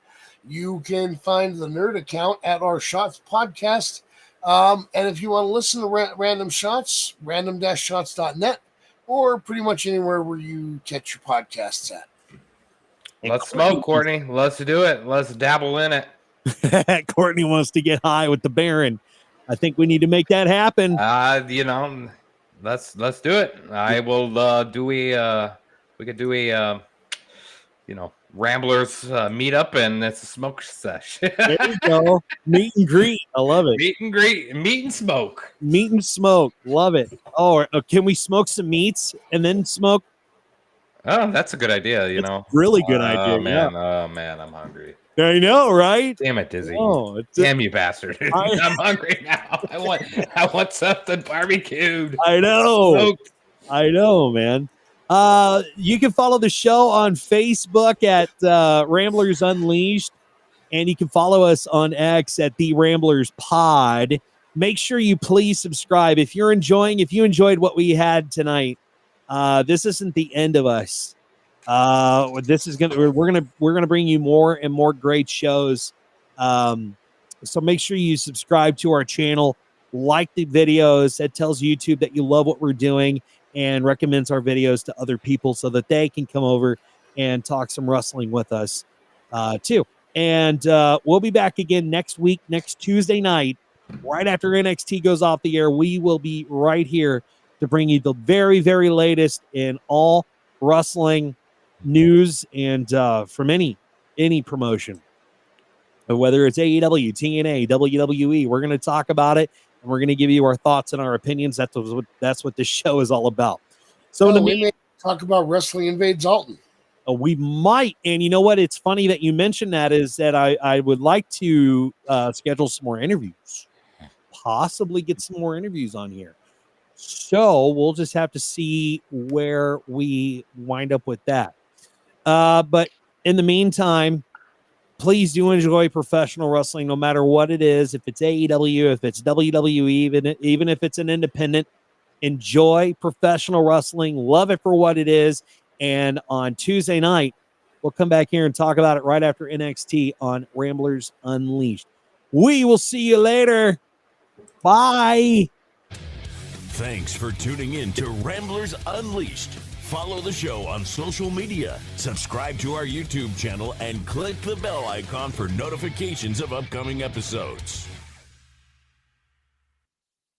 You can find the nerd account at our Shots podcast. And if you want to listen to Random Shots, random-shots.net, or pretty much anywhere where you catch your podcasts at. Let's smoke, Courtney. Let's do it. Let's dabble in it. Courtney wants to get high with the Baron. I think we need to make that happen. Let's do it. I will we could do a Ramblers meetup, and it's a smoke session. There you go. Meet and greet. I love it. Meet and greet, meet and smoke. Meet and smoke. Love it. Oh, can we smoke some meats and then smoke? Oh, that's a good idea. Really good idea. Man. Yeah. Oh man, I'm hungry. I know, right? Damn it, Dizzy. Oh, damn you, bastard! I'm hungry now. I want something barbecued. I know. Smoked. I know, man. You can follow the show on Facebook at Ramblers Unleashed, and you can follow us on X at The Ramblers Pod. Make sure you please subscribe if you enjoyed what we had tonight. This isn't the end of us. We're gonna bring you more and more great shows. So make sure you subscribe to our channel, like the videos. That tells YouTube that you love what we're doing, and recommends our videos to other people so that they can come over and talk some wrestling with us too. And we'll be back again next week, next Tuesday night, right after NXT goes off the air. We will be right here to bring you the very, very latest in all wrestling news and from any promotion. Whether it's AEW, TNA, WWE, we're going to talk about it. And we're going to give you our thoughts and our opinions. That's what this show is all about. So we may talk about Wrestling Invades Alton. We might. And you know what? It's funny that you mentioned that, is that I would like to schedule some more interviews, possibly get some more interviews on here. So we'll just have to see where we wind up with that. But in the meantime, please do enjoy professional wrestling, no matter what it is. If it's AEW, if it's WWE, even if it's an independent, enjoy professional wrestling. Love it for what it is. And on Tuesday night, we'll come back here and talk about it right after NXT on Ramblers Unleashed. We will see you later. Bye. Thanks for tuning in to Ramblers Unleashed. Follow the show on social media, subscribe to our YouTube channel, and click the bell icon for notifications of upcoming episodes.